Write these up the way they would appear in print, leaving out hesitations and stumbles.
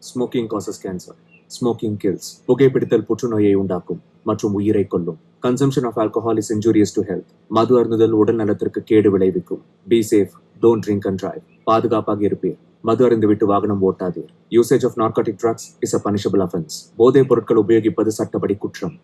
Smoking causes cancer. Smoking kills. புகைப்பிடித்தல் புற்றுநோயை உண்டாக்கும் மற்றும் உயிரை கொல்லும். Consumption of alcohol is injurious to health. மது அருந்துதல் உடல் நலத்திற்கு கேடு விளைவிக்கும். Be safe, don't drink and drive. பாதுகாப்பாக இருப்பீர். மது அருந்துவிட்டு வாகனம் ஓட்டாதீர். Usage of narcotic drugs is a punishable offence. போதைப் பொருட்கள் உபயோகிப்பது சட்டப்படி குற்றம்.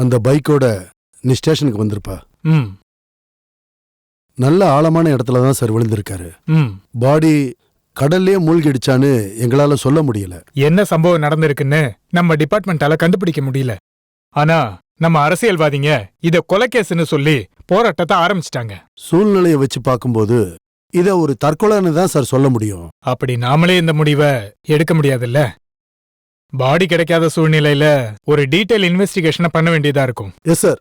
அந்த பைக்கோட நீ ஸ்டேஷனுக்கு வந்திருப்பா. நல்ல ஆழமான இடத்துல தான் சார் விழுந்திருக்காரு. பாடி கடல்லே மூழ்கிடுச்சான்னு எங்களால சொல்ல முடியல. என்ன சம்பவம் நடந்திருக்குன்னு நம்ம டிபார்ட்மெண்டால கண்டுபிடிக்க முடியல. ஆனா நம்ம அரசியல்வாதிங்க இத கொலைகேஸ்னு சொல்லி போராட்டத்தை ஆரம்பிச்சிட்டாங்க. சூழ்நிலையை வச்சு பார்க்கும்போது இத ஒரு தற்கொலைன்னு தான் சார் சொல்ல முடியும். அப்படி நாமளே இந்த முடிவை எடுக்க முடியாதுல்ல. பாடி கிடைக்காத சூழ்நிலையில ஒரு டீடைல் இன்வெஸ்டிகேஷனை பண்ண வேண்டியதா இருக்கும். Yes sir.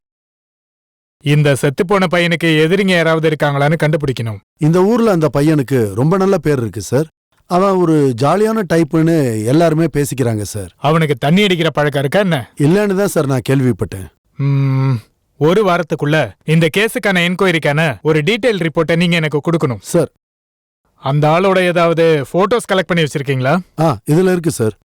இந்த செத்துப்போன பையனுக்கு எதிரிங்க யாராவது இருக்காங்களான்னு கண்டுபிடிக்கணும். இந்த ஊர்ல அந்த பையனுக்கு ரொம்ப நல்ல பேர் இருக்கு சார். அவன் ஒரு ஜாலியான டைப்புன்னு எல்லாருமே பேசிக்கிறாங்க சார். அவனுக்கு தண்ணி அடிக்கிற பழக்கம் இருக்கா என்ன? இல்லன்னு தான் சார் நான் கேள்விப்பட்டேன். ஒரு வாரத்துக்குள்ள இந்த கேஸுக்கான என்கொயரிக்கான ஒரு டீடைல் ரிப்போர்ட்டை நீங்க எனக்கு கொடுக்கணும் சார். அந்த ஆளோட ஏதாவது போட்டோஸ் கலெக்ட் பண்ணி வச்சிருக்கீங்களா? இதுல இருக்கு சார்.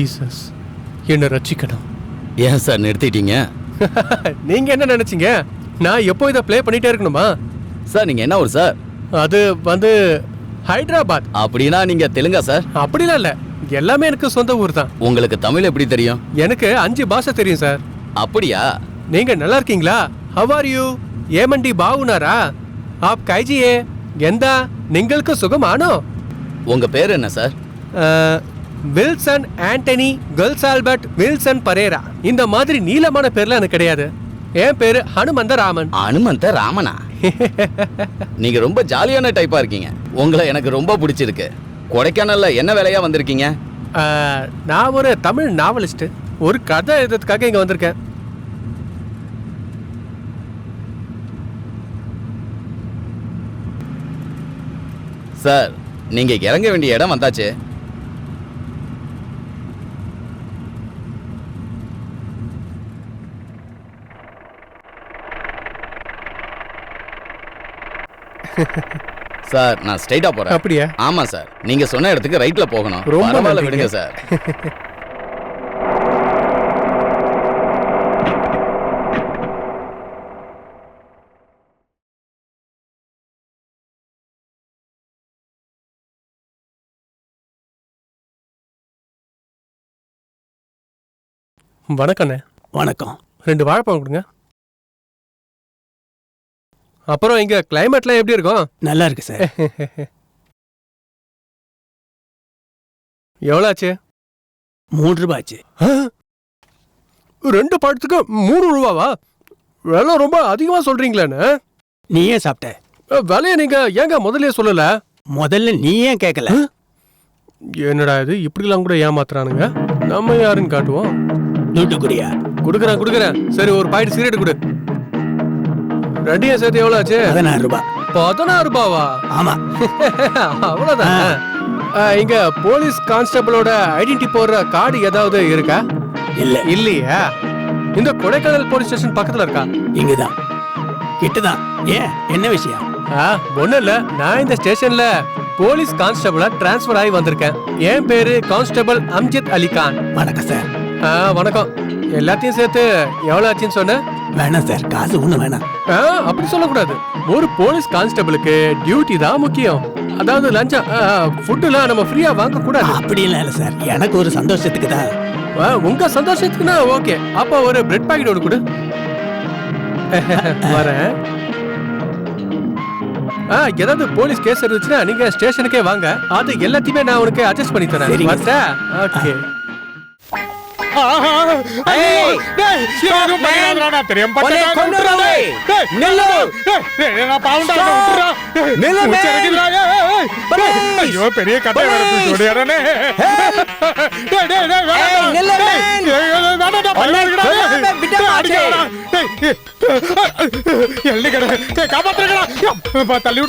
ஜீசஸ் என்ன ரட்சிக்கணும். ஏன் சார் நிறுத்திட்டீங்க? நீங்க என்ன நினைச்சீங்க? நான் எப்போ இதை ப்ளே பண்ணிட்டே இருக்கணுமா? சார் நீங்க என்ன ஊர் சார்? அது வந்து ஹைதராபாத். அப்படின்னா நீங்க தெலுங்கா சார்? அப்படிலாம் இல்ல, எல்லாமே எனக்கு சொந்த ஊர் தான். உங்களுக்கு தமிழ் எப்படி தெரியும்? எனக்கு 5 பாஷை தெரியும் சார். அப்படியா? நீங்க நல்லா இருக்கீங்களா? How are you? ஏமண்டி பாவுனாரா? ஆப் கைஜியே எந்தா നിങ്ങൾക്ക് சுகமானோ? உங்க பேர் என்ன சார்? வில்சன் ஆண்டனி கல்சால்பர்ட் வில்சன் பரேரா. இந்த மாதிரி நீளமான பேர்லாம் எனக்கு கிடையாது. என் பேரு ஹனுமந்த ராமன். அனுமந்த ராமனா? நீங்க ரொம்ப ஜாலியான டைப்பா இருக்கீங்க. உங்களை எனக்கு ரொம்ப பிடிச்சிருக்கு. கொடைக்கானல்ல என்ன வேலையா வந்திருக்கீங்க? நான் ஒரு தமிழ் நாவலிஸ்ட். ஒரு கதை எழுதுறதுக்காக இங்க வந்திருக்கேன். சார் நீங்க இறங்க வேண்டிய இடம் வந்தாச்சு. சார் நான் ஸ்ட்ரைட்டா போறேன். அப்படியா? ஆமா சார், நீங்க சொன்ன இடத்துக்கு ரைட்ல போகணும். ரொம்ப பரவாயில்ல, நன்றிங்க. விடுங்க சார். வணக்கண்ணே. வணக்கம். 2 வாழைப்பழம் கொடுங்க. அப்புறம் இங்க கிளைமேட்லாம் எப்படி இருக்கும்? நல்லா இருக்கு சார். எவ்வளோ ஆச்சு? 3 ரூபாய் ஆச்சு. 2 பழத்துக்கு 3 ரூபாவா? விலை ரொம்ப அதிகமா சொல்றீங்களேண்ணே. நீ ஏன் சாப்பிட்ட? விலையை நீங்க ஏங்க முதல்லயே சொல்லல? முதல்ல நீ ஏன் கேட்கல? என்னடா இது இப்படிலாம் கூட ஏமாத்துறானுங்க. நம்ம யாருன்னு காட்டுவோம். துட்டு குடியா? குடுக்குறேன். சரி, ஒரு பாக்கெட் சிகரெட் கொடு. ரெண்டையும் சேர்த்து எவ்வளோ ஆச்சு? 16 ரூபாய். 16 ரூபாவா? ஆமா. அவ்வளவுதான். இங்க போலீஸ் கான்ஸ்டபிளோட ஐடென்டி போடுற கார்டு ஏதாவது இருக்கா? இல்ல. இல்லையா? இந்த கொடைக்கானல் போலீஸ் ஸ்டேஷன் பக்கத்துல இருக்கா? இங்கதான், கிட்டதான். ஏன், என்ன விஷயம்? ஒண்ணும் இல்ல, நான் இந்த ஸ்டேஷன்ல போலீஸ் கான்ஸ்டபிளா டிரான்ஸ்பர் ஆகி வந்திருக்கேன். என் பேரு கான்ஸ்டபிள் அம்ஜத் அலி கான். வணக்கம் சார். வணக்கம். எல்லாத்தையும் சேர்த்து எவ்வளவு ஆச்சுன்னு சொன்ன? வேணாம் சார், காசு ஒண்ணு வேணாம். அப்படி சொல்லக்கூடாது. ஒரு போலீஸ் கான்ஸ்டபிளுக்கு டியூட்டி தான் முக்கியம். அதாவது லஞ்சம் ஃபுட்டுலாம் நம்ம ஃப்ரீயா வாங்க கூடாது. அப்படிலாம் இல்ல சார், எனக்கு ஒரு சந்தோஷத்துக்கு தான். உங்க சந்தோஷத்துக்குன்னா ஓகே. அப்ப ஒரு பிரெட் பாக்கெட் ஒன்று கொடு. வரேன். ஏதாவது போலீஸ் கேஸ் இருந்துச்சுன்னா நீங்க ஸ்டேஷனுக்கே வாங்க. அது எல்லாத்தையுமே நான் உனக்கு அட்ஜஸ்ட் பண்ணி தரேன். வரட்டா? ஓகே. பெரிய கட்டை தள்ளி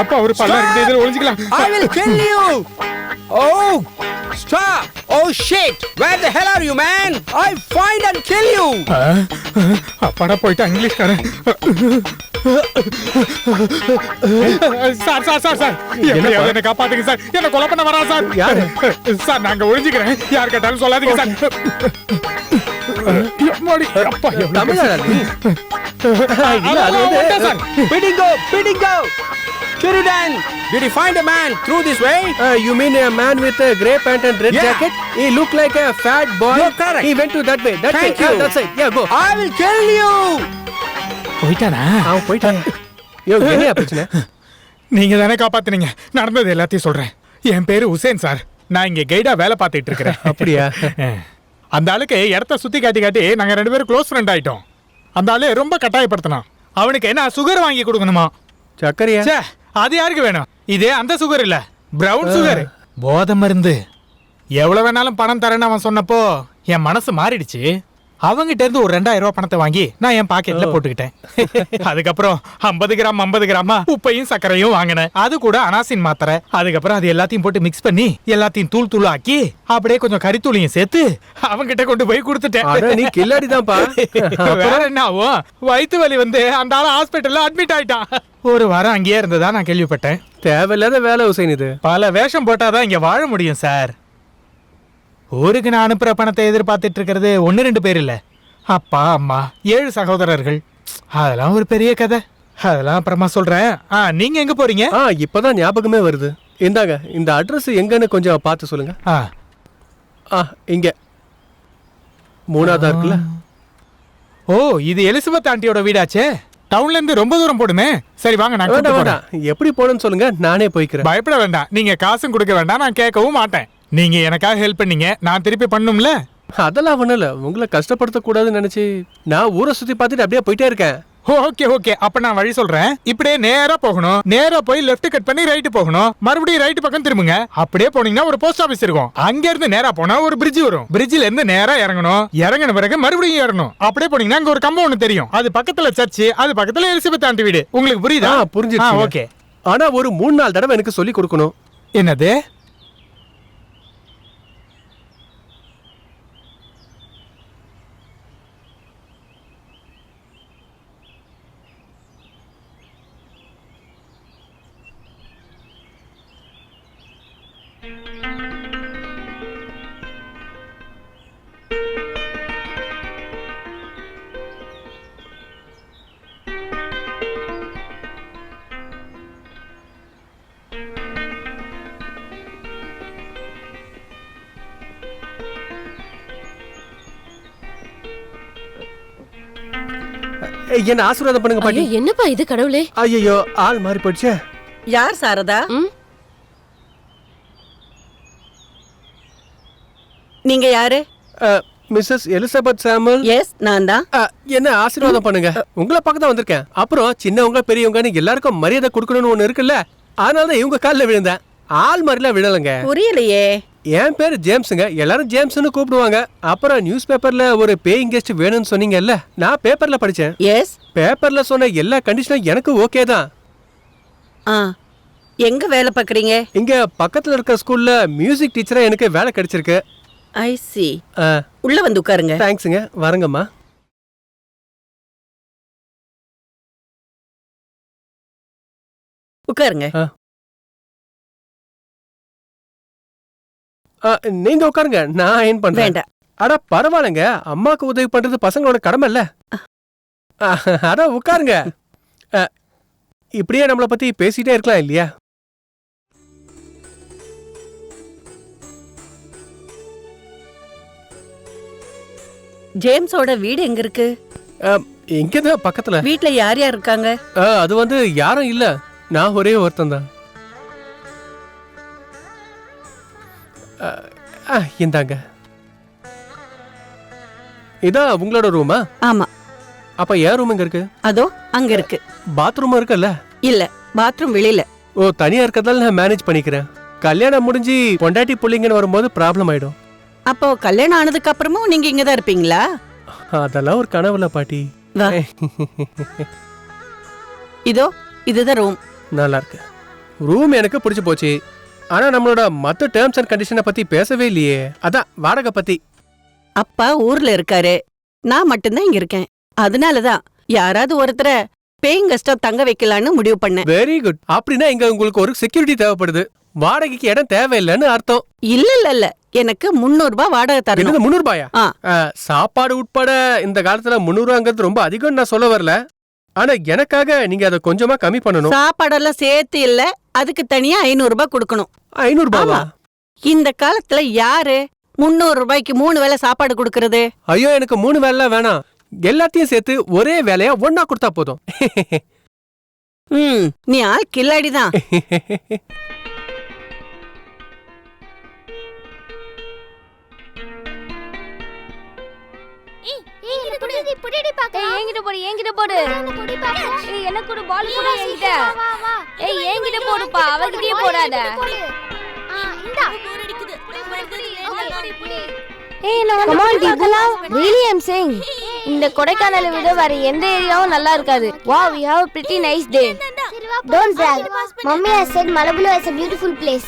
அப்பா ஒரு பல்ல ஒழிஞ்சுக்கலாம். I will kill you! Oh! Stop! Oh shit! Where the hell are you, man? I find and kill you! அப்பாடா போயிட்டா இங்கிலீஷ்காரன். சார் என்ன காப்பாத்துங்க சார். என்ன கொலை பண்ண வரா சார். யாரு சார்? நாங்க ஒழிஞ்சுக்கிறேன், யார் கேட்டாலும் சொல்லாதீங்க sir. Pidigo! Kiridan! Did you find a man through this way? You mean a man with a grey pant and red jacket? He looked like a fat boy. You're correct. He went to that way. Thank you. That's it. Yeah, go. I will kill you! போயிட்டானா? அவன் போயிட்டான். என்ன பிரச்சனை? நீங்க தானே காப்பாத்துனீங்க. நடந்தது எல்லாத்தையும் சொல்றேன். என் பேரு உசேன் சார். நான் இங்க கைடா வேலை பார்த்துட்டு இருக்கிறேன். அப்படியா? அந்த ஆளுக்கு இடத்த சுத்தி காட்டி நாங்க 2 பேரும் க்ளோஸ் ஃப்ரெண்ட் ஆயிட்டோம். அந்த ஆளு ரொம்ப கட்டாயப்படுத்தினான். அவனுக்கு என்ன சுகர் வாங்கி கொடுக்கணுமா? சக்கரையா? அது யாருக்கு வேணும்? இதே அந்த சுகர் இல்ல, பிரவுன் சுகர், போதை மருந்து. எவ்வளவு வேணாலும் பணம் தரேன்னு அவன் சொன்னப்போ என் மனசு மாறிடுச்சு. அவங்கிட்ட இருந்து ஒரு 2000 ரூபாய் பணத்தை வாங்கி நான் என் பாக்கெட்ல போட்டுக்கிட்டேன். அதுக்கப்புறம் 50 கிராமா உப்பையும் சர்க்கரையும் வாங்கினேன். அது கூட அனாசின் மாத்திரை. அதுக்கப்புறம் அது எல்லாத்தையும் போட்டு மிக்ஸ் பண்ணி எல்லாத்தையும் தூள் ஆக்கி அப்படியே கொஞ்சம் கறித்தூளையும் சேர்த்து அவங்கிட்ட கொண்டு போய் கொடுத்துட்டேன். நீ கில்லாடிதான்ப்பா. வேற என்ன ஆகும்? வயிற்று வலி வந்து அந்த ஆள் ஹாஸ்பிட்டல்ல அட்மிட் ஆயிட்டான். ஒரு வாரம் அங்கேயே இருந்ததா நான் கேள்விப்பட்டேன். தேவையில்லாத வேலை ஹுசைன் இது. பல வேஷம் போட்டாதான் இங்க வாழ முடியும் சார். ஊருக்கு நான் அனுப்புற பணத்தை எதிர்பார்த்துட்டு இருக்கிறது 1-2 பேர் இல்ல, அப்பா அம்மா 7 சகோதரர்கள். அதெல்லாம் ஒரு பெரிய கதை, அதெல்லாம் அப்புறமா சொல்றேன். நீங்க எங்க போறீங்க? இப்பதான் ஞாபகமே வருது. இந்தாங்க, இந்த அட்ரஸ் எங்கன்னு கொஞ்சம் பார்த்து சொல்லுங்க. இங்க 3ஆவதா இருக்குல்ல? ஓ, இது எலிசபெத் ஆண்டியோட வீடாச்சே. டவுன்ல இருந்து ரொம்ப தூரம் போடுமே. சரி வாங்க, நான் கூட்டிட்டு போறேன். எப்படி போகணும்னு சொல்லுங்க, நானே போய்க்கிறேன். பயப்பட வேண்டாம், நீங்க காசும் கொடுக்க வேண்டாம், நான் கேட்கவும் மாட்டேன். நீங்க எனக்காக ஹெல்ப் பண்ணீங்க, நான் திருப்பி பண்ணும்ல. அதெல்லாம் ஒண்ணும் இல்ல, உங்களை கஷ்டப்படுத்த கூடாதுன்னு நினைச்சு நான் ஊரை சுத்தி பார்த்துட்டு அப்படியே போயிட்டே இருக்கேன். ஓகே ஓகே, அப்ப நான் வழி சொல்றேன். இப்படியே நேரா போகணும், நேரா போய் லெஃப்ட் கட் பண்ணி ரைட் போகணும், மறுபடியும் ரைட் பக்கம் திரும்புங்க. அப்படியே போனீங்கன்னா ஒரு போஸ்ட் ஆபீஸ் இருக்கும். அங்க இருந்து நேரா போனா ஒரு பிரிட்ஜ் வரும். பிரிட்ஜ்ல இருந்து நேரா இறங்கணும், இறங்கின பிறகு மறுபடியும் ஏறணும். அப்படியே போனீங்கன்னா அங்க ஒரு கம்பம் ஒண்ணு தெரியும். அது பக்கத்துல சர்ச், அது பக்கத்துல எலிசபெத் ஆண்டி வீடு. உங்களுக்கு புரியுதா? புரிஞ்சிருச்சு. ஓகே, ஆனா ஒரு 3-4 தடவை எனக்கு சொல்லி கொடுக்கணும். என்னது? என்ன ஆசீர்வாதம் பண்ணுங்க பாட்டி. என்னப்பா இது கடவுளே? ஐயோ, ஆள் மாறி போச்சு. யார் சாரதா? நீங்க யாரு? Mrs Elizabeth Samuel. எஸ், நான் தான். என்ன ஆசீர்வாதம் பண்ணுங்க. உங்களை பார்க்க தான் வந்திருக்கேன். அப்புறம் சின்னவங்க பெரியவங்கன்னு எல்லாருக்கும் மரியாதை கொடுக்கணும்னு ஒண்ணு இருக்குல்ல, அதனாலதான் இவங்க காலில் விழுந்தேன். ஆள் மாதிரிலாம் விழலங்க. புரியலையே. என் பேரு ஜேம்ஸுங்க, எல்லாரும் ஜேம்ஸ்னு கூப்பிடுவாங்க. அப்புறம் நியூஸ் பேப்பர்ல ஒரு பேயிங் கெஸ்ட் வேணும்னு சொன்னீங்கல்ல, நான் பேப்பர்ல படிச்சேன். எஸ். பேப்பர்ல சொன்ன எல்லா கண்டிஷனும் எனக்கு ஓகே தான். எங்க வேலை பார்க்கறீங்க? இங்க பக்கத்துல இருக்க ஸ்கூல்ல மியூசிக் டீச்சரா எனக்கு வேலை கிடைச்சிருக்கு. ஐ சி. உள்ள வந்து உட்காருங்க. தேங்க்ஸுங்க, வரங்கம்மா. உட்காருங்க. நீங்க உட்காருங்க, நான் அயன் பண்றேன். வேண்டாம். அட பரவாயில்லைங்க, அம்மாக்கு உதவி பண்றது பசங்களோட கடமை இல்ல. அட உட்காருங்க. இப்படியே நம்மளை பத்தி பேசிட்டே இருக்கலாம் இல்லையா? ஜேம்ஸோட வீடு எங்க இருக்கு? இங்கதான் பக்கத்துல. வீட்ல யார் யார் இருக்காங்க? அது வந்து யாரும் இல்ல, நான் ஒரே ஒருத்தன் தான். இந்தாங்க, இதான் உங்களோட ரூமா? ஆமா. அப்ப ஏன் ரூம் எங்க இருக்கு? அதோ அங்க இருக்கு. பாத்ரூம் இருக்குல்ல? இல்ல, பாத்ரூம் வெளியில. ஓ, தனியா இருக்கறதால நான் மேனேஜ் பண்ணிக்கிறேன். கல்யாணம் முடிஞ்சு பொண்டாட்டி புள்ளிங்கன்னு வரும்போது ப்ராப்ளம் ஆயிடும். அப்போ கல்யாணம் ஆனதுக்கு அப்புறமும் நீங்க இங்கதான் இருப்பீங்களா? அதெல்லாம் ஒரு கனவுல பாட்டி. வா. இதோ இதுதான் ரூம். நல்லா இருக்கு. ரூம் எனக்கு பிடிச்சு போச்சு. ஆனா நம்மளோட மத்த டேர்ம்ஸ் அண்ட் கண்டிஷனை பத்தி பேசவே இல்லையே. அதான் வாடகை பத்தி. அப்பா ஊர்ல இருக்காரு, நான் மட்டும்தான் இங்க இருக்கேன். அதனாலதான் யாராவது ஒருத்தரை பேயிங் கெஸ்டா தங்க வைக்கலான்னு முடிவு பண்ணேன். Very good. அப்படின்னா இங்க உங்களுக்கு ஒரு செக்யூரிட்டி தேவைப்படுது. வாடகைக்கு இடம் தேவையில்லைன்னு அர்த்தம். இல்ல இல்ல இல்ல, எனக்கு 300 ரூபாய் வாடகை தரணும். 300 ரூபாயா? சாப்பாடு உட்பட இந்த காலத்துல 300 ரூபாங்கிறது ரொம்ப அதிகம் நான் சொல்ல வரல. ஆனா எனக்காக நீங்க அதை கொஞ்சமா கம்மி பண்ணணும். சாப்பாடெல்லாம் சேர்த்து இல்ல, அதுக்கு தனியா 500 ரூபாய் கொடுக்கணும். 500 ரூபாவா? இந்த காலத்துல யாரு 300 ரூபாய்க்கு 3 வேளை சாப்பாடு கொடுக்கறது? ஐயோ, எனக்கு 3 வேலை வேணாம். எல்லாத்தையும் சேர்த்து ஒரே வேலையா ஒன்னா கொடுத்தா போதும். நீ ஆள் கில்லாடிதான். இந்த கொடைக்கானலை விட வேற எந்த ஏரியாவும் நல்லா இருக்காது. Wow, we have a pretty nice day. Don't brag. Mommy has said Malabulu is a beautiful place.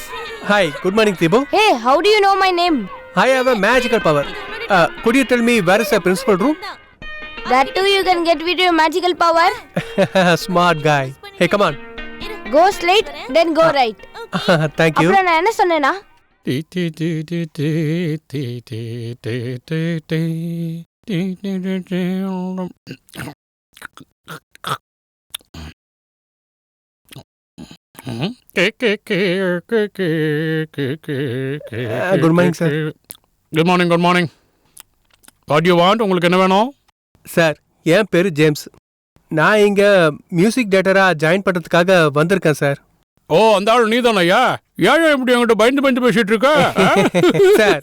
Hi, good morning Thibu. Hey, how do you know my name? I have a magical power. Could you tell me where is the principal room? That too you can get with your magical power. Smart guy. Hey, come on. Go straight, then go right. Thank you. அப்புறம் நான் என்ன சொன்னேனா? Good morning sir. Good morning, good morning. What you want? உங்களுக்கு என்ன வேணும்? Sir, என் பேரு James. நான் இங்க மியூசிக் டேரக்டரா ஜாயின் பண்றதுக்காக வந்திருக்கேன் சார். ஓ, அந்த ஆள் நீ தானையா? ஏன் இப்படி என்கிட்ட பயந்து பேசிட்டு இருக்க? சார்,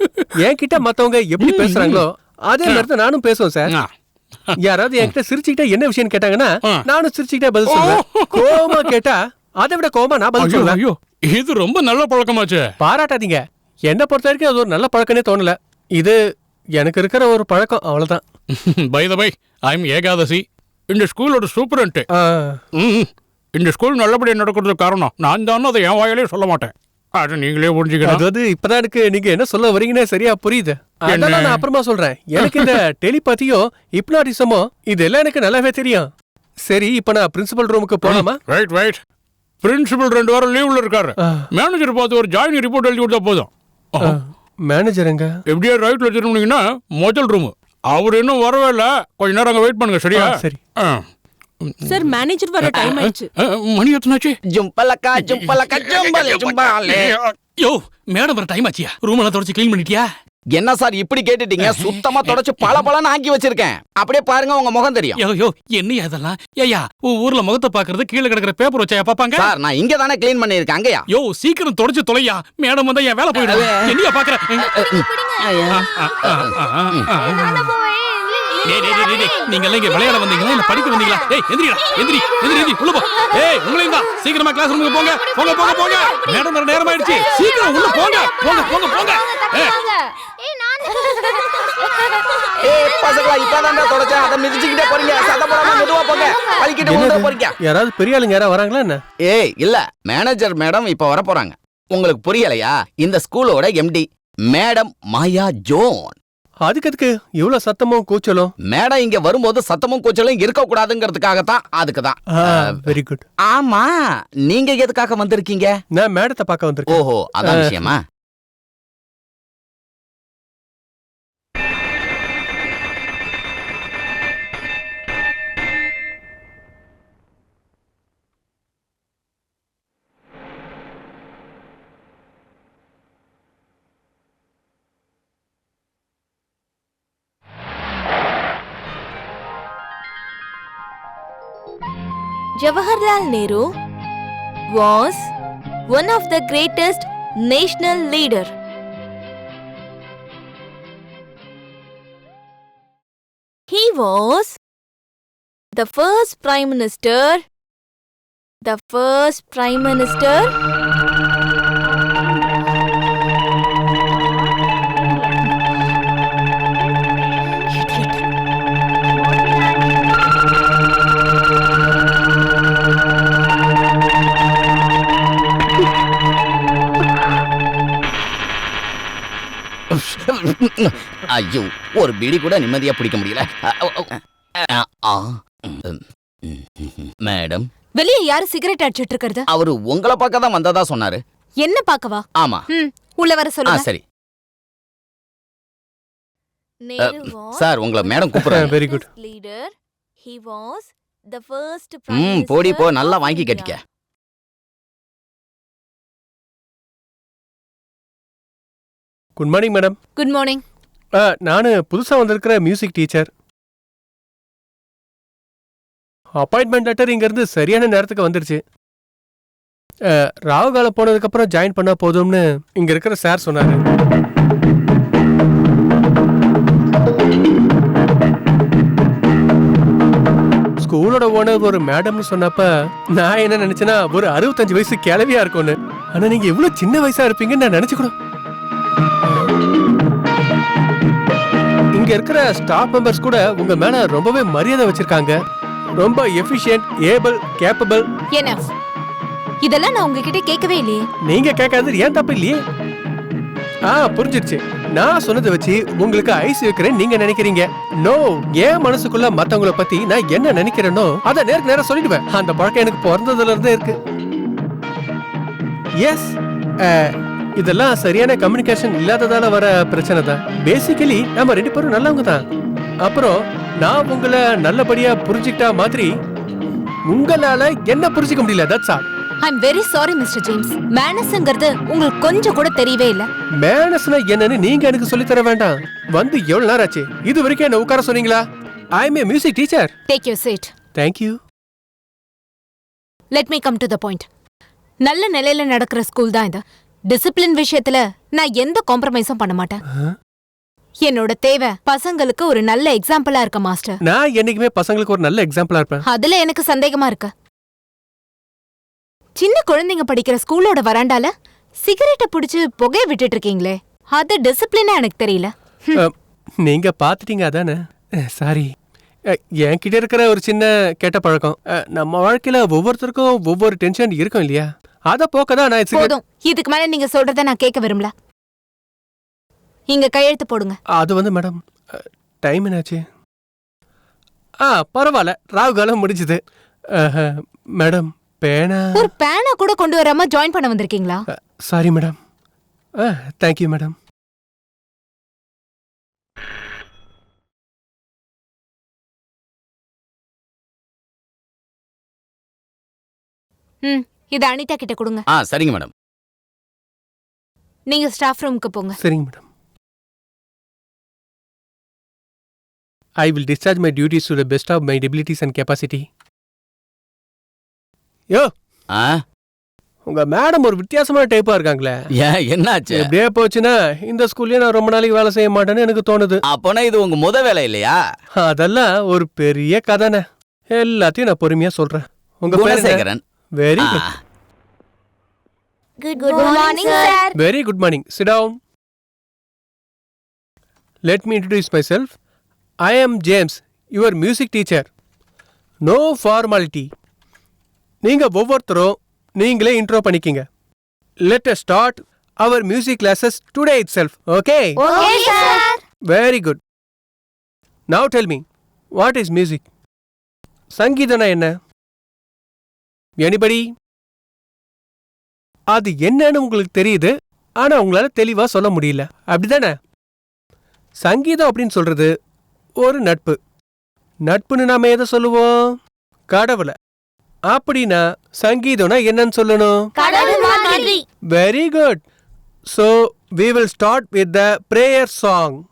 என்கிட்ட மத்தவங்க எப்படி பேசுறாங்களோ அதே மாதிரி தான் நானும் பேசுவேன் சார். யாராவது என்கிட்ட சிரிச்சுக்கிட்டே என்ன விஷயம் கேட்டாங்கன்னா நானும் சிரிச்சுக்கிட்டே பதில் சொல்லுவேன். கோவமா கேட்டா அதை விட கோவமா நான் பதில் சொல்லுவேன். ஐயோ, இது ரொம்ப நல்ல பழக்கமாச்சு. பாராட்டாதீங்க. என்ன பொறுத்த வரைக்கும் அது ஒரு நல்ல பழக்கமே தோணல. இது எனக்கு இருக்கிற ஒரு பழக்கம், அவ்வளவுதான். By the by, I am Ekadasi, இந்த ஸ்கூலோட சூப்பரண்ட். இந்த ஸ்கூல் நல்லபடியா நடக்கிறதுக்கு காரணம் நான் தான். அதை என் வாயிலே சொல்ல மாட்டேன். அது நீங்களே புரிஞ்சுக்கணும். அதாவது இப்பதான் எனக்கு நீங்க என்ன சொல்ல வரீங்கன்னு சரியா புரியுது. அதனால நான் அப்புறமா சொல்றேன். எனக்கு இந்த டெலிபதியோ ஹிப்னாட்டிசமோ இதெல்லாம் எனக்கு நல்லாவே தெரியும். சரி, இப்ப நான் பிரின்சிபல் ரூமுக்கு போலாமா? Right right. பிரின்சிபல் 2 வாரம் லீவ்ல இருக்காரு. மேனேஜர் பார்த்து ஒரு ஜாயினிங் ரிப்போர்ட் எழுதி கொடுத்தா போதும். மேனேஜர் எங்க? எப்படியா ரைட்ல திரும்பினீங்கன்னா முதல் ரூம். அவர் இன்னும் வரவே இல்ல. கொஞ்ச நேரம் அங்க வெயிட் பண்ணுங்க. சரியா? சரி சார், மேனேஜர் வர டைம் ஆயிடுச்சு. மணி எத்தனாச்சு? ஜும்பலக்கா ஜும்பலக்கா ஜும்பலே ஜும்பாலே. யோ, மேடம் வர டைம் ஆச்சியா? ரூம் எல்லாம் தொடச்சு க்ளீன் பண்ணிட்டியா? என்ன சார் இப்படி கேட்டுட்டீங்க? சுத்தமா தொடச்சு பளபளன்னு ஆக்கி வச்சிருக்கேன். அப்படியே பாருங்க, உங்க முகம் தெரியும். யோ, என்னையா இதெல்லாம்? ஏயா, ஊர்ல முகத்தை பாக்குறது கீழே கிடக்குற பேப்பர் வச்சா பாப்பாங்க? சார், நான் இங்க தானே க்ளீன் பண்ணிருக்கேன். அங்கயா? யோ, சீக்கிரம் தொடச்சு தொலையா. மேடம் வந்தா என் வேலை போயிடும். என்னையா பாக்குற? நீங்க எல்லாம் இங்க விளையாட வந்தீங்களா இல்ல படிக்க வந்தீங்களா? ஏய், எந்திரிடா, எந்திரி உள்ள போ. ஏய், உங்களையும் தான். சீக்கிரமா கிளாஸ் ரூமுக்கு போங்க. போங்க. மேடம் வர நேரம் ஆயிடுச்சு. சீக்கிரம் உள்ள போங்க. ஏய் பசங்களா, இப்பதான்டா தொடச்சேன். அத மிதிச்சிட்டே போறீங்க. சத்தம் போடாம மெதுவா போங்க. பழிக்கிட்டு உள்ள போறீங்க. யாராவது பெரிய ஆளுங்க யாரா வராங்களா என்ன? ஏய், இல்ல, மேனேஜர் மேடம் இப்ப வர போறாங்க. உங்களுக்கு புரியலையா? இந்த ஸ்கூலோட எம்டி மேடம் மாயா ஜோன். அதுக்கு இவ்வளவு சத்தமும் கூச்சலும்? மேடம் இங்க வரும்போது சத்தமும் கூச்சலும் இருக்க கூடாதுங்கிறதுக்காகத்தான். அதுக்குதான். Very good. ஆமா, நீங்க எதுக்காக வந்திருக்கீங்க? நான் மேடத்தை பார்க்க வந்திருக்கேன். ஓஹோ, அதான் விஷயமா? Jawaharlal Nehru was one of the greatest national leader. He was the first prime minister. ஐயோ, ஒரு பீடி கூட நிம்மதியா பிடிக்க முடியல. மேடம், வெளியே யாரு சிகரெட் அடிச்சிட்டு இருக்கிறது? அவரு உங்களை பார்க்க தான் வந்ததா சொன்னாரு. என்ன பார்க்கவா? ஆமா. உள்ள வர சொல்லுங்க. சரி சார், உங்களை மேடம் கூப்பிடுறாங்க. Very good. Leader. He was the first போடி போ, நல்லா வாங்கி கட்டிக்க. Good morning madam. Good morning. நானு புதுசா வந்திருக்கிற மியூசிக் டீச்சர். அப்பாயின்மெண்ட் லெட்டர் இங்க இருந்து சரியான நேரத்துக்கு வந்துருச்சு. ராவுகாலம் போனதுக்கு அப்புறம் ஜாயின் பண்ணா போதும்னு இங்க இருக்கிற சார் சொன்னாரு. ஸ்கூலோட ஓனர் ஒரு மேடம்னு சொன்னப்ப நான் என்ன நினைச்சேன்னா ஒரு 65 வயசு கிளவியா இருக்கும்னு. ஆனா நீங்க எவ்வளவு சின்ன வயசா இருப்பீங்கன்னு நான் நினைச்சுக்கணும். இங்க இருக்கிற ஸ்டாஃப் மெம்பர்ஸ் கூட உங்க மேல ரொம்பவே மரியாதை வச்சிருக்காங்க. ரொம்ப எஃபிஷியன்ட், ஏபிள், கேப்பபிள். Enough. இதெல்லாம் நான் உங்ககிட்ட கேட்கவே இல்லையே. நீங்க கேட்காதது ஏன் தப்பு இல்லையே? புரிஞ்சிருச்சு. நான் சொன்னதை வச்சு உங்களுக்கு ஐஸ் வைக்கிறேன் நீங்க நினைக்கிறீங்க. நோ, ஏன் மனசுக்குள்ள மத்தவங்கள பத்தி நான் என்ன நினைக்கிறேனோ அதை நேருக்கு நேரம் சொல்லிடுவேன். அந்த பழக்கம் எனக்கு பிறந்ததுல இருந்தே இருக்கு. எஸ், இதெல்லாம் சரியான கம்யூனிகேஷன் இல்லாததால வர பிரச்சனை தான். பேசிக்கலி நம்ம 2 பேரும் நல்லவங்க தான். அப்புறம் நான் உங்களை நல்லபடியா புரிஞ்சுக்கிட்டா மாதிரி உங்களால என்ன புரிஞ்சுக்க முடியல. That's all. I am very sorry mister James. மேனஸ்ங்கிறது உங்களுக்கு கொஞ்சம் கூட தெரியவே இல்ல. மேனஸ்னா என்னன்னு நீங்க எனக்கு சொல்லி தர வேண்டாம். வந்து எவ்வளவு நேரம் ஆச்சு? இது வரைக்கும் என்ன உட்கார சொன்னீங்களா? I am a music teacher. Take your seat. Thank you. Let me come to the point. நல்ல நிலையில நடக்கிற ஸ்கூல் தான் இது. டிசிப்ளின் விஷயத்துல நான் எந்த காம்ப்ரமைஸும் பண்ண மாட்டேன். என்னோட தேவை பசங்களுக்கு ஒரு நல்ல எக்ஸாம்பிளா இருக்க மாஸ்டர். நான் என்னைக்குமே பசங்களுக்கு ஒரு நல்ல எக்ஸாம்பிளா இருப்பேன். அதுல எனக்கு சந்தேகமா இருக்கு. சின்ன குழந்தைங்க படிக்கிற ஸ்கூலோட வராண்டால சிகரெட்டை பிடிச்சு புகைய விட்டுட்டு இருக்கீங்களே, அது டிசிப்ளினா எனக்கு தெரியல. நீங்க பாத்துட்டீங்க அதானே? சாரி. என்கிட்ட இருக்கிற ஒரு சின்ன கெட்ட பழக்கம். நம்ம வாழ்க்கையில ஒவ்வொருத்தருக்கும் ஒவ்வொரு டென்ஷன் இருக்கும் இல்லையா? அத போக்கதான் நான் போதும். இதுக்கு மேல நீங்க சொல்றத நான் கேட்க விரும்பல. இங்க கையெழுத்து போடுங்க. அது வந்து மேடம், டைம் என்னாச்சு? பரவாயில்ல, ராகு காலம் முடிஞ்சது. மேடம், பேனா ஒரு பேனா கூட கொண்டு வராம ஜாயின் பண்ண வந்திருக்கீங்களா? Sorry madam. Thank you madam. இத அனிதா கிட்ட கொடுங்க. சரிங்க மேடம். நீங்க ஸ்டாஃப் ரூமுக்கு போங்க. சரிங்க madam. I will discharge my duties to the best of my abilities and capacity. யோ, உங்க மேடம் ஒரு வித்தியாசமான டைப்பா இருக்காங்களே. ஏன், என்னாச்சு? எப்படியே போச்சுன்னா இந்த ஸ்கூல்லயே நான் ரொம்ப நாளைக்கு வேலை செய்ய மாட்டேன்னு எனக்கு தோணுது. அப்போனா இது உங்க முத வேலை இல்லையா? அதெல்லாம் ஒரு பெரிய கதைனே. எல்லாத்தையும் நான் பொறுமையா சொல்றேன். உங்க பேரு Gunasekaran. Very good. Good morning, sir. Very good morning. Sit down. Let me introduce myself. I am James, your music teacher. No formality. நீங்க ஒவ்வொருத்தரும் நீங்களே இன்ட்ரோ பண்ணிக்கிங்க. Let us start our music classes today itself. Okay? Okay, sir. Very good. Now tell me, what is music? சங்கீதம்னா என்ன? Anybody? அது என்னன்னு உங்களுக்கு தெரியுது, ஆனா உங்களால தெளிவா சொல்ல முடியல, அப்படிதானே? சங்கீதம் அப்படின்னு சொல்றது ஒரு நட்பு. நட்புன்னு நாம எதை சொல்லுவோம்? கடவுளை. அப்படின்னா சங்கீதம்னா என்னன்னு சொல்லணும்? Very good. So we will start with the prayer song.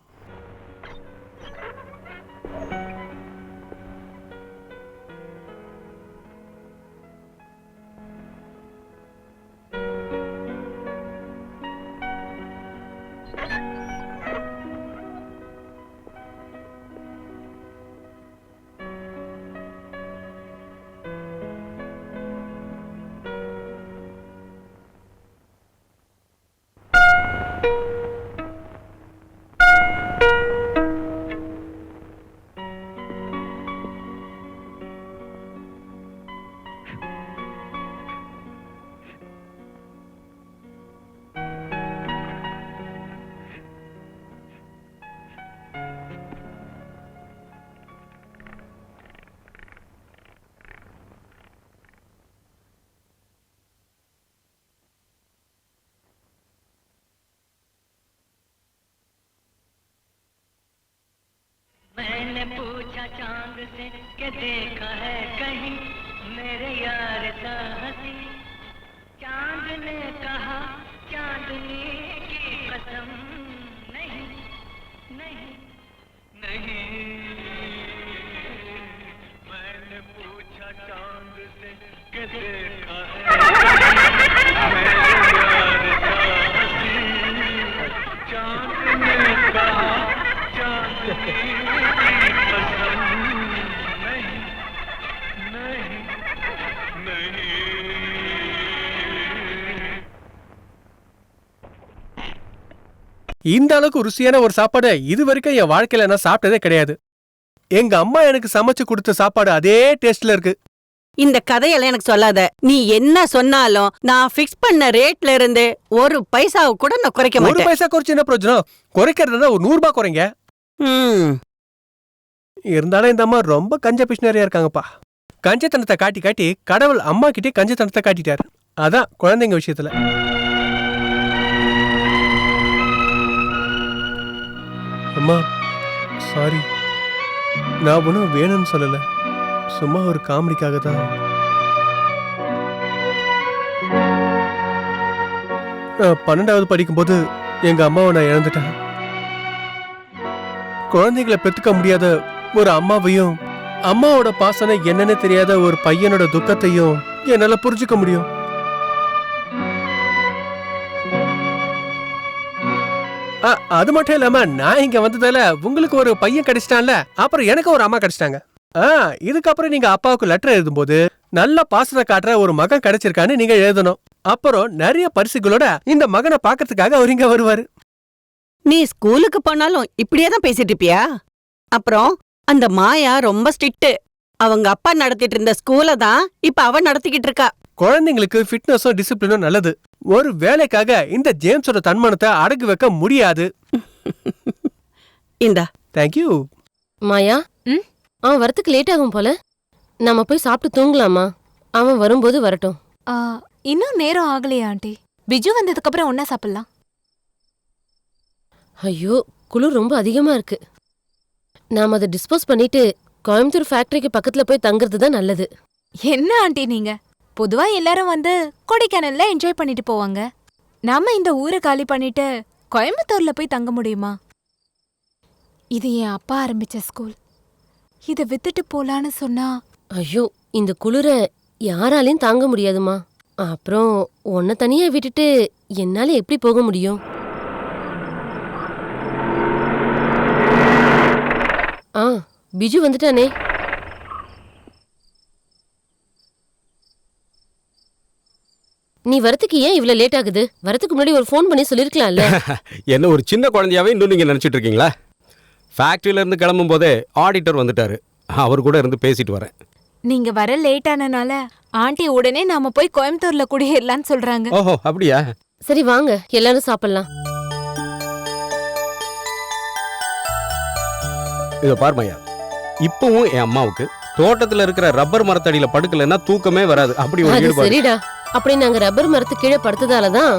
मैंने पूछा चांद से कि देखा है कहीं मेरे यार सा हंसी, चांद ने कहा चांदनी की कसम नहीं नहीं नहीं। मैंने पूछा चांद से कि देखा है मेरे यार सा हंसी, चांद ने कहा चांदनी இந்த அளவுக்கு ருசியான ஒரு சாப்பாடு இது வரைக்கும் என் வாழ்க்கையில நான் சாப்பிட்டதே கிடையாது. எங்க அம்மா எனக்கு சமைச்சு கொடுத்த சாப்பாடு அதே டேஸ்ட்ல இருக்கு. இந்த கதையெல்லாம் எனக்கு சொல்லாத. நீ என்ன சொன்னாலும் நான் ஃபிக்ஸ் பண்ண ரேட்ல இருந்து ஒரு பைசாவை கூட நான் குறைக்க மாட்டேன். ஒரு பைசா குறைச்சு என்ன பிரயோஜனம்? குறைக்கிறதா ஒரு 100 ரூபாய் குறைங்க. இருந்தாலும் இந்த அம்மா ரொம்ப கஞ்ச பிஷ்னரியா இருக்காங்கப்பா. கஞ்சத்தனத்தை காட்டி காட்டி கடவுள் அம்மா கிட்டே கஞ்சத்தனத்தை காட்டிட்டாரு. அதான் குழந்தைங்க விஷயத்துல. அம்மா சாரி, நான் ஒன்றும் வேணும்னு சொல்லல, சும்மா ஒரு காமெடிக்காக தான். நான் 12வது படிக்கும்போது எங்க அம்மாவை நான் இழந்துட்டேன். குழந்தைகளை பெத்துக்க முடியாத ஒரு அம்மாவையும் அம்மாவோட பாசனை என்னன்னு தெரியாத ஒரு பையனோட துக்கத்தையும் என்னால புரிஞ்சுக்க முடியும். அது மட்டும் இல்லாம நான் இங்க வந்ததால உங்களுக்கு ஒரு பையன் கிடைச்சிட்டான்ல, அப்புறம் எனக்கு ஒரு அம்மா கிடைச்சிட்டாங்க. இதுக்கப்புறம் நீங்க அப்பாவுக்கு லெட்டர் எழுதும்போது நல்ல பாசத்தை காட்டுற ஒரு மகன் கிடைச்சிருக்கான்னு நீங்க எழுதணும். அப்புறம் நிறைய பரிசுகளோட இந்த மகனை பாக்கிறதுக்காக அவர் இங்க வருவாரு. நீ ஸ்கூலுக்கு போனாலும் இப்படியே தான் பேசிட்டு இருப்பியா? அப்புறம் அந்த மாயா ரொம்ப ஸ்ட்ரிக்ட். அவங்க அப்பா நடத்திட்டு இருந்த ஸ்கூல தான் இப்ப அவ நடத்திக்கிட்டு இருக்கா. குழந்தைங்களுக்கு ஃபிட்னஸும் டிசிப்ளினும் நல்லது. ஒரு வேலைக்காக இந்த ஜேம்ஸோட தன்மானத்தை அடகு வைக்க முடியாது. இந்தா. தேங்க்யூ. மாயா, அவன் வரத்துக்கு லேட் ஆகும் போல. நம்ம போய் சாப்பிட்டு தூங்கலாமா? அவன் வரும்போது வரட்டும். இன்னும் நேரம் ஆகலையா ஆண்டி? பிஜு வந்ததுக்கு அப்புறம் ஒன்னா சாப்பிடலாம். ஐயோ, குளிர் ரொம்ப அதிகமா இருக்கு. நாம அதை டிஸ்போஸ் பண்ணிட்டு கோயம்புத்தூர் ஃபேக்டரிக்கு பக்கத்துல போய் தங்குறது தான் நல்லது. என்ன ஆண்டி நீங்க? பொதுவா எல்லாரும் வந்து கொடைக்கானல்ல என்ஜாய் பண்ணிட்டு போவாங்க. நாம இந்த ஊரை காலி பண்ணிட்டு கோயம்புத்தூர்ல போய் தங்க முடியுமா? இது என் அப்பா ஆரம்பிச்ச ஸ்கூல். இத வித்துட்டு போலான்னு சொன்னா ஐயோ, இந்த குளிர யாராலையும் தாங்க முடியாதுமா. அப்புறம் உன்னை தனியா விட்டுட்டு என்னால எப்படி போக முடியும்? பிஜு வந்துட்டானே. நீ வரத்துக்கு ஏன் இவ்வளவு லேட் ஆகுது? வரத்துக்கு முன்னாடி ஒரு ஃபோன் பண்ணி சொல்லிருக்கலாம்ல. என்ன ஒரு சின்ன குழந்தையாவே இன்னும் நீங்க நினைச்சிட்டு இருக்கீங்களா? ஃபேக்டரியில இருந்து கிளம்பும் போதே ஆடிட்டர் வந்துட்டாரு. அவர் கூட இருந்து பேசிட்டு வரேன். நீங்க வர லேட் ஆனனால ஆண்டி உடனே நாம போய் கோயம்புத்தூர்ல குடியேறலாம்னு சொல்றாங்க. ஓஹோ, அப்படியா? சரி வாங்க, எல்லாரும் சாப்பிடலாம். இத பார்மையா, இப்பவும் என் அம்மாவுக்கு தோட்டத்துல இருக்கிற ரப்பர் மரத்தடியில படுக்கலன்னா தூக்கமே வராது. அப்படி ஒரு ஈடுபாடு. சரிடா, அப்படி நாங்க ரப்பர் மரத்து கீழே படுத்ததாலதான்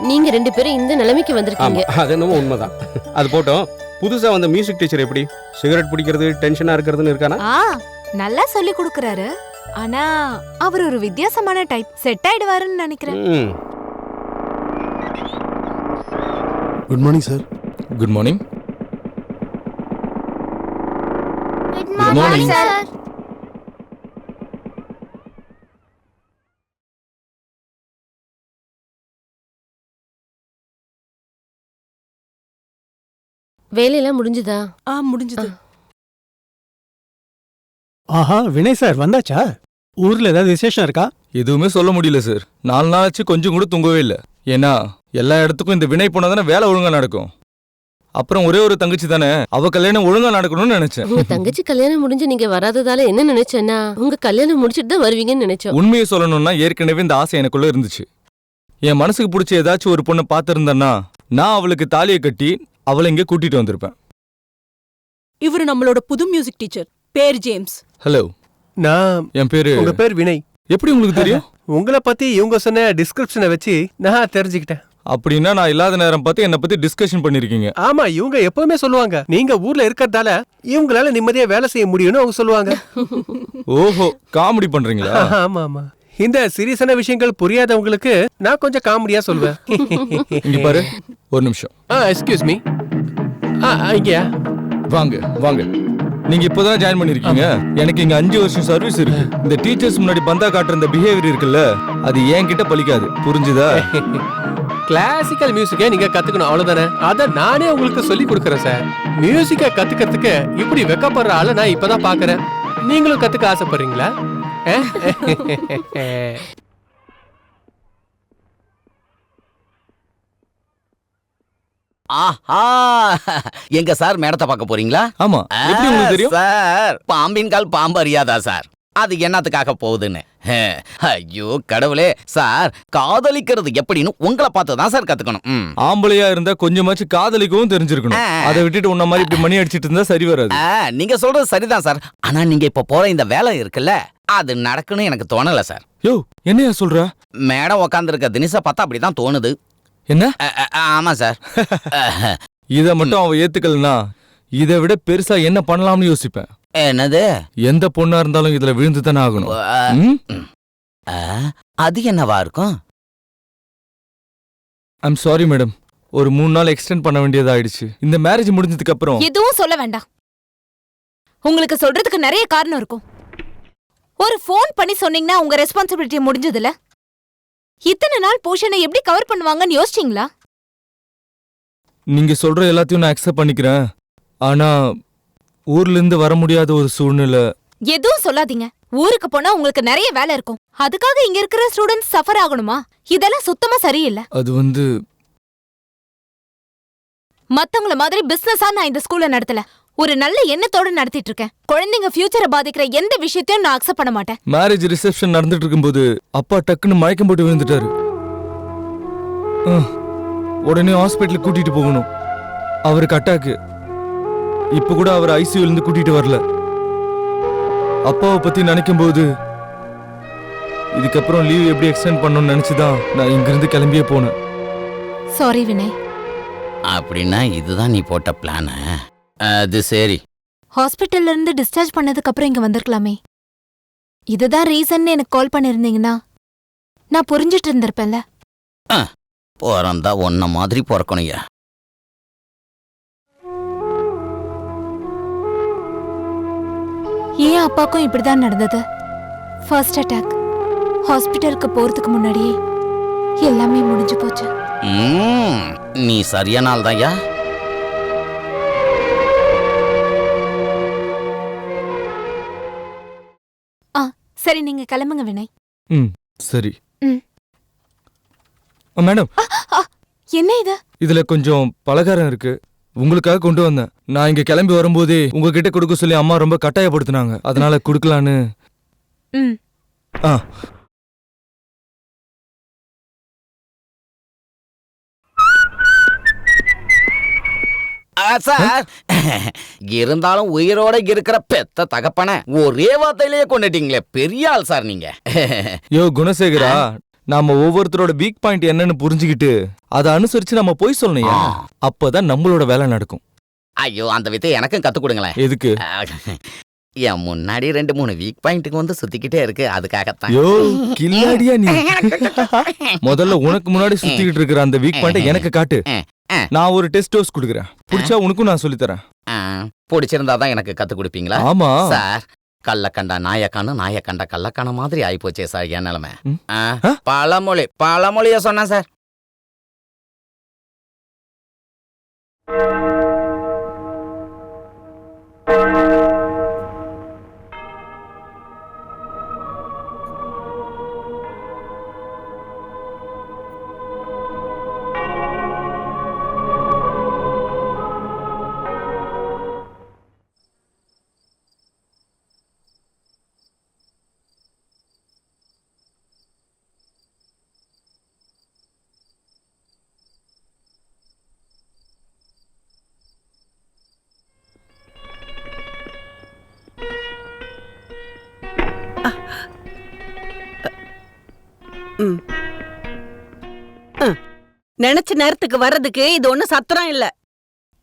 நீங்க 2 பேரும் இந்த நிலைமைக்கு வந்திருக்கீங்க. அது என்னமோ உண்மைதான். அது போட்டோம், புதுசா வந்த மியூசிக் டீச்சர் எப்படி சிகரெட் பிடிக்கிறது டென்ஷனா இருக்கிறதுன்னு இருக்கானா? நல்லா சொல்லி கொடுக்கறாரு. ஆனா அவர் ஒரு வித்தியாசமான டைப். செட் ஆயிடுவாருன்னு நினைக்கிறேன். Good morning sir. Good morning. Good morning sir. வேலையெல்லாம் முடிஞ்சுதா? முடிஞ்சது. ஆஹா, வினய் சார் வந்தாச்சா? ஊர்ல ஏதாவது விசேஷம் இருக்கா? எதுவுமே சொல்ல முடியல சார். 4 நாளாச்சு கொஞ்சம் கூட தூங்கவே இல்லை. ஏன்னா எல்லா இடத்துக்கும் இந்த வினய் போனா தானே வேலை ஒழுங்கா நடக்கும். அப்புறம் ஒரே ஒரு தங்கச்சி தானே, அவ கல்யாணம் ஒழுங்கா நடக்கணும்னு நினைச்சேன். உங்க தங்கச்சி கல்யாணம் முடிஞ்சு நீங்க வராததால என்ன நினைச்சேன்னா, உங்க கல்யாணம் முடிச்சிட்டு தான் வருவீங்கன்னு நினைச்சோம். உண்மையை சொல்லணும்னா ஏற்கனவே இந்த ஆசை எனக்குள்ள இருந்துச்சு. என் மனசுக்கு பிடிச்ச ஏதாச்சும் ஒரு பொண்ணை பார்த்திருந்தேன்னா நான் அவளுக்கு தாலியை கட்டி அவளை இங்கே கூட்டிட்டு வந்திருப்பேன். இவரு நம்மளோட புது மியூசிக் டீச்சர், பேர் ஜேம்ஸ். ஹலோ, என் பேரு. உங்க பேர் வினய். எப்படி உங்களுக்கு தெரியும்? உங்களை பத்தி இவங்க சொன்ன டிஸ்கிரிப்ஷனை வச்சு நான் தெரிஞ்சுக்கிட்டேன். அப்படின்னா நான் இல்லாத நேரம் பார்த்து என்னை பத்தி டிஸ்கஷன் பண்ணிருக்கீங்க. ஆமா, இவங்க எப்பவுமே சொல்லுவாங்க நீங்க ஊர்ல இருக்கறதால இவங்களால நிம்மதியா வேலை செய்ய முடியும்னு அவங்க சொல்லுவாங்க. ஓஹோ, காமெடி பண்றீங்களா? ஆமா ஆமா, இந்த சீரியஸான விஷயங்கள் புரியாதவங்களுக்கு நான் கொஞ்சம் காமெடியா சொல்வேன். இங்க பாரு, ஒரு நிமிஷம். Excuse me. ஐயா வாங்க வாங்க. நீங்க இப்போதான் ஜாயின் பண்ணிருக்கீங்க. எனக்கு இங்க 5 வருஷம் சர்வீஸ் இருக்கு. இந்த டீச்சர்ஸ் முன்னாடி பந்தா காட்டுற இந்த பிஹேவியர் இருக்குல்ல, அது என்கிட்ட பலிக்காது. புரிஞ்சுதா? கிளாசிக்கல் மியூசிக்கை நீங்க கத்துக்கணும், அவ்வளவுதானே. அத நானே உங்களுக்கு சொல்லி கொடுக்கறேன் சார். மியூசிக்கை கத்துக்கிறதுக்கு இப்படி வெக்கப்படுற ஆளை நான் இப்பதான் பாக்குறேன். நீங்களும் கத்துக்க ஆசைப்படுறீங்களா? ஆஹா, எங்க சார் மேடத்தை பார்க்க போறீங்களா? ஆமா. எப்படி உங்களுக்கு தெரியும்? சார், பாம்பின் கால் பாம்பு அறியாதா சார்? அது என்னத்துக்காக போகுதுன்னு. ஐயோ கடவுளே, சார் காதலிக்கிறது எப்படின்னு உங்களை பார்த்து தான் சார் கத்துக்கணும். ஆம்பளையா இருந்தா கொஞ்சமாச்சு காதலிக்கவும் தெரிஞ்சிருக்கணும். அதை விட்டுட்டு உன்ன மாதிரி இப்படி மணி அடிச்சிட்டு இருந்தா சரி வராது. நீங்க சொல்றது சரிதான் சார். ஆனா நீங்க இப்ப போற இந்த வேலை இருக்குல்ல, அது நடக்குன்னு எனக்கு தோணல சார். யோ என்னையா சொல்ற? மேடம் உட்காந்துருக்க தினிஷை பார்த்தா அப்படிதான் தோணுது. என்ன? ஆமா சார். இத மட்டும் அவ ஏத்துக்கலனா இதை விட பெருசா என்ன பண்ணலாம்னு யோசிப்பேன். என்னது? எந்த பொண்ணா இருந்தாலும் இதுல விழுந்து தானே ஆகணும். அது என்னவா இருக்கும்? ஐம் சாரி மேடம், ஒரு 3 நாள் எக்ஸ்டெண்ட் பண்ண வேண்டியதாயிடுச்சு. இந்த மேரேஜ் முடிஞ்சதுக்கு அப்புறம் எதுவும் சொல்ல வேண்டாம். உங்களுக்கு சொல்றதுக்கு நிறைய காரணம் இருக்கும். ஒரு ஃபோன் பண்ணி சொன்னீங்கன்னா உங்க ரெஸ்பான்சிபிலிட்டி முடிஞ்சதுல. இத்தனை நாள் போஷனை எப்படி கவர் பண்ணுவாங்கன்னு யோசிச்சீங்களா? நீங்க சொல்ற எல்லாத்தையும் நான் அக்செப்ட் பண்ணிக்கிறேன். ஆனா ஊர்ல இருந்து வர முடியாத ஒரு சூழ்நிலை. எதுவும் சொல்லாதீங்க. ஊருக்கு போனா உங்களுக்கு நிறைய வேலை இருக்கும். அதுக்காக இங்க இருக்கிற ஸ்டூடெண்ட்ஸ் சஃபர் ஆகணுமா? இதெல்லாம் சுத்தமா சரியில்லை. அது வந்து மத்தவங்கள மாதிரி பிசினஸா நான் இந்த ஸ்கூல்ல நடத்தல. ஒரு நல்ல எண்ணத்தோட நடத்திட்டு இருக்கேன். குழந்தைங்க ஃபியூச்சரை பாதிக்கிற எந்த விஷயத்தையும் நான் அக்செப்ட் பண்ண மாட்டேன். மேரேஜ் ரிசப்ஷன் நடந்துட்டு இருக்கும்போது அப்பா டக்குன்னு மயக்கம் போட்டு விழுந்துட்டாரு. உடனே ஹாஸ்பிட்டலுக்கு கூட்டிட்டு போகணும். அவருக்கு அட்டாக்கு. இப்ப கூட அவர் ஐசியூல இருந்து கூட்டிட்டு வரல. அப்பாவை பத்தி நினைக்கும் போது இதுக்கப்புறம் லீவ் எப்படி எக்ஸ்டெண்ட் பண்ணணும்னு நினைச்சுதான் நான் இங்கிருந்து கிளம்பியே போனேன். சாரி வினய். அப்படின்னா இதுதான் நீ போட்ட பிளான? அது சரி. ஹாஸ்பிட்டல்ல இருந்து டிஸ்சார்ஜ் பண்ணதுக்கு அப்புறம் இங்க வந்திருக்கலாமே. இதுதான் ரீசன் எனக்கு கால் பண்ணிருந்தீங்கன்னா நான் புரிஞ்சிட்டு இருந்திருப்பேன்ல. பிறந்தா ஒன்ன மாதிரி பிறக்கணுயா. ஏன் அப்பாக்கும் இப்படிதான் நடந்தது? First attack. ஹாஸ்பிட்டலுக்கு போறதுக்கு முன்னாடியே எல்லாமே முடிஞ்சு போச்சு. நீ சரியான ஆள் தான்யா. சரி, நீங்க கிளம்புங்க வினய். சரி மேடம். என்ன இது? இதுல கொஞ்சம் பலகாரம் இருக்கு, உங்களுக்காக கொண்டு வந்தேன். நான் இங்க கிளம்பி வரும்போதே உங்ககிட்ட கொடுக்க சொல்லி அம்மா ரொம்ப கட்டாயப்படுத்தினாங்க. அதனால குடுக்கலான்னு. சார், இருந்தாலும் உயிரோட இருக்கிற பெத்த தகப்பன ஒரே வார்த்தையிலேயே கொண்டுட்டீங்களே. பெரிய ஆள் சார் நீங்க. யோ குணசேகரா, நாம ஒவ்வொருத்தரோட வீக் பாயிண்ட் என்னன்னு புரிஞ்சுக்கிட்டு அதை அனுசரிச்சு நம்ம போய் சொல்லணும். அப்பதான் நம்மளோட வேலை நடக்கும். ஐயோ, அந்த வித்தை எனக்கும் கத்து கொடுங்களேன். எதுக்கு? என் முன்னாடி 2-3 வீக் பாயிண்ட்டுக்கு வந்து சுத்திக்கிட்டே இருக்கு. அதுக்காகத்தான். யோ கில்லாடியா நீ. முதல்ல உனக்கு முன்னாடி சுத்திக்கிட்டு இருக்கிற அந்த வீக் பாயிண்ட் எனக்கு காட்டு. நான் ஒரு டெஸ்ட் டோஸ் கொடுக்குறேன். பிடிச்சா உனக்கும் நான் சொல்லித்தரேன். பிடிச்சிருந்தாதான் எனக்கு கத்து கொடுப்பீங்களா? ஆமா சார். கல்ல கண்டா நாயக்கானு, நாய கண்ட கள்ளக்கான மாதிரி ஆயிப்போச்சே சார் என் நிலைமை. பழமொழிய சொன்னேன் சார். நினைச்ச நேரத்துக்கு வர்றதுக்கு இது ஒண்ணு சத்திரம் இல்ல.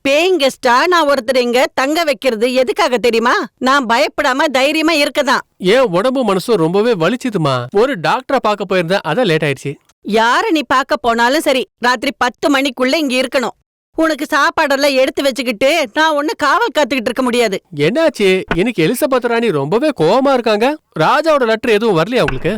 பேயிங் கெஸ்டா நான் ஒருத்தர் இங்க தங்க வைக்கிறது எதுக்காக தெரியுமா? நான் பயப்படாம தைரியமா இருக்கதான். ஏன் உடம்பு மனசும் ரொம்பவே வலிச்சுதுமா. ஒரு டாக்டரை பார்க்க போயிருந்தேன், அதான் லேட் ஆயிடுச்சு. யார நீ பார்க்க போனாலும் சரி, ராத்திரி 10 மணிக்குள்ள இங்க இருக்கணும். உனக்கு சாப்பாடெல்லாம் எடுத்து வச்சுக்கிட்டு நான் ஒண்ணு காவல் காத்துக்கிட்டு இருக்க முடியாது. என்னாச்சு? இன்னைக்கு எலிசபெத் ராணி ரொம்பவே கோவமா இருக்காங்க. ராஜாவோட லெட்டர் எதுவும் வரலையா உங்களுக்கு?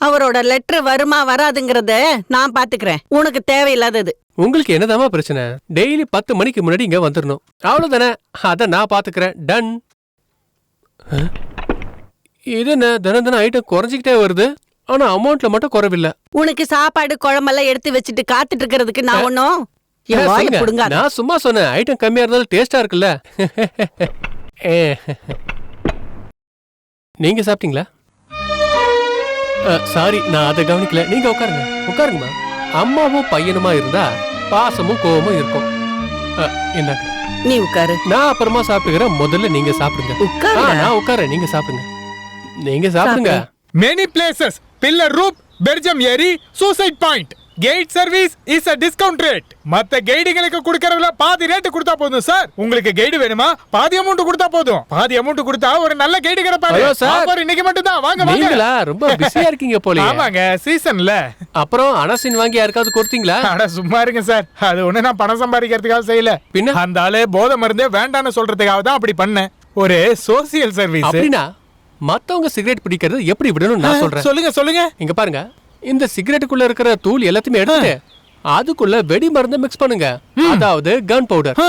அவரோட லெட்டர் வருமா வராதுங்கிறத நான் பாத்துக்கிறேன். உனக்கு தேவையில்லாதது. உங்களுக்கு என்னதாமா பிரச்சனை? டெய்லி 10 மணிக்கு முன்னாடி இங்க வந்துடணும், அவ்வளவுதானே? அத நான் பாத்துக்கிறேன். டன். இது என்ன தினம் தினம் ஐட்டம் குறைஞ்சிக்கிட்டே வருது, ஆனா அமௌண்ட்ல மட்டும் குறைவில்லை. உனக்கு சாப்பாடு குழம்பெல்லாம் எடுத்து வச்சுட்டு காத்துட்டு இருக்கிறதுக்கு நான் ஒன்னும் நான் சும்மா சொன்னேன். ஐட்டம் கம்மியா இருந்தாலும் டேஸ்டா இருக்குல்ல. நீங்க சாப்பிட்டீங்களா? சாரி, நான் அதை கவனிக்கல. நீங்க உட்காருங்க, உட்காருங்கம்மா. அம்மாவும் பையனுமா இருந்தா பாசமும் கோவமும் இருக்கும். என்ன நீ உட்காரு, நான் அப்புறமா சாப்பிட்டுக்கிறேன். முதல்ல நீங்க சாப்பிடுங்க. நான் உட்காரேன், நீங்க சாப்பிடுங்க. நீங்க சாப்பிடுங்க. Many places, pillar roof, பெர்ஜம் ஏரி, suicide point. Guide service is a discount rate. மத்த கைடுகளுக்கு கொடுக்கறதுல பாதி ரேட் கொடுத்தா போதும் சார். உங்களுக்கு கைடு வேணுமா? பாதி அமௌண்ட் கொடுத்தா போதும். பாதி அமௌண்ட் கொடுத்தா ஒரு நல்ல கைடு கிடைப்பாரு. ஆஃபர் இன்னைக்கு மட்டும் தான். வாங்க வாங்க. நீங்களா ரொம்ப பிஸியா இருக்கீங்க போல. ஆமாங்க, சீசன்ல. அப்புறம் அனசின் வாங்கி யாருக்காவது கொடுத்தீங்களா? அட சும்மா இருங்க சார். அது ஒண்ணு நான் பணம் சம்பாதிக்கிறதுக்காக செய்யல. பின்ன அந்த ஆளே போதை மருந்தே வேண்டான்னு சொல்றதுக்காக தான் அப்படி பண்ணேன். ஒரு சோசியல் சர்வீஸ். அப்படினா மத்தவங்க சிகரெட் பிடிக்கிறது எப்படி விடணும் நான் சொல்றேன். சொல்லுங்க சொல்லுங்க. இங்க பாருங்க, இந்த சிகரெட்டுக்குள்ள இருக்கிற தூள் எல்லாத்தையுமே எடுத்து அதுக்குள்ள வெடி மருந்து மிக்ஸ் பண்ணுங்க. அதாவது கன் பவுடர்.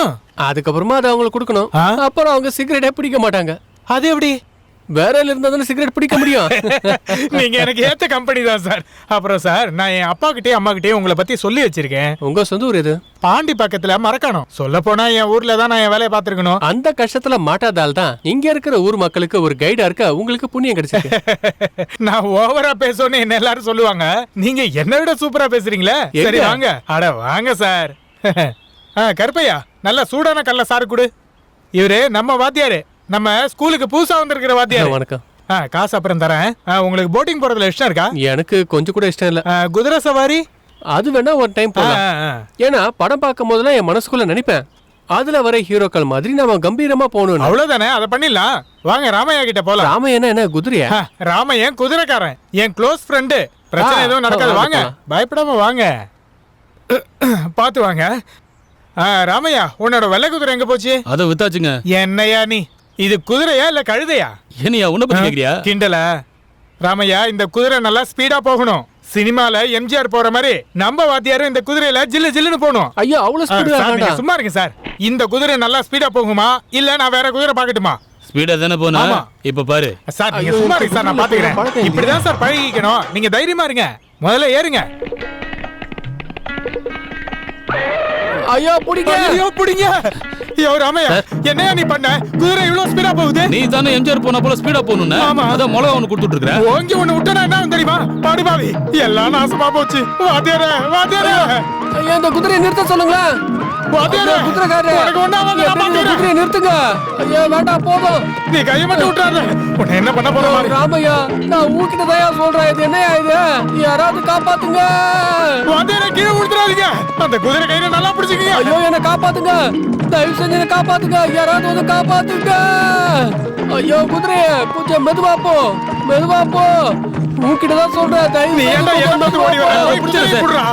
அதுக்கப்புறமா அதை அவங்களுக்கு கொடுக்கணும். அப்புறம் அவங்க சிகரெட்டே பிடிக்க மாட்டாங்க. அது எப்படி? வேற இருந்தா தானே சிகரெட் பிடிக்க முடியும். நீங்க எனக்கு ஏத்த கம்பெனி தான் சார். அப்புறம் சார், நான் என் அப்பா கிட்டே அம்மா கிட்டே உங்களை பத்தி சொல்லி வச்சிருக்கேன். உங்க சொந்த ஊர் எது? பாண்டி பக்கத்துல மரக்காணம். சொல்ல போனா என் ஊர்ல தான் நான் என் வேலையை பாத்துருக்கணும். அந்த கஷ்டத்துல மாட்டாதால் தான் இங்க இருக்கிற ஊர் மக்களுக்கு ஒரு கைடா இருக்க உங்களுக்கு புண்ணியம் கிடைச்சிருக்கு. நான் ஓவரா பேசணும்னு என்ன எல்லாரும் சொல்லுவாங்க. நீங்க என்ன விட சூப்பரா பேசுறீங்களே. சரி வாங்க. அட வாங்க சார். கருப்பையா, நல்ல சூடான கல்ல சாரு குடு. இவரு நம்ம வாத்தியாரு. நம்ம ஸ்கூலுக்கு புதுசா வந்திருக்கிற வாத்தியார். வணக்கம். காசு அப்புறம் தரேன். உங்களுக்கு போட்டிங் போறதுல இஷ்டம் இருக்கா? எனக்கு கொஞ்சம் கூட இஷ்டம் இல்ல. குதிரை சவாரி அது வேணா ஒரு டைம் போலாம். ஏன்னா படம் பார்க்கும் போதெல்லாம் என் மனசுக்குள்ள நினைப்பேன், அதுல வர ஹீரோக்கள் மாதிரி நம்ம கம்பீரமா போகணும். அவ்வளவுதானே, அதை பண்ணிடலாம். வாங்க ராமையா கிட்ட போலாம். ராமையா என்ன குதிரையா? ராமையன் குதிரைக்காரன், என் க்ளோஸ் ஃப்ரெண்டு. பிரச்சனை எதுவும் நடக்காது. வாங்க, பயப்படாம வாங்க. பாத்து வாங்க. ராமையா, உன்னோட வெள்ளை குதிரை எங்க போச்சு? அதை வித்தாச்சுங்க. என்னையா நீ, இது குதிரையா இல்ல கழுதையா? என்னையா உன்ன பத்தி கேக்குறியா? கிண்டல. ராமையா, இந்த குதிரை நல்லா ஸ்பீடா போகணும். சினிமால எம்ஜிஆர் போற மாதிரி நம்ம வாத்தியாரும் இந்த குதிரையில ஜில்லு ஜில்லுன்னு போகணும். ஐயோ, அவ்வளவு ஸ்பீடா? சும்மா இருங்க சார். இந்த குதிரை நல்லா ஸ்பீடா போகுமா இல்ல நான் வேற குதிரை பாக்கட்டுமா? ஸ்பீடா தானே போனா. இப்ப பாரு சார், நீங்க சும்மா இருங்க சார், நான் பாத்துக்கிறேன். இப்படிதான் சார் பழகிக்கணும். நீங்க தைரியமா இருங்க. முதல்ல ஏறுங்க. ஐயோ புடிங்க. ஐயோ புடிங்க. ஐயோ ராமையா, என்னையா நீ பண்ண? குதிரை இவ்வளவு ஸ்பீடா போகுது. நீ தானே எம்ஜிஆர் போன போல ஸ்பீடா போகணும்னு. அதான் மிளகா ஒண்ணு கொடுத்துட்டு இருக்கேன். ஓங்கி ஒண்ணு விட்டனா என்ன தெரியுமா? பாடுபாவி, எல்லாம் நாசமா போச்சு. வாத்தியாரே வாத்தியாரே, ஐயா இந்த குதிரையை நிறுத்த சொல்லுங்க. வாத்தியாரே, குதிரைக்காரரே, உனக்கு ஒண்ணா வந்து நான் பாத்துக்கிறேன். குதிரையை நிறுத்துங்க. ஐயா வேண்டாம், போதும். நீ கையை மட்டும் விட்டுறாத. உன்னை என்ன பண்ண போற? ராமையா, நான் உன்கிட்ட தான் சொல்றேன். இது என்னையா இது? யாராவது காப்பாத்துங்க. வாத்தியாரே, கீழே விழுந்துறாதீங்க. அந்த குதிரை கையில நல்லா பிடிச்சிக்கங்க. ஐயோ என்ன காப்பாத்துங்க, தயவு செஞ்சு என்ன காப்பாத்துங்க. யாராவது வந்து காப்பாத்துங்க. ஐயோ குதிரைய கொஞ்சம் மெதுவா போ, மெதுவா போ. உன்கிட்ட தான் சொல்றேன். தயவு நீ ஏன்டா என்ன பார்த்து ஓடி வர? போய் பிடிச்சு புடுறா.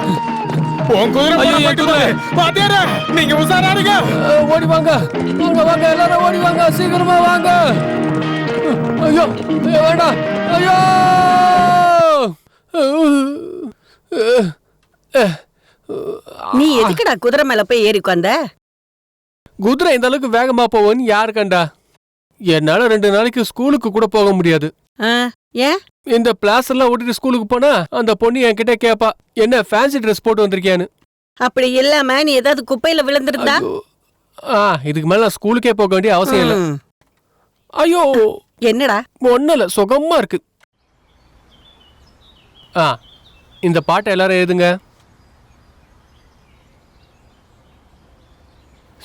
உன் குதிரை போயிட்டு போகுது. வாத்தியாரே, நீங்க உசாராடுங்க. ஓடி வாங்க, வாங்க வாங்க, எல்லாரும் ஓடி வாங்க, சீக்கிரமா வாங்க. ஐயோ வேண்டாம். ஐயோ நீ எதுக்குடா குதிரை மேல போய் ஏறி உட்கார்ந்த? குதிரை இந்த அளவுக்கு வேகமா போவோன்னு யாரு கண்டா? என்னால 2 நாளைக்கு ஸ்கூலுக்கு கூட போக முடியாது. ஏன்? இந்த பிளாஸ் எல்லாம் ஓட்டிட்டு ஸ்கூலுக்கு போனா அந்த பொண்ணு என்கிட்ட கேப்பா, என்ன ஃபேன்சி ட்ரெஸ் போட்டு வந்திருக்கியான்னு. அப்படி இல்லாம நீ ஏதாவது குப்பையில விழுந்திருந்தா? இதுக்கு மேல நான் ஸ்கூலுக்கே போக வேண்டிய அவசியம் இல்ல. ஐயோ என்னடா? ஒண்ணும் இல்ல, சுகமா இருக்கு. இந்த பாட்டை எல்லாரும் எழுதுங்க.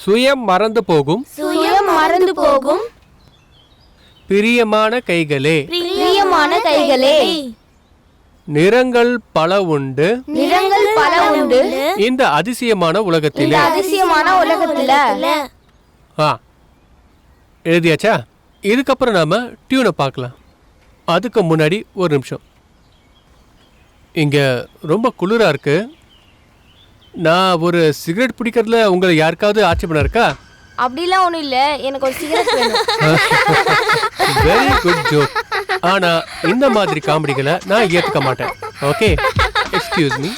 சுயம் மறந்து போகும், சுயம் மறந்து போகும், பிரியமான கைகளே, பிரியமான கைகளே, நிறங்கள் பல உண்டு, நிறங்கள் பல உண்டு, இந்த அதிசயமான உலகத்திலே, அதிசயமான உலகத்தில. எழுதியாச்சா? இதுக்கப்புறம் நாம டியூனை பார்க்கலாம். அதுக்கு முன்னாடி ஒரு நிமிஷம். இங்க ரொம்ப குளிரா இருக்கு. நான் ஒரு சிகரெட் பிடிக்கிறதுல உங்களை யாருக்காவது ஆட்சேபணம் இருக்கா? அப்படிலாம் ஒண்ணும் இல்ல, எனக்கு ஒரு சிகரெட் வேணும். Very good joke. ஆனா இந்த மாதிரி காமெடிகளை நான் ஏத்துக்க மாட்டேன். Okay, excuse me.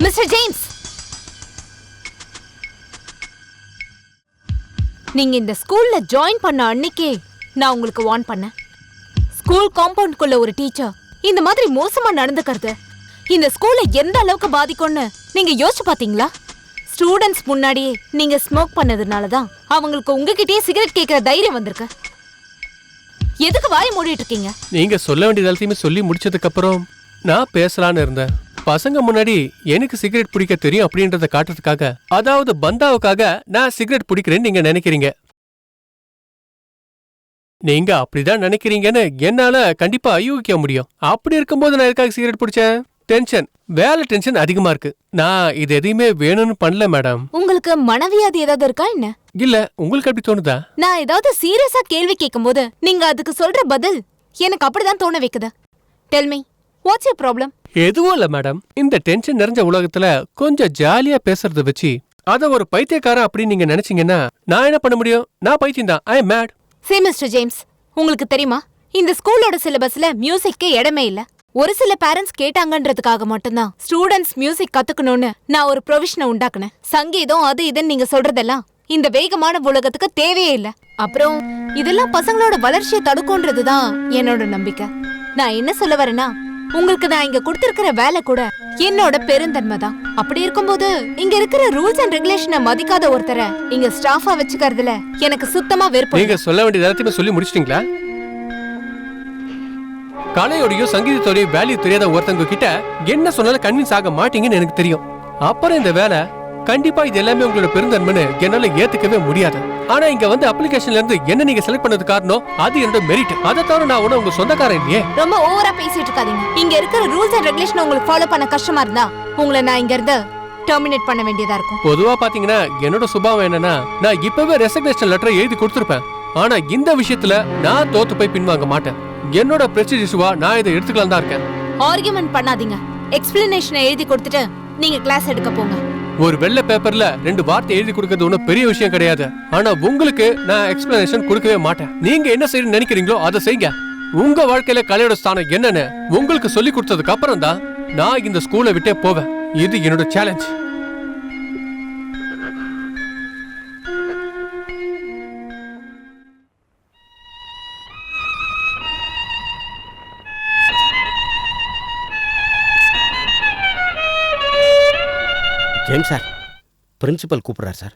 Mister James, நீங்க இந்த ஸ்கூல்ல ஜாயின் பண்ண அன்னைக்கே நான் உங்களுக்கு வார்ன் பண்ணேன். ஸ்கூல் காம்பவுண்ட்குள்ள ஒரு டீச்சர் இந்த மாதிரி மோசமா நடந்துக்கிறது இந்த ஸ்கூலை எந்த அளவுக்கு பாதிக்கும்னு நீங்க யோசிச்சு பாத்தீங்களா? ஸ்டூடெண்ட்ஸ் முன்னாடியே நீங்க ஸ்மோக் பண்ணதுனால தான் அவங்களுக்கு உங்ககிட்டயே சிகரெட் கேட்கிற தைரியம் வந்திருக்கு. எதுக்கு வாய் மூடிட்டு இருக்கீங்க? நீங்க சொல்ல வேண்டியது எல்லாத்தையுமே சொல்லி முடிச்சதுக்கு அப்புறம் நான் பேசலான்னு இருந்தேன். பசங்க முன்னாடி எனக்கு சிகரெட் பிடிக்க தெரியும் அப்படின்றத காட்டுறதுக்காக, அதாவது பந்தாவுக்காக நான் சிகரெட் பிடிக்கிறேன்னு நீங்க நினைக்கிறீங்க. நீங்க அப்படிதான் நினைக்கிறீங்கன்னு என்னால கண்டிப்பா யூகிக்க முடியும். அப்படி இருக்கும்போது நான் எதுக்காக சிகரெட் பிடிச்சேன்? டென்ஷன், வேலை டென்ஷன் அதிகமா இருக்கு. நான் இது எதையுமே வேணும்னு பண்ணல மேடம். உங்களுக்கு மனவியாதி ஏதாவது இருக்கா என்ன? இல்ல, உங்களுக்கு அப்படி தோணுதா? நான் ஏதாவது சீரியஸா கேள்வி கேட்கும்போது நீங்க அதுக்கு சொல்ற பதில் எனக்கு அப்படிதான் தோண வைக்குது. Tell me, what's your problem? எதுவும் இல்ல மேடம். இந்த டென்ஷன் நிறைஞ்ச உலகத்துல கொஞ்சம் ஜாலியா பேசுறத வச்சு அத ஒரு பைத்தியக்காரன் அப்படின்னு நீங்க நினைச்சீங்கன்னா நான் என்ன பண்ண முடியும்? நான் பைத்தியம் தான். ஐ அம் மேட். சே மிஸ்டர் ஜேம்ஸ், உங்களுக்கு தெரியுமா இந்த ஸ்கூலோட சிலபஸ்ல மியூசிக்கே இடமே இல்ல. ஒரு சில பேரண்ட்ஸ் கேட்டாங்கன்றதுக்காக மட்டும்தான் ஸ்டூடெண்ட்ஸ் மியூசிக் கத்துக்கணும்னு நான் ஒரு ப்ரொவிஷனை உண்டாக்குனேன். சங்கீதம் அது இதுன்னு நீங்க சொல்றதெல்லாம் இந்த வேகமான உலகத்துக்கு தேவையே இல்ல. அப்புறம் இதெல்லாம் பசங்களோட வளர்ச்சியை தடுக்கும்ன்றதுதான் என்னோட நம்பிக்கை. நான் என்ன சொல்ல வரேன்னா, உங்களுக்கு நான் இங்க கொடுத்திருக்கிற வேலை கூட என்னோட பெருந்தன்மை தான். அப்படி இருக்கும்போது இங்க இருக்கிற ரூல்ஸ் அண்ட் ரெகுலேஷனை மதிக்காத ஒருத்தரை இங்க ஸ்டாஃபா வச்சுக்கிறதுல எனக்கு சுத்தமா வெறுப்பு. நீங்க சொல்ல வேண்டிய எல்லாத்தையுமே சொல்லி முடிச்சிட்டீங்களா? கலையோடையும் சங்கீதத்தோடையும் வேல்யூ தெரியாத ஒருத்தவங்க கிட்ட என்ன சொன்னாலும் கன்வின்ஸ் ஆக மாட்டீங்கன்னு எனக்கு தெரியும். அப்புறம் இந்த வேலை கண்டிப்பா இது எல்லாமே உங்களோட பெருந்தன்மைன்னு என்னால ஏத்துக்கவே முடியாது. ஆனா இங்க வந்து அப்ளிகேஷன்ல இருந்து என்ன நீங்க செலக்ட் பண்ணது காரணம் அது என்னோட மெரிட். அதை தவிர நான் ஒன்னும் உங்க சொந்தக்காரன் இல்லையே. ரொம்ப ஓவரா பேசிட்டு இருக்காதீங்க. இங்க இருக்கிற ரூல்ஸ் அண்ட் ரெகுலேஷன் உங்களுக்கு ஃபாலோ பண்ண கஷ்டமா இருந்தா உங்களை நான் இங்க இருந்து டெர்மினேட் பண்ண வேண்டியதா இருக்கும். பொதுவா பாத்தீங்கன்னா என்னோட சுபாவம் என்னன்னா, நான் இப்பவே ரெசிக்னேஷன் லெட்டர் எழுதி கொடுத்திருப்பேன். ஆனா இந்த விஷயத்துல நான் தோத்து போய் பின்வாங்க மாட்டேன். என்னோட பிரஸ்டீஜ் இஷ்யூவா நான் இதை எடுத்துக்கலாம் தான் இருக்கேன். ஆர்குமெண்ட் பண்ணாதீங்க. எக்ஸ்பிளனேஷனை எழுதி கொடுத்துட்டு நீங்க கிளாஸ் எடுக்க போங்க. ஒரு வெள்ளை பேப்பர்ல 2 வார்த்தை எழுதி கொடுக்கிறது ஒன்றும் பெரிய விஷயம் கிடையாது. ஆனா உங்களுக்கு நான் எக்ஸ்பிளனேஷன் கொடுக்கவே மாட்டேன். நீங்க என்ன செய்யணும்னு நினைக்கிறீங்களோ அதை செய்யுங்க. உங்க வாழ்க்கையில கலையோட ஸ்தானம் என்னன்னு உங்களுக்கு சொல்லி கொடுத்ததுக்கு அப்புறம் தான் நான் இந்த ஸ்கூலை விட்டே போவேன். இது என்னோட சேலஞ்ச். ஜேம்ஸ் சார், பிரின்சிபல் கூப்பிடுறார் சார்.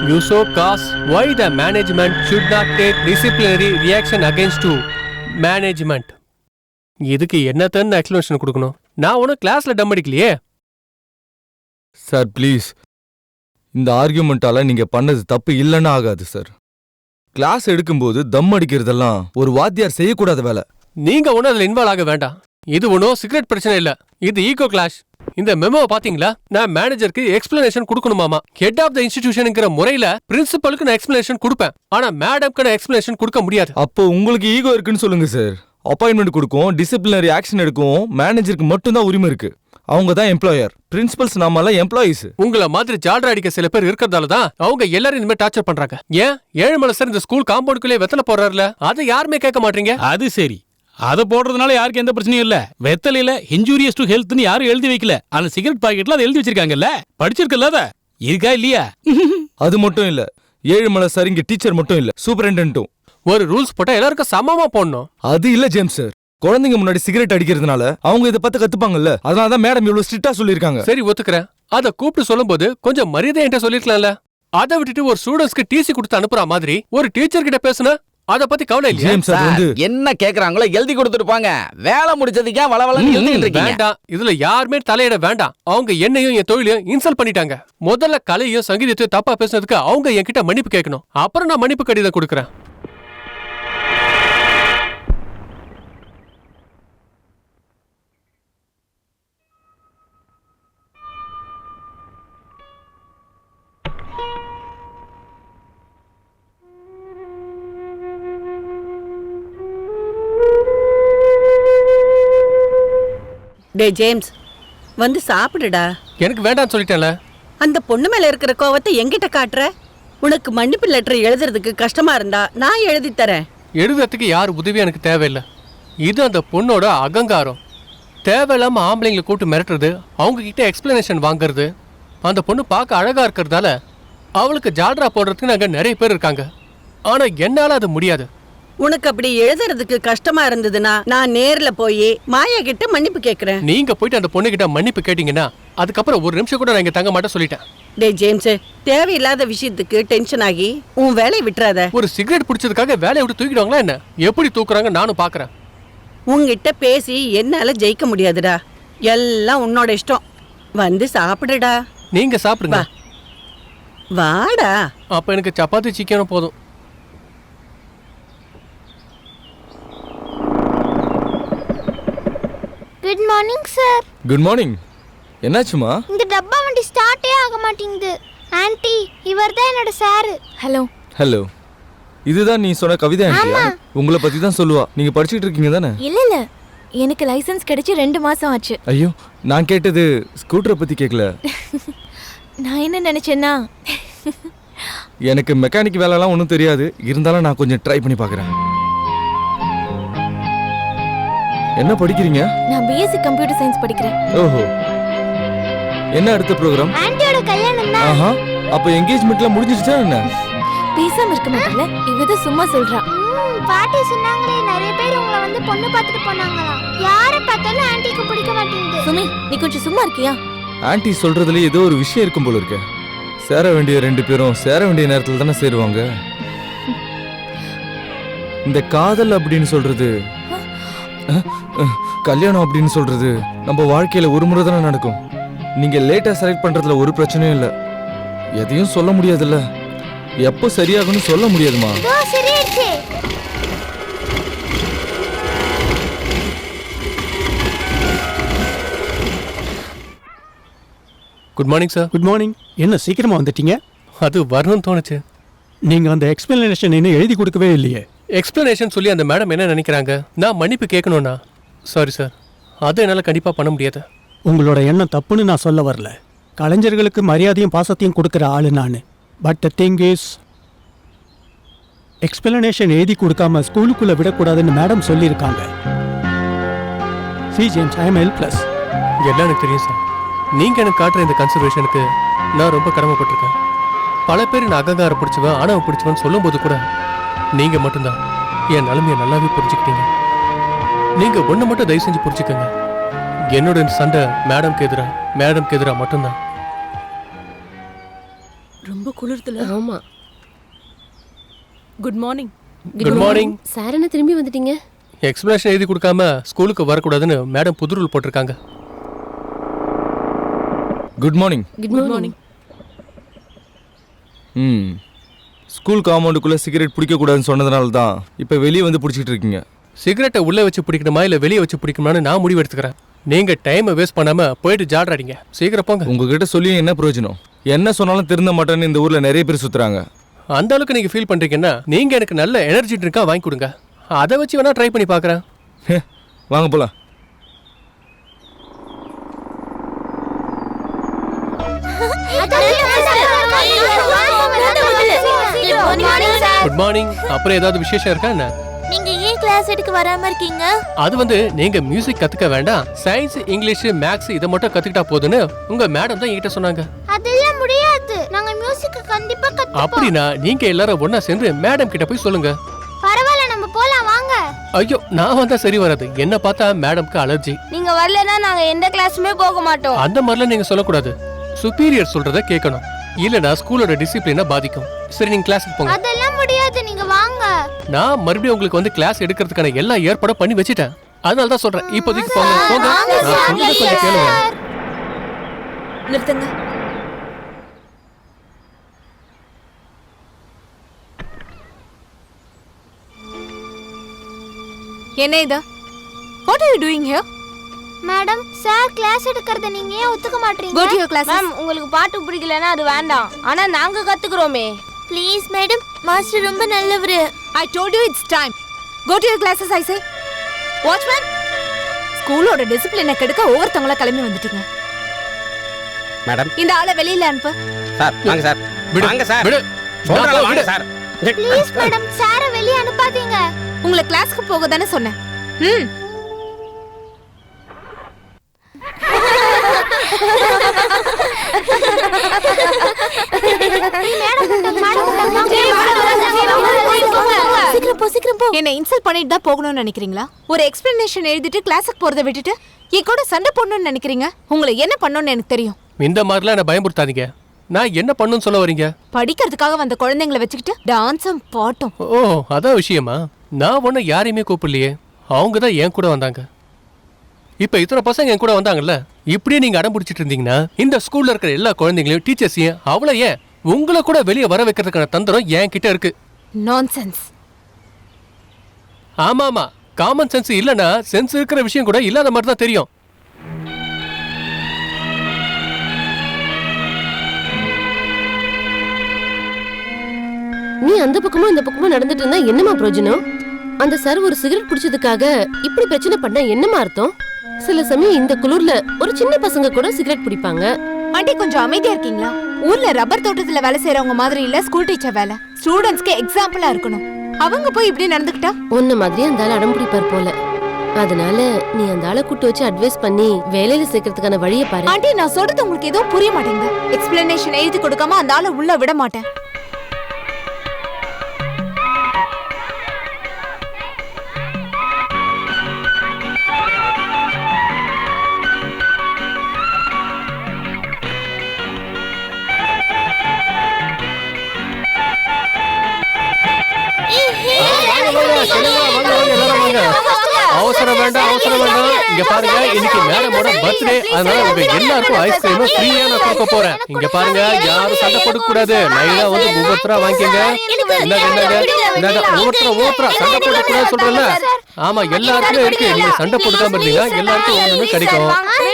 You so cause why the management should not take disciplinary reaction against to management. இதுக்கு என்னத்தன்னு எக்ஸ்பிளனேஷன் கொடுக்கணும்? நான் ஒன்றும் கிளாஸ்ல டம் அடிக்கலையே. சார் ப்ளீஸ், இந்த ஆர்கியூமெண்டால நீங்க பண்ணது தப்பு இல்லைன்னு ஆகாது சார். கிளாஸ் எடுக்கும்போது தம் அடிக்கிறதெல்லாம் ஒரு வாத்தியார் செய்யக்கூடாத வேலை. நீங்க ஒன்றும் அதில் இன்வால்வ் ஆக வேண்டாம். இது ஒன்றும் சிகரெட் பிரச்சனை இல்ல, இது ஈகோ கிளாஷ். இந்த மெமோவை பாத்தீங்களா? நான் மேனேஜருக்கு எக்ஸ்பிளனேஷன் கொடுக்கணுமாமா. ஹெட் ஆஃப் த இன்ஸ்டிடியூஷன்ங்கிற முறையில பிரின்சிபலுக்கு நான் எக்ஸ்பிளனேஷன் கொடுப்பேன். ஆனா மேடம்க்கு நான் எக்ஸ்பிளனேஷன் கொடுக்க முடியாது. அப்போ உங்களுக்கு ஈகோ இருக்குன்னு சொல்லுங்க சார். அப்பாயின்மெண்ட் கொடுக்கும், டிசிப்ளினரி ஆக்ஷன் எடுக்கும் மேனேஜருக்கு மட்டும்தான் உரிமை இருக்கு. அவங்க தான் எம்ப்ளாயர். பிரின்சிபல்ஸ் நாமெல்லாம் எம்ப்ளாயிஸ். உங்களை மாதிரி ஜால்ரா அடிக்க சில பேர் இருக்கிறதால தான் அவங்க எல்லாரும் இந்த மாதிரி டார்ச்சர் பண்றாங்க. ஏன் ஏழுமலை சார் இந்த ஸ்கூல் காம்பவுண்டுக்குள்ளே வெத்தலை போடுறாருல, அதை யாருமே கேட்க மாட்டீங்க. அது சரி, அதை போடுறதுனால யாருக்கு எந்த பிரச்சனையும் இல்ல. வெத்தலையில இன்ஜூரியஸ் டு ஹெல்த்னு யாரும் எழுதி வைக்கல. அந்த சிகரெட் பாக்கெட்ல அதை எழுதி வச்சிருக்காங்கல்ல, படிச்சிருக்கல. அத இருக்கா இல்லையா? அது மட்டும் இல்ல, ஏழுமலை சார் இங்க டீச்சர் மட்டும் இல்ல, சூப்பரிண்டென்ட்டும். ஒரு ரூல்ஸ் போட்டா எல்லாருக்கும் சமமா போடணும். அது இல்ல ஜேம்ஸ் சார், குழந்தைங்க முன்னாடி சிகரெட் அடிக்கிறதுனால அவங்க இதை பத்தி கத்துப்பாங்கல்ல, அதனாலதான் மேடம் இவ்வளவு ஸ்ட்ரிக்ட்டா சொல்லிருக்காங்க. சரி ஒத்துக்கிறேன். அதை கூப்பிட்டு சொல்லும்போது கொஞ்சம் மரியாதை என்கிட்ட சொல்லிருக்கலாம்ல. அதை விட்டுட்டு ஒரு ஸ்டூடெண்ட்ஸ்க்கு டிசி கொடுத்து அனுப்புற மாதிரி ஒரு டீச்சர் கிட்ட பேசுனா அத பத்தி கவலை இல்லையா? என்ன கேக்குறாங்களோ எழுதி கொடுத்துருப்பாங்க. வேலை முடிச்சதுக்கே வளவளன்னு எழுதிட்டு இருக்கீங்க. வேண்டாம், இதுல யாருமே தலையிட வேண்டாம். அவங்க என்னையும் என் தொழிலையும் இன்சல்ட் பண்ணிட்டாங்க. முதல்ல கலையும் சங்கீதத்தையும் தப்பா பேசுனதுக்கு அவங்க என்கிட்ட மன்னிப்பு கேட்கணும். அப்புறம் நான் மன்னிப்பு கடிதம் கொடுக்கறேன். டே ஜேம்ஸ், வந்து சாப்பிடுடா. எனக்கு வேண்டாம்னு சொல்லிட்டேன்ல. அந்த பொண்ணு மேல இருக்கிற கோவத்தை என்கிட்ட காட்டுற? உனக்கு மன்னிப்பு லெட்டர் எழுதுறதுக்கு கஷ்டமா இருந்தா நான் எழுதி தரேன். எழுதுறதுக்கு யார் உதவி எனக்கு தேவையில்லை. இது அந்த பொண்ணோட அகங்காரம். தேவையில்லாம ஆம்பளைங்களை கூட்டு மிரட்டுறது, அவங்க கிட்ட எக்ஸ்பிளனேஷன் வாங்குறது. அந்த பொண்ணு பார்க்க அழகா இருக்கிறதால அவளுக்கு ஜால்ரா போடுறதுக்கு நாங்க நிறைய பேர் இருக்காங்க. ஆனா என்னால அது முடியாது. உனக்கு அப்படி எழுதுறதுக்கு கஷ்டமா இருந்ததுன்னா நான் நேர்ல போய் மாயா கிட்ட மன்னிப்பு கேக்குறேன். நீங்க போயிட்டு அந்த பொண்ணு கிட்ட மன்னிப்பு கேட்டீங்கன்னா அதுக்கப்புறம் ஒரு நிமிஷம் கூட நான் இங்க தங்க மாட்டேன் சொல்லிட்டேன். டே ஜேம்ஸ், தேவையில்லாத விஷயத்துக்கு டென்ஷன் ஆகி உன் வேலையை விட்டுறாத. ஒரு சிகரெட் பிடிச்சதுக்காக வேலையை விட்டு தூக்கிடுவாங்களா என்ன? எப்படி தூக்குறாங்க நானும் பாக்குறேன். உன்கிட்ட பேசி என்னால ஜெயிக்க முடியாதுடா. எல்லாம் உன்னோட இஷ்டம். வந்து சாப்பிடுடா. நீங்க சாப்பிடுங்க. வாடா. அப்ப எனக்கு சப்பாத்தி சிக்கனும் போதும். Good morning sir. Good morning. என்னாச்சுமா? இந்த டப்பா வண்டி ஸ்டார்ட்டே ஆக மாட்டேங்குது. ஆன்ட்டி, இவர்தான் என்னோட சார். ஹலோ. ஹலோ. இதுதான் நீ சொன்ன கவிதா ஆன்ட்டியா? உங்களை பத்தி தான் சொல்லுவா. நீங்க படிச்சிட்டு இருக்கீங்க தானே? இல்ல எனக்கு லைசென்ஸ் கிடைச்சு 2 மாசம் ஆச்சு. ஐயோ, நான் கேட்டது ஸ்கூட்டரை பத்தி கேட்கல. நான் என்ன நினைச்சேன்னா, எனக்கு மெக்கானிக் வேலைலாம் ஒன்றும் தெரியாது. இருந்தாலும் நான் கொஞ்சம் ட்ரை பண்ணி பார்க்குறேன். என்ன படிக்கிறீங்க? நான் பிஎஸ்சி கம்ப்யூட்டர் சயின்ஸ் படிக்கிறேன். ஓஹோ. என்ன அடுத்த ப்ரோக்ராம்? ஆன்ட்டியோட கல்யாணம் தான். ஆஹா, அப்ப என்கேஜ்மென்ட்லாம் முடிஞ்சிருச்சா என்ன? பேசாம இருக்க மாட்டல, இவத சும்மா சொல்றா. பாட்டி சொன்னாங்களே நிறைய பேர் உங்களை வந்து பொண்ணு பார்த்துட்டு போனாங்களாம். யாரை பார்த்தாலும் ஆன்ட்டிக்கு பிடிக்க மாட்டேங்குது. சுமி, நீ கொஞ்சம் சும்மா இருக்கியா? ஆன்ட்டி சொல்றதுல ஏதோ ஒரு விஷயம் இருக்கும் போல இருக்கு. சேர வேண்டிய 2 பேரும் சேர வேண்டிய நேரத்துல தானே சேருவாங்க. இந்த காதல் அப்படின்னு சொல்றது, கல்யாணம் அப்படின்னு சொல்றது நம்ம வாழ்க்கையில ஒரு முறை தானே நடக்கும். நீங்க லேட்டா செலக்ட் பண்றதுல ஒரு பிரச்சனையும் இல்ல. எதையும் சொல்ல முடியாதுல்ல. எப்போ சரியாகும்னு சொல்ல முடியாதுமா. Good morning sir. Good morning. என்ன சீக்கிரமா வந்துட்டீங்க? அது வரணும்னு தோணுச்சு. நீங்க அந்த எக்ஸ்பிளனேஷன் இன்னும் எழுதி கொடுக்கவே இல்லையே. எக்ஸ்பிளனேஷன் சொல்லி அந்த மேடம் என்ன நினைக்கிறாங்க? நான் மன்னிப்பு கேட்கணும்னா சாரி சார், அதை என்னால் கண்டிப்பாக பண்ண முடியாது. உங்களோட எண்ணம் தப்புன்னு நான் சொல்ல வரல. கலைஞர்களுக்கு மரியாதையும் பாசத்தையும் கொடுக்குற ஆளு நான். But the thing is, explanation எழுதி கொடுக்காம ஸ்கூலுக்குள்ள விடக்கூடாதுன்னு மேடம் சொல்லியிருக்காங்க. C James, I am helpless. எல்லாம் எனக்கு தெரியும் சார். நீங்கள் எனக்கு காட்டுற இந்த கன்சிடரேஷனுக்கு நான் ரொம்ப கடமைப்பட்டிருக்கேன். பல பேர் நான் அகங்காரம் பிடிச்சவன், ஆணவம் பிடிச்சவன் சொல்லும் போது கூட நீங்கள் மட்டும்தான் என் நிலைமையை நல்லாவே புரிஞ்சுக்கிட்டீங்க. நீங்கள் ஒன்று மட்டும் தயவு செஞ்சு புரிஞ்சுக்கோங்க. என்னோட சண்டை மேடம்க்கு எதிராக மட்டும்தான். ரொம்ப குளிர்த்துல. ஆமா. Good morning. Good morning. Sir என்ன திரும்பி வந்துட்டீங்க? எக்ஸ்பிளனேஷன் எழுதி கொடுக்காம ஸ்கூலுக்கு வரக்கூடாதுன்னு மேடம் புது ரூல் போட்டிருக்காங்க. Good morning. Good morning. School காம்பவுண்டுக்குள்ள சிகரெட் பிடிக்க கூடாதுன்னு சொன்னதுனால தான் இப்போ வெளியே வந்து பிடிச்சிட்டு இருக்கீங்க. சிகரெட்டை உள்ளே வச்சு பிடிக்கணுமா இல்லை வெளியே வச்சு பிடிக்கணுமான்னு நான் முடிவு எடுத்துக்கிறேன். நீங்கள் டைமை வேஸ்ட் பண்ணாமல் போயிட்டு ஜால்ராடிங்க. சீக்கிரம் போங்க. உங்ககிட்ட சொல்லி என்ன பிரயோஜனம்? என்ன சொன்னாலும் திருந்த மாட்டேன்னு இந்த ஊரில் நிறைய பேர் சுற்றுறாங்க. அந்த அளவுக்கு நீங்கள் ஃபீல் பண்ணுறீங்கன்னா நீங்கள் எனக்கு நல்ல எனர்ஜி ட்ரிங்காக வாங்கி கொடுங்க. அதை வச்சு வேணா ட்ரை பண்ணி பார்க்குறேன். வாங்க போகலாம். Good morning. அப்புறம் ஏதாவது விசேஷம் இருக்கா என்ன? நீங்க ஏன் கிளாஸ் எடுக்க வராம இருக்கீங்க? அது நீங்க மியூசிக் கத்துக்க வேண்டாம், சயின்ஸ், இங்கிலீஷ், மேத்ஸ் இத மட்டும் கத்துக்கிட்டா போதுன்னு உங்க மேடம் தான் என்கிட்ட சொன்னாங்க. அதெல்லாம் முடியாது. நாங்க மியூசிக் கண்டிப்பா கத்துப்போம். அப்படினா நீங்க எல்லாரும் ஒண்ணா சேர்ந்து மேடம் கிட்ட போய் சொல்லுங்க. பரவாயில்லை, நம்ம போலாம் வாங்க. ஐயோ, நான் வந்தா சரி வராது. என்ன பார்த்தா மேடம்க்கு அலர்ஜி. நீங்க வரலனா நாங்க எந்த கிளாஸுமே போக மாட்டோம். அந்த மாதிரிலாம் நீங்க சொல்லக்கூடாது. சுப்பீரியர் சொல்றத கேட்கணும். இல்லனா ஸ்கூலோட டிசிப்ளினை பாதிக்கும். சரி, நீங்க கிளாஸ்க்கு போங்க. அதெல்லாம் முடியாது, நீங்க வாங்க. நான் மறுபடியும் உங்களுக்கு வந்து கிளாஸ் எடுக்கிறதுக்கான எல்லா ஏற்பாடும் பண்ணி வச்சிட்டேன். அதனால தான் சொல்றேன், இப்போதைக்கு போங்க. போங்க, நான் சொல்றத கொஞ்சம் கேளுங்க. நிறுத்துங்க. என்ன இது? What are you doing here? Madam, sir class எடுக்கிறத நீங்க ஏன் ஒத்துக்க மாட்டீங்க? Go to your classes. Ma'am, உங்களுக்கு பாட்டு பிடிக்கலனா அது வேண்டாம். ஆனா நாங்க கத்துக்குறோமே. ப்ளீஸ் மேடம், மாஸ்டர் ரொம்ப நல்லவரு. I told you it's time. Go to your classes, I say. Watchman, ஸ்கூலோட டிசிப்ளினை கெடுக்க ஒவ்வொருத்தங்களா கிளம்பி வந்துட்டீங்க. மேடம். இந்த ஆளை வெளியில அனுப்பு. சார் வாங்க சார். வாங்க சார். விடு. சொல்றேன் வாங்க சார். ப்ளீஸ் மேடம், சார வெளிய அனுப்பாதீங்க. உங்களை கிளாஸ்க்கு போக தானே சொன்னேன். ம். என்ன இன்சல்ட் பண்ணிட்டு தான் போகணும்னு நினைக்கிறீங்களா? ஒரு எக்ஸ்பிளனேஷன் எழுதிட்டு கிளாஸுக்கு போறதை விட்டுட்டு என் கூட சண்டை போடணும்னு நினைக்கிறீங்க? உங்களை என்ன பண்ணணும்னு எனக்கு தெரியும். இந்த மாதிரிலாம் என்ன பயமுறுத்தாதீங்க. நான் என்ன பண்ணுன்னு சொல்ல வரீங்க? படிக்கிறதுக்காக வந்த குழந்தைங்களை வச்சுக்கிட்டு டான்ஸும் பாட்டும். ஓ, அதான் விஷயமா? நான் ஒண்ணு யாரையுமே கூப்பிடலையே. அவங்க தான் என் கூட வந்தாங்க. இப்ப இத்தனை பசங்க என் கூட வந்தாங்கல்ல, இப்படியே நீங்க அடம் பிடிச்சிட்டு இருந்தீங்கன்னா இந்த ஸ்கூல்ல இருக்கிற எல்லா குழந்தைங்களையும் டீச்சர்ஸையும் அவளை ஏன் உங்களை கூட வெளியே வர வைக்கிறதுக்கான தந்திரம் என் கிட்ட இருக்கு. நான்சென்ஸ். ஆமா ஆமா, காமன் சென்ஸ் இல்லனா சென்ஸ் இருக்கிற விஷயம் கூட இல்லாத மாதிரி தான் தெரியும். நீ அந்த பக்கமும் இந்த பக்கமும் நடந்துட்டு இருந்தா என்னமா பிரயோஜனம்? அந்த சார் ஒரு சிகரெட் குடிச்சதுக்காக இப்படி பிரச்சனை பண்ணா என்னமா அர்த்தம்? சில சமயம் இந்த குளிர்ல ஒரு சின்ன பசங்க கூட சிகரெட் பிடிப்பாங்க. ஆண்டி கொஞ்சம் அமைதியா இருக்கீங்களா? ஊர்ல ரப்பர் தோட்டத்துல வேலை செய்யறவங்க மாதிரி இல்ல ஸ்கூல் டீச்சர் வேலை. ஸ்டூடெண்ட்ஸ்க்கு எக்ஸாம்பிளா இருக்கணும். அவங்க போய் இப்படி நடந்துக்கிட்டா உன்ன மாதிரி அந்த ஆள் அடம் பிடிப்பார் போல. அதனால நீ அந்த ஆளை கூட்டு வச்சு அட்வைஸ் பண்ணி வேலையில சேர்க்கறதுக்கான வழியை பாரு. ஆண்டி நான் சொல்றது உங்களுக்கு எதுவும் புரிய மாட்டேங்குது. எக்ஸ்பிளனேஷன் எழுதி கொடுக்காம அந்த ஆளை உள்ள விட மாட்டேன். அவசரம் வேண்டாம், அவசரம் வேண்டாம். இங்க பாருங்க, இன்னைக்கு மேடமோட பர்த்டே. அதனால உங்க எல்லாருக்கும் ஐஸ்கிரீம் ஃப்ரீயா நான் கொடுக்க போறேன். இங்க பாருங்க, யாரும் சண்டை போட கூடாது. நைனா வந்து ஒவ்வொருத்தரா வாங்கிக்கங்க. ஒவ்வொருத்தரா சண்டை போட கூடாது சொல்றேன்ல. ஆமா, எல்லாருக்குமே இருக்கு. நீங்க சண்டை போடுக்காம இருந்தீங்கன்னா எல்லாருக்கும் ஒண்ணு கிடைக்கும்.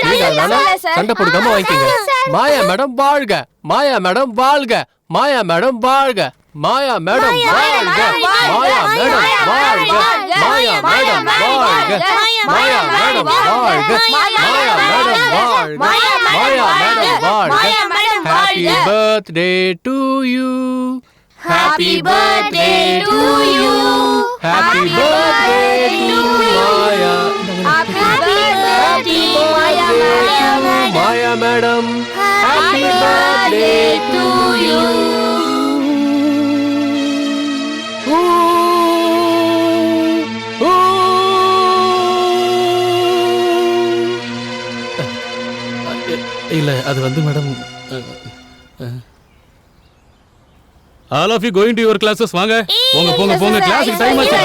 நீங்க அதனால சண்டை போடுக்காம வாங்கிக்கங்க. மாயா மேடம் வாழ்க, மாயா மேடம் வாழ்க, மாயா மேடம் வாழ்க, மாயா மேடம் வாழ்க, மாயா மேடம் வாழ்க, மாயா மேடம் வாழ்க, மாயா மேடம் வாழ்க, மாயா மேடம் வாழ்க, மாயா மேடம் வாழ்க. Happy birthday to you, happy birthday to you, happy birthday to Maya, happy birthday to Maya madam, happy birthday to you. இல்ல அது வந்து madam, all of you going to your classes. வாங்க போங்க போங்க போங்க, கிளாஸ்க்கு டைம் ஆச்சு.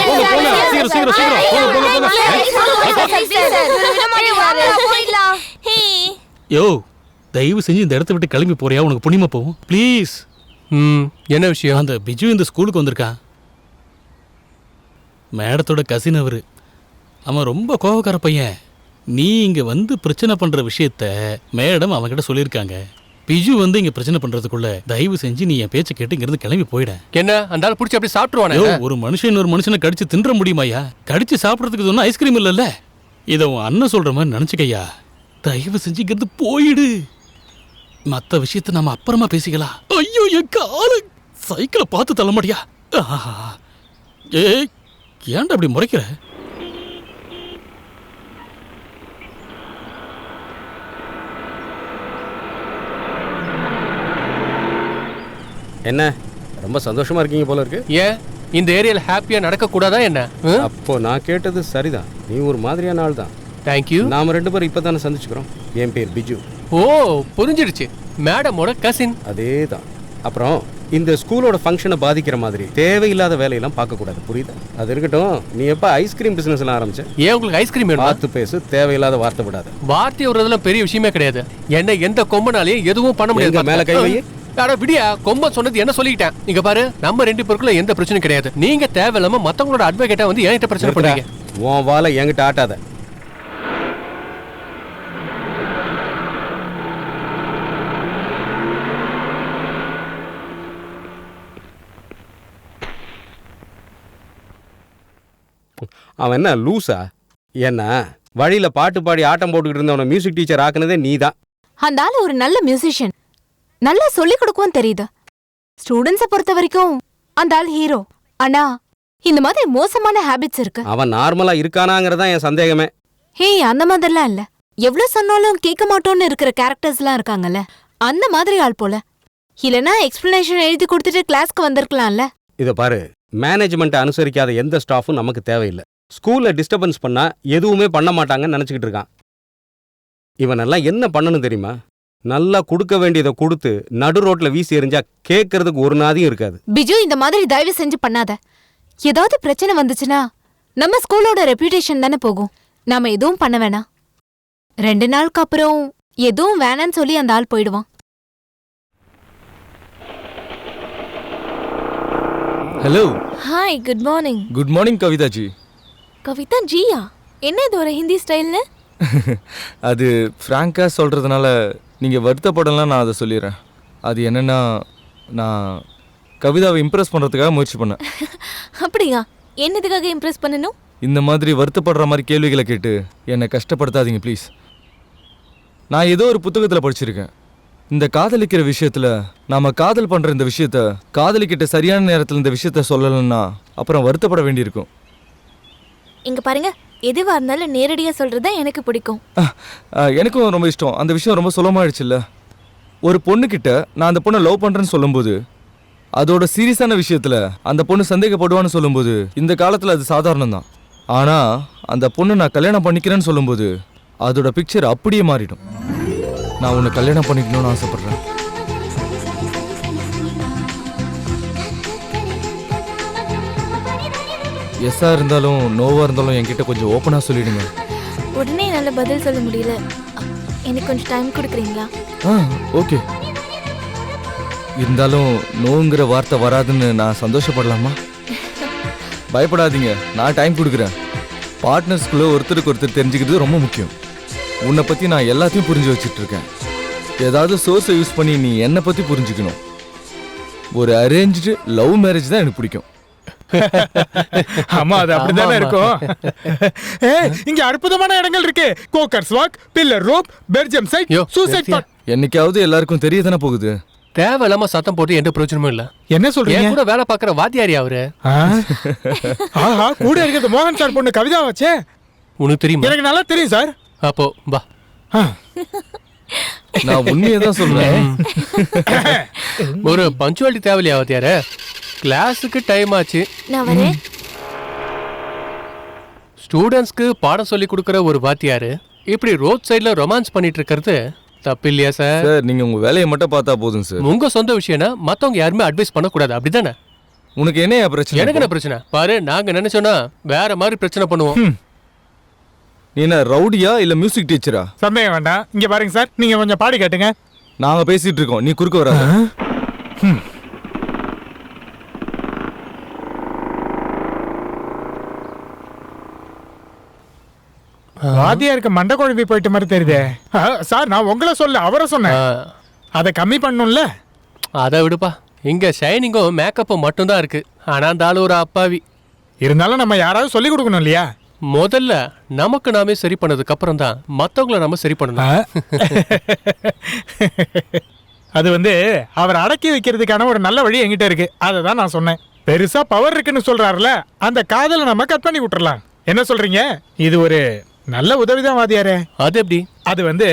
போங்க போங்க, சீக்கிரம் சீக்கிரம் சீக்கிரம் போங்க போங்க போங்க. யோ, தயவு செஞ்சு இந்த இடத்தை விட்டு கிளம்பி போறியா? உனக்கு புண்ணியமா போகும் ப்ளீஸ். என்ன விஷயம்? அந்த பிஜு இந்த ஸ்கூலுக்கு வந்திருக்கான். மேடத்தோட கசின் அவரு. அவன் ரொம்ப கோவக்கார பையன். நீ இங்க வந்து பிரச்சனை பண்ற விஷயத்த மேடம் அவன்கிட்ட சொல்லியிருக்காங்க. பிஜு வந்து இங்க பிரச்சனை பண்றதுக்குள்ள தயவு செஞ்சு நீ என் பேச்சை கேட்டு இங்கிருந்து கிளம்பி போயிட. என்ன அந்த ஆள் பிடிச்சி அப்படி சாப்பிட்டுருவானே? ஒரு மனுஷன் ஒரு மனுஷனை கடிச்சு தின்ற முடியுமாயா? கடிச்சு சாப்பிடறதுக்கு சொன்னா ஐஸ்கிரீம் இல்லல்ல. இதை உன் அண்ணன் சொல்ற மாதிரி நினைச்சுக்கையா. தயவு செஞ்சு இங்கிருந்து போயிடு. மத்த விஷயத்த நம்ம அப்புறமா பேசிக்கலாம். ஐயோ, என் காலு சைக்கிளை பார்த்து தள்ள மாட்டியா? ஏய், ஏன்டா அப்படி முறைக்கிற? என்ன ரொம்ப சந்தோஷமா இருக்கீங்க போல இருக்கு. ஏன் இந்த ஏரியால ஹாப்பியா நடக்க கூடாதா என்ன? அப்போ நான் கேட்டது சரிதான். நீ ஒரு மாதிரியான ஆள் தான். தேங்க்யூ. நாம ரெண்டு பேரும் இப்பதானே சந்திச்சுக்கிறோம். என் பேர் பிஜு. ஓ, புரிஞ்சிடுச்சு. மேடமோட கசின். அதே தான். அப்புறம் இந்த ஸ்கூலோட ஃபங்க்ஷனை பாதிக்கிற மாதிரி தேவையில்லாத வேலையெல்லாம் பார்க்க கூடாது, புரியுதா? அது இருக்கட்டும். நீ எப்ப ஐஸ்கிரீம் பிசினஸ் எல்லாம் ஆரம்பிச்ச? ஏன் உங்களுக்கு ஐஸ்கிரீம் வேணும்? பார்த்து பேசு, தேவையில்லாத வார்த்தை விடாத. வார்த்தை விடுறதுல பெரிய விஷயமே கிடையாது. என்ன எந்த கொம்பனாலையும் எதுவும் பண்ண முடியாது. மேல கை வை. விடியா, கொம்ப சொன்னது என்ன சொல்லிட்டேன். இங்க பாரு, நம்ம ரெண்டு பேருக்குள்ள எந்த பிரச்சனையும் கிடையாது. நீங்க தேவையில்லாம மத்தவங்களோட அட்வொகேட்டா வந்து என்கிட்ட பிரச்சனை பண்றீங்க. உன் வாளை என்கிட்ட ஆட்டாத. அவன் என்ன லூசா? என்ன வழியில பாட்டு பாடி ஆட்டம் போட்டுக்கிட்டு இருந்தவன மியூசிக் டீச்சர் ஆக்குனதே நீ தான். அந்த ஆள் ஒரு நல்ல மியூசிஷியன், நல்லா சொல்லிக் கொடுக்கவும் தெரியுது. ஸ்டூடெண்ட்ஸை பொறுத்த வரைக்கும் அந்த ஆள் ஹீரோ. ஆனா இந்த மாதிரி மோசமான ஹேபிட்ஸ் இருக்கு. அவன் நார்மலா இருக்கானாங்கிறதா என் சந்தேகமே. ஹே, அந்த மாதிரிலாம் இல்ல. எவ்வளவு சொன்னாலும் கேட்க மாட்டோம்னு இருக்கிற கேரக்டர்ஸ்லாம் இருக்காங்கல்ல, அந்த மாதிரி ஆள் போல. இல்லனா எக்ஸ்பிளனேஷன் எழுதி கொடுத்துட்டு கிளாஸ்க்கு வந்திருக்கலாம்ல. இத பாரு, மேனேஜ்மெண்ட்டை அனுசரிக்காத எந்த ஸ்டாஃபும் நமக்கு தேவையில்லை. ஸ்கூல்ல டிஸ்டர்பன்ஸ் பண்ணா எதுவுமே பண்ண மாட்டாங்கன்னு நினைச்சுக்கிட்டு இருக்கான். இவனெல்லாம் என்ன பண்ணணும் தெரியுமா? நல்லா கொடுக்க வேண்டியதை கொடுத்து நடு ரோட்ல வீசி எறிஞ்சா கேட்கறதுக்கு ஒரு நாதியும் இருக்காது. பிஜு, இந்த மாதிரி தயவு செஞ்சு பண்ணாத. ஏதாவது பிரச்சனை வந்துச்சுன்னா நம்ம ஸ்கூலோட ரெப்யூட்டேஷன் தானே போகும். நாம எதுவும் பண்ண வேணாம். 2 நாளுக்கு அப்புறம் எதுவும் வேணான்னு சொல்லி அந்த ஆள் போயிடுவான். Hello. Hi, good morning. Good morning Kavita ji. Kavita ஜியா? என்ன இது ஒரு ஹிந்தி ஸ்டைல்னு? அது ஃப்ராங்காக சொல்கிறதுனால நீங்கள் வருத்தப்படலாம், நான் அதை சொல்லிடுறேன். அது என்னென்னா, நான் கவிதாவை இம்ப்ரெஸ் பண்ணுறதுக்காக முயற்சி பண்ணேன். அப்படியா? என்னதுக்காக இம்ப்ரெஸ் பண்ணணும்? இந்த மாதிரி வருத்தப்படுற மாதிரி கேள்விகளை கேட்டு என்னை கஷ்டப்படுத்தாதீங்க ப்ளீஸ். நான் ஏதோ ஒரு புத்தகத்தில் படிச்சிருக்கேன், இந்த காதலிக்கிற விஷயத்தில் நாம் காதல் பண்ணுற இந்த விஷயத்த காதலிக்கிட்ட சரியான நேரத்தில் இந்த விஷயத்த சொல்லலைன்னா அப்புறம் வருத்தப்பட வேண்டியிருக்கும். இங்க பாருங்க, எதுவா இருந்தாலும் நேரடியா சொல்றதா எனக்கு பிடிக்கும். எனக்கும் ரொம்ப இஷ்டம். அந்த விஷயம் ரொம்ப சுலமாயிடுச்சுல்ல. ஒரு பொண்ணுக்கிட்ட நான் அந்த பொண்ணை லவ் பண்ணுறேன்னு சொல்லும்போது, அதோட சீரியஸான விஷயத்தில் அந்த பொண்ணு சந்தேகப்படுவான்னு சொல்லும்போது இந்த காலத்தில் அது சாதாரணம் தான். ஆனால் அந்த பொண்ணு நான் கல்யாணம் பண்ணிக்கிறேன்னு சொல்லும்போது அதோட பிக்சர் அப்படியே மாறிடும். நான் உன்னை கல்யாணம் பண்ணிக்கணும்னு ஆசைப்பட்றேன். எஸ்ஸாக இருந்தாலும் நோவாக இருந்தாலும் என்கிட்ட கொஞ்சம் ஓப்பனாக சொல்லிடுங்க. உடனே நல்ல பதில் சொல்ல முடியல, எனக்கு கொஞ்சம் டைம் கொடுக்குறீங்களா? ஓகே. இருந்தாலும் நோங்கிற வார்த்தை வராதுன்னு நான் சந்தோஷப்படலாமா? பயப்படாதீங்க, நான் டைம் கொடுக்குறேன். பார்ட்னர்ஸ்குள்ளே ஒருத்தருக்கு ஒருத்தர் தெரிஞ்சுக்கிறது ரொம்ப முக்கியம். உன்னை பற்றி நான் எல்லாத்தையும் புரிஞ்சு வச்சுட்டு இருக்கேன். ஏதாவது சோர்ஸை யூஸ் பண்ணி நீ என்னை பற்றி புரிஞ்சுக்கணும். ஒரு அரேஞ்சு லவ் மேரேஜ் தான் எனக்கு பிடிக்கும். ஆமா, அது அப்படிதானே இருக்கும். இங்க அற்புதமான இடங்கள் இருக்கு. கோக்கர்ஸ் வாக், பில்லர் ரோப், பெல்ஜியம் சைட், சூசைட் பாட். என்னைக்காவது எல்லாருக்கும் தெரிய தானே போகுது. தேவையில்லாம சத்தம் போட்டு எந்த பிரயோஜனமும் இல்ல. என்ன சொல்றீங்க? கூட வேலை பார்க்குற வாத்தியாரி அவரு. ஆஹா, கூட இருக்கிறது மோகன் சார் பொண்ணு கவிதா வச்சே. உனக்கு தெரியுமா? எனக்கு நல்லா தெரியும் சார். அப்போ வா. நான் உண்மையை தான் சொல்றேன். ஒரு பஞ்சுவாலிட்டி தேவையில்லையா வாத்தியார? கிளாஸுக்கு டைம் ஆச்சு. நான் வரேன். ஸ்டூடெண்ட்ஸ்க்கு பாடம் சொல்லி கொடுக்குற ஒரு வாத்தியாரு இப்படி ரோட் சைடுல ரொமான்ஸ் பண்ணிட்டு இருக்கிறது தப்பு இல்லையா சார்? சார், நீங்க உங்க வேலையை மட்டும் பார்த்தா போதும் சார். உங்க சொந்த விஷயம்னா மத்தவங்க யாருமே அட்வைஸ் பண்ணக்கூடாது, அப்படிதானே? உனக்கு என்ன பிரச்சனை? எனக்கு என்ன பிரச்சனை பாரு, நாங்க நினைச்சோன்னா வேற மாதிரி பிரச்சனை பண்ணுவோம். நீ என்ன ரவுடியா இல்ல மியூசிக் டீச்சரா? சந்தேகம் வேண்டாம். இங்க பாருங்க சார், நீங்க கொஞ்சம் பாடி கேட்டுங்க. நாங்க பேசிட்டு இருக்கோம், நீ குறுக்க வராத. வாத்தியாருக்கு மண்டை குழம்பி போயிட்ட மாதிரி தெரியுதே. சார், நான் உங்களை சொல்ல அவரை சொன்னேன். அதை கம்மி பண்ணணும்ல. அதை விடுப்பா, இங்க ஷைனிங்கும் மேக்கப்பும் மட்டும்தான் இருக்கு. ஆனா அந்த ஆளு ஒரு அப்பாவி. இருந்தாலும் நம்ம யாராவது சொல்லி கொடுக்கணும் இல்லையா? முதல்ல நமக்கு நாமே சரி பண்ணதுக்கு அப்புறம் தான் மத்தவங்களை நம்ம சரி பண்ணணும். அது அவர் அடக்கி வைக்கிறதுக்கான ஒரு நல்ல வழி என்கிட்ட இருக்கு. அதை தான் நான் சொன்னேன். பெருசா பவர் இருக்குன்னு சொல்றாருல, அந்த காதலை நம்ம கட் பண்ணி விட்டுறலாம். என்ன சொல்றீங்க? இது ஒரு நல்ல உதவிதான் வாதியாரே. அது எப்படி? அது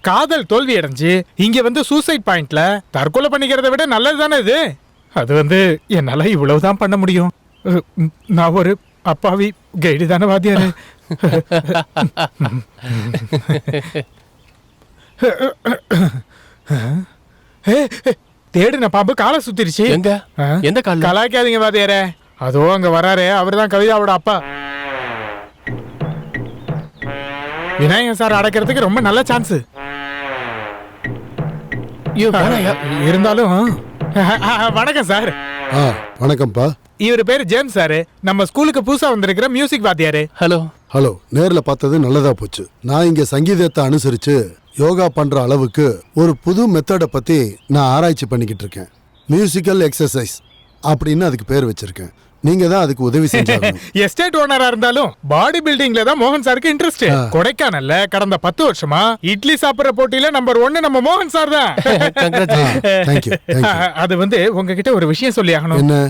காதல் தோல்வி அடைஞ்சு இங்க சூசைட் பாயிண்ட்ல தற்கொலை பண்ணிக்கிறத விட நல்லது தானே இது. அது என்னால இவ்வளவுதான் பண்ண முடியும். நான் ஒரு அப்பாவி கைடு தானே வாத்தியாரு. தேடுன பாம்பு காலை சுத்திருச்சு. எந்த கால? கலாய்க்காதீங்க வாத்தியாரே. அதோ அங்க வராரு, அவர்தான் கவிதாவோட அப்பா. விநாயகன் சார் அடைக்கிறதுக்கு ரொம்ப நல்ல சான்ஸ். இருந்தாலும் வணக்கம் சார். வணக்கம்ப்பா. இவர் பேரு ஜேம்ஸ் சார், நம்ம ஸ்கூலுக்கு புதுசா வந்திருக்கிற மியூசிக் வாத்தியாரு. ஹலோ. ஹலோ. நேர்ல பார்த்தது நல்லதா போச்சு. நான் இங்க சங்கீதத்தை அனுசரிச்சு யோகா பண்ற அளவுக்கு ஒரு புது மெத்தடை பத்தி நான் ஆராய்ச்சி பண்ணிக்கிட்டு இருக்கேன். மியூசிக்கல் எக்ஸசைஸ் அப்படின்னு அதுக்கு பேர் வச்சிருக்கேன். நீங்க தான் அதுக்கு உதவி செஞ்சாகணும். எஸ்டேட் ஓனரா இருந்தாலும் பாடி பில்டிங்ல தான் மோகன் சாருக்கு இன்ட்ரெஸ்ட். கொடைக்கானல்ல கடந்த 10 வருஷமா இட்லி சாப்பிடுற போட்டியில நம்பர் 1 நம்ம மோகன் சார் தான். Thank you. அது உங்ககிட்ட ஒரு விஷயம் சொல்லி ஆகணும். என்ன?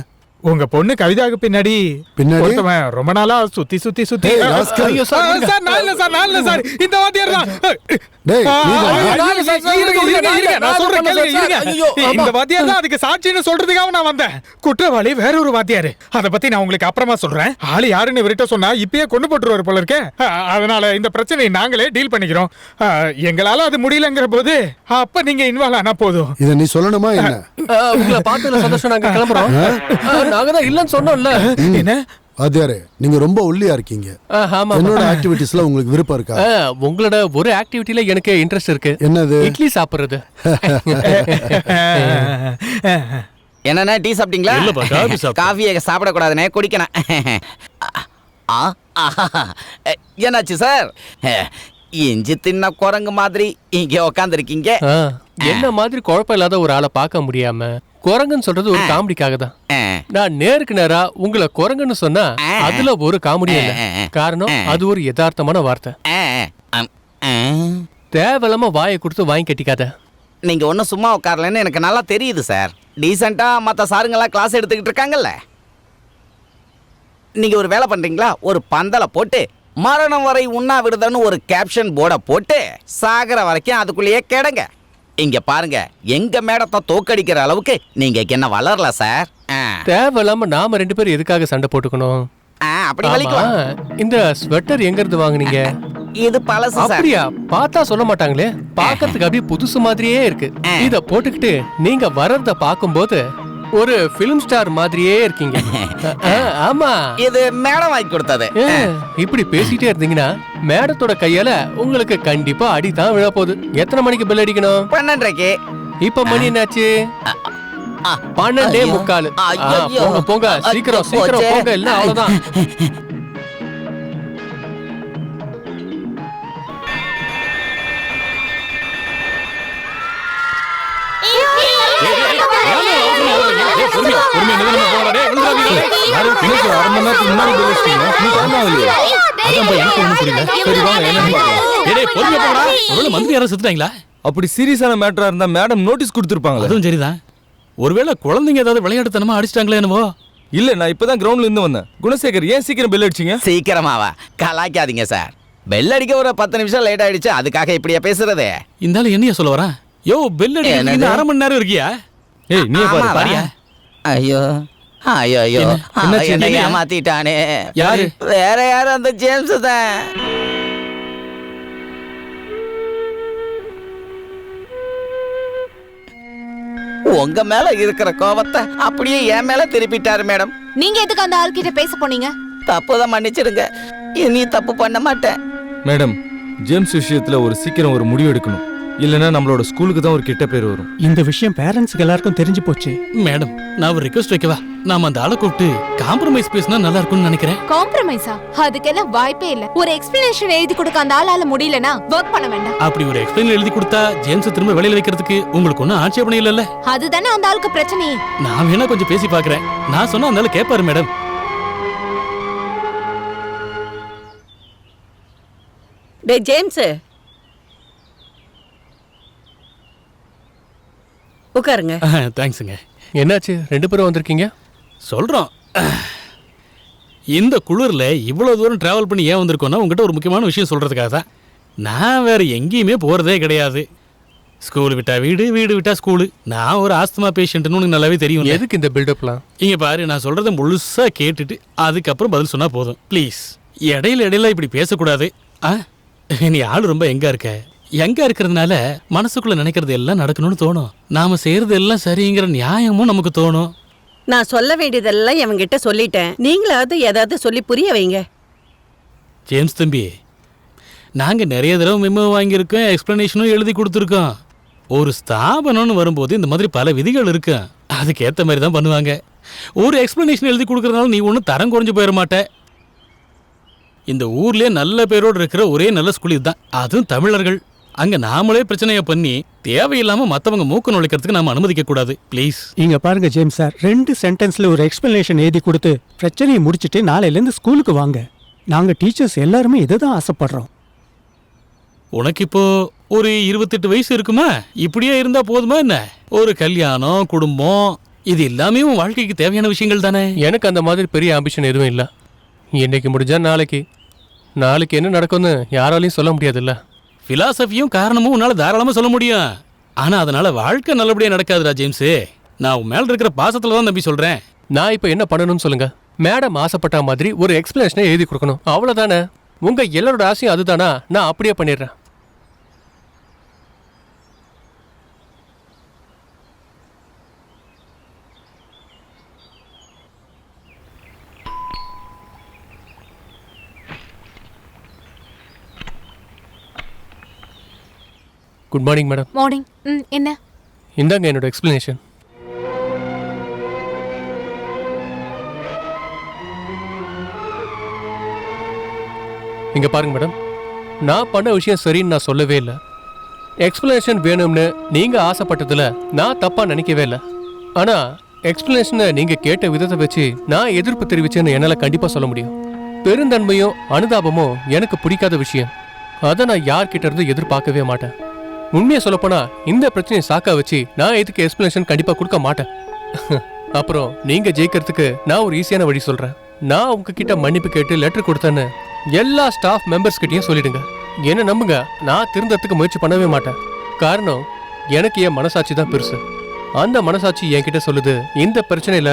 உங்க பொண்ணு கவிதாவுக்கு பின்னாடி ஒருத்தவன் ரொம்ப நாளா சுத்தி ஐயோ சார், நான் இல்ல சார், இந்த வாத்தியார் தான். நான் சொல்றேன் கேளுங்க. இந்த வாத்தியார் தான் அதுக்கு சாட்சின்னு சொல்றதுக்காக நான் வந்தேன். குற்றவாளி வேற ஒரு வாத்தியாரு. அத பத்தி நான் உங்களுக்கு அப்புறமா சொல்றேன். ஆளு யாருன்னு இவர்கிட்ட சொன்னா இப்பயே கொண்டு போட்டுருவாரு போல இருக்கே. அதனால இந்த பிரச்சனையை நாங்களே டீல் பண்ணிக்கிறோம். எங்களால அது முடியலங்கிற போது அப்ப நீங்க இன்வால்வ் ஆனா போதும். இத நீ சொல்லணுமா என்ன? உங்களை பார்த்ததுல சந்தோஷம், நாங்க கிளம்புறோம். நாங்க தான் இல்லன்னு சொன்னோம்ல. என்ன வாத்தியாரே, நீங்க ரொம்ப ஒல்லியா இருக்கீங்க. என்னோட ஆக்டிவிட்டீஸ்ல உங்களுக்கு விருப்பம் இருக்கா? உங்களோட ஒரு ஆக்டிவிட்டில எனக்கு இன்ட்ரெஸ்ட் இருக்கு. என்னது? இட்லி சாப்பிடுறது. என்னன்னா டீ சாப்பிட்டீங்களா? இல்லப்பா, காபி சாப்பிட்டேன். காஃபியை சாப்பிடக்கூடாதுனே, குடிக்கணும். என்னாச்சு சார்? இஞ்சி தின்ன குரங்கு மாதிரி இங்க உக்காந்துருக்கீங்க. என்ன மாதிரி குழப்பம் இல்லாத ஒரு ஆளை பார்க்க முடியாம குரங்குன்னு சொல்றது ஒரு காமெடிக்காக தான். நான் நேருக்கு நேரா உங்களை குரங்குன்னு சொன்னா அதுல ஒரு காமெடி இல்ல. காரணம் அது ஒரு யதார்த்தமான வார்த்தை. தேவையில்லாம வாயை கொடுத்து வாங்கி கட்டிக்காத. நீங்க ஒன்னும் சும்மா உட்காரலன்னு எனக்கு நல்லா தெரியுது சார். டீசெண்டா மத்த சாருங்கெல்லாம் கிளாஸ் எடுத்துக்கிட்டு இருக்காங்கல்ல. நீங்க ஒரு வேலை பண்றீங்களா? ஒரு பந்தலை போட்டு மரணம் வரை உண்ணாவிரதம்னு ஒரு கேப்ஷன் போர்டை போட்டு சாகர வரைக்கும் அதுக்குள்ளேயே கிடங்க. இங்க பாருங்க, எங்க மேடத்தை தோக்கடிக்கிற அளவுக்கு நீங்க என்ன வளரல சார். தேவையில்லாம நாம 2 பேரும் எதுக்காக சண்டை போட்டுக்கணும்? அப்படி வலிக்கலாம். இந்த ஸ்வெட்டர் எங்க இருந்து வாங்குனீங்க? இது பழசு சார். அப்படியா? பார்த்தா சொல்ல மாட்டாங்களே. பார்க்கிறதுக்கு அப்படியே புதுசு மாதிரியே இருக்கு. இத போட்டுக்கிட்டு நீங்க வர்றத பாக்கும்போது ஒரு பிலிம் ஸ்டார் மாதிரியே இருக்கீங்க. ஆமா, இது மேடம் வாங்கி கொடுத்தது. இப்படி பேசிட்டே இருந்தீங்கன்னா மேடத்தோட கையால உங்களுக்கு கண்டிப்பா அடிதான் விழ போகுது. எத்தனை மணிக்கு பெல் அடிக்கணும்? 12:30. இப்ப மணி என்னாச்சு? 12:45. போங்க போங்க, சீக்கிரம் சீக்கிரம் போங்க, இல்ல அவ்வளவுதான். அப்படி சீரியஸான மேட்டரா இருந்தா மேடம் நோட்டீஸ் கொடுத்திருப்பாங்க. அதுவும் சரிதான். ஒருவேளை குழந்தைங்க ஏதாவது விளையாட்டுத்தனமா அடிச்சிட்டாங்களே என்னவோ. இல்ல, நான் இப்பதான் கிரவுண்ட்ல இருந்து வந்தேன். குணசேகர், ஏன் சீக்கிரம் பெல் அடிச்சீங்க? சீக்கிரமாவா? கலாய்க்காதீங்க சார். பெல் அடிக்க ஒரு 10 நிமிஷம் லேட் ஆயிடுச்சு. அதுக்காக இப்படியா பேசுறது? இந்த என்னையா சொல்ல வரா? யோ, பெல் அடிக்க அரை மணி நேரம் இருக்கியா? ஏய், நீ பாரு. ஐயோ ஐயோ ஐயோ, என்ன ஏமாத்திட்டானே. யாரு? வேற யாரு? அந்த ஜேம்ஸ் தான். உங்க மேல இருக்கிற கோபத்தை அப்படியே என் மேல திருப்பிட்டாரு மேடம். நீங்க எதுக்கு அந்த ஆள்கிட்ட பேச போனீங்க? தப்புதான், மன்னிச்சிடுங்க. இனி தப்பு பண்ண மாட்டேன். மேடம், ஜேம்ஸ் விஷயத்துல சீக்கிரம் ஒரு முடிவு எடுக்கணும். இல்லனா நம்மளோட ஸ்கூலுக்கு தான் ஒரு கெட்ட பேர் வரும். இந்த விஷயம் பேரண்ட்ஸ்க்கு எல்லாருக்கும் தெரிஞ்சு போச்சு. மேடம், நான் ஒரு ரிக்வெஸ்ட் வைக்கவா? நாம அந்த ஆளை கூப்பிட்டு காம்ப்ரமைஸ் பேசினா நல்லா இருக்கும்னு நினைக்கிறேன். காம்ப்ரமைஸா? அதுக்கெல்லாம் வாய்ப்பே இல்ல. ஒரு எக்ஸ்பிளனேஷன் எழுதி கொடுக்க அந்த ஆளால முடியலனா வர்க் பண்ண வேண்டாம். அப்படி ஒரு எக்ஸ்பிளனேஷன் எழுதி கொடுத்தா ஜேம்ஸ் திரும்ப வேலையில வைக்கிறதுக்கு உங்களுக்கு ஒன்னும் ஆட்சேபணம் இல்லல்ல? அதுதானே அந்த ஆளுக்கு பிரச்சனையே. நான் வேணா கொஞ்சம் பேசி பாக்குறேன். நான் சொன்னா அந்த ஆளு கேட்பாரு மேடம். டே ஜேம்ஸ், உட்காருங்க. தேங்க்ஸுங்க. என்னாச்சு, 2 பேரும் வந்திருக்கீங்க? சொல்றோம். இந்த குளிர்ல இவ்வளவு தூரம் டிராவல் பண்ணி ஏன் வந்திருக்கோம்னா உங்ககிட்ட ஒரு முக்கியமான விஷயம் சொல்றதுக்காக தான். நான் வேற எங்கேயுமே போறதே கிடையாது. ஸ்கூல் விட்டா வீடு, வீடு விட்டா ஸ்கூலு. நான் ஒரு ஆஸ்துமா பேஷண்ட்னு உனக்கு நல்லாவே தெரியும். எதுக்கு இந்த பில்டப்லாம்? இங்க பாரு, நான் சொல்றத முழுசா கேட்டுட்டு அதுக்கப்புறம் பதில் சொன்னா போதும் ப்ளீஸ். இடையில இப்படி பேசக்கூடாது. நீ ஆளு ரொம்ப எங்க இருக்க? எங்க இருக்கிறதுனால மனசுக்குள்ள நினைக்கிறது எல்லாம் நடக்கணும்னு தோணும். நாம செய்யறது எல்லாம் சரிங்கிற நியாயமும் நமக்கு தோணும். நான் சொல்ல வேண்டியதெல்லாம் இவங்கிட்ட சொல்லிட்டேன். நீங்களாவது ஏதாவது சொல்லி புரிய வைங்க. ஜேம்ஸ் தம்பி, நாங்க நிறைய தடவை மெமோ வாங்கியிருக்கோம், எக்ஸ்பிளனேஷனும் எழுதி கொடுத்துருக்கோம். ஒரு ஸ்தாபனம்னு வரும்போது இந்த மாதிரி பல விதிகள் இருக்கு. அதுக்கேற்ற மாதிரி தான் பண்ணுவாங்க. ஒரு எக்ஸ்பிளனேஷன் எழுதி கொடுக்கறதுனால நீ ஒன்றும் தரம் குறைஞ்சு போயிட மாட்ட. இந்த ஊர்லயே நல்ல பேரோடு இருக்கிற ஒரே நல்ல ஸ்கூல் இதுதான். அதுவும் தமிழர்கள். அங்க நாமளே பிரச்சனைய பண்ணி தேவையில்லாம மத்தவங்க மூக்க நுழைக்கிறதுக்கு நாம அனுமதிக்க கூடாது ப்ளீஸ். இங்க பாருங்க ஜேம்ஸ் சார், 2 சென்டென்ஸ்ல ஒரு எக்ஸ்பிளனேஷன் எழுதி கொடுத்து பிரச்சனையை முடிச்சிட்டு நாளையிலேருந்து ஸ்கூலுக்கு வாங்க. நாங்க டீச்சர்ஸ் எல்லாருமே இதை தான் ஆசைப்படுறோம். உனக்கு இப்போ ஒரு 28 வயசு இருக்குமா? இப்படியே இருந்தா போதுமா என்ன? ஒரு கல்யாணம், குடும்பம், இது எல்லாமே உன் வாழ்க்கைக்கு தேவையான விஷயங்கள் தானே. எனக்கு அந்த மாதிரி பெரிய ஆம்பிஷன் எதுவும் இல்லை. இன்னைக்கு முடிஞ்சா நாளைக்கு என்ன நடக்கும்னு யாராலையும் சொல்ல முடியாதுல்ல. பிலாசபியும் காரணமும் உன்னால தாராளமா சொல்ல முடியும். ஆனா அதனால வாழ்க்கை நல்லபடியா நடக்காதுடா ஜேம்ஸ். நான் உன் மேல இருக்கிற பாசத்துல தான் நம்பி சொல்றேன். நான் இப்ப என்ன பண்ணணும்னு சொல்லுங்க. மேடம் ஆசைப்பட்ட மாதிரி ஒரு எக்ஸ்பிளனேஷனை எழுதி கொடுக்கணும், அவ்வளவுதானே. உங்க எல்லாரோட ஆசையும் அதுதானா? நான் அப்படியே பண்ணிடுறேன். Good morning madam. மார்னிங். என்ன? இந்தாங்க என்னோட எக்ஸ்பிளனேஷன். இங்க பாருங்க மேடம், நான் பண்ண விஷயம் சரின்னு நான் சொல்லவே இல்லை. எக்ஸ்பிளனேஷன் வேணும்னு நீங்க ஆசைப்பட்டதுல நான் தப்பா நினைக்கவே இல்லை. ஆனா எக்ஸ்பிளனேஷனை நீங்க கேட்ட விதத்தை வச்சு நான் எதிர்ப்பு தெரிவிச்சேன்னு என்னால கண்டிப்பா சொல்ல முடியும். பெருந்தன்மையும் அனுதாபமும் எனக்கு பிடிக்காத விஷயம். அதை நான் யார்கிட்ட இருந்து எதிர்பார்க்கவே மாட்டேன். உண்மையை சொல்லப்போனா இந்த பிரச்சனையை சாக்கா வச்சு நான் இதுக்கு எக்ஸ்பிளனேஷன் கண்டிப்பா கொடுக்க மாட்டேன். அப்புறம் நீங்க ஜெயிக்கிறதுக்கு நான் ஒரு ஈஸியான வழி சொல்றேன். நான் உங்ககிட்ட மன்னிப்பு கேட்டு லெட்டர் கொடுத்தேன்னு எல்லா ஸ்டாஃப் மெம்பர்ஸ் கிட்டையும் சொல்லிடுங்க. என்ன நம்புங்க, நான் திருந்தறதுக்கு முயற்சி பண்ணவே மாட்டேன். காரணம், எனக்கு என் மனசாட்சி தான் பெருசு. அந்த மனசாட்சி என்கிட்ட சொல்லுது இந்த பிரச்சனையில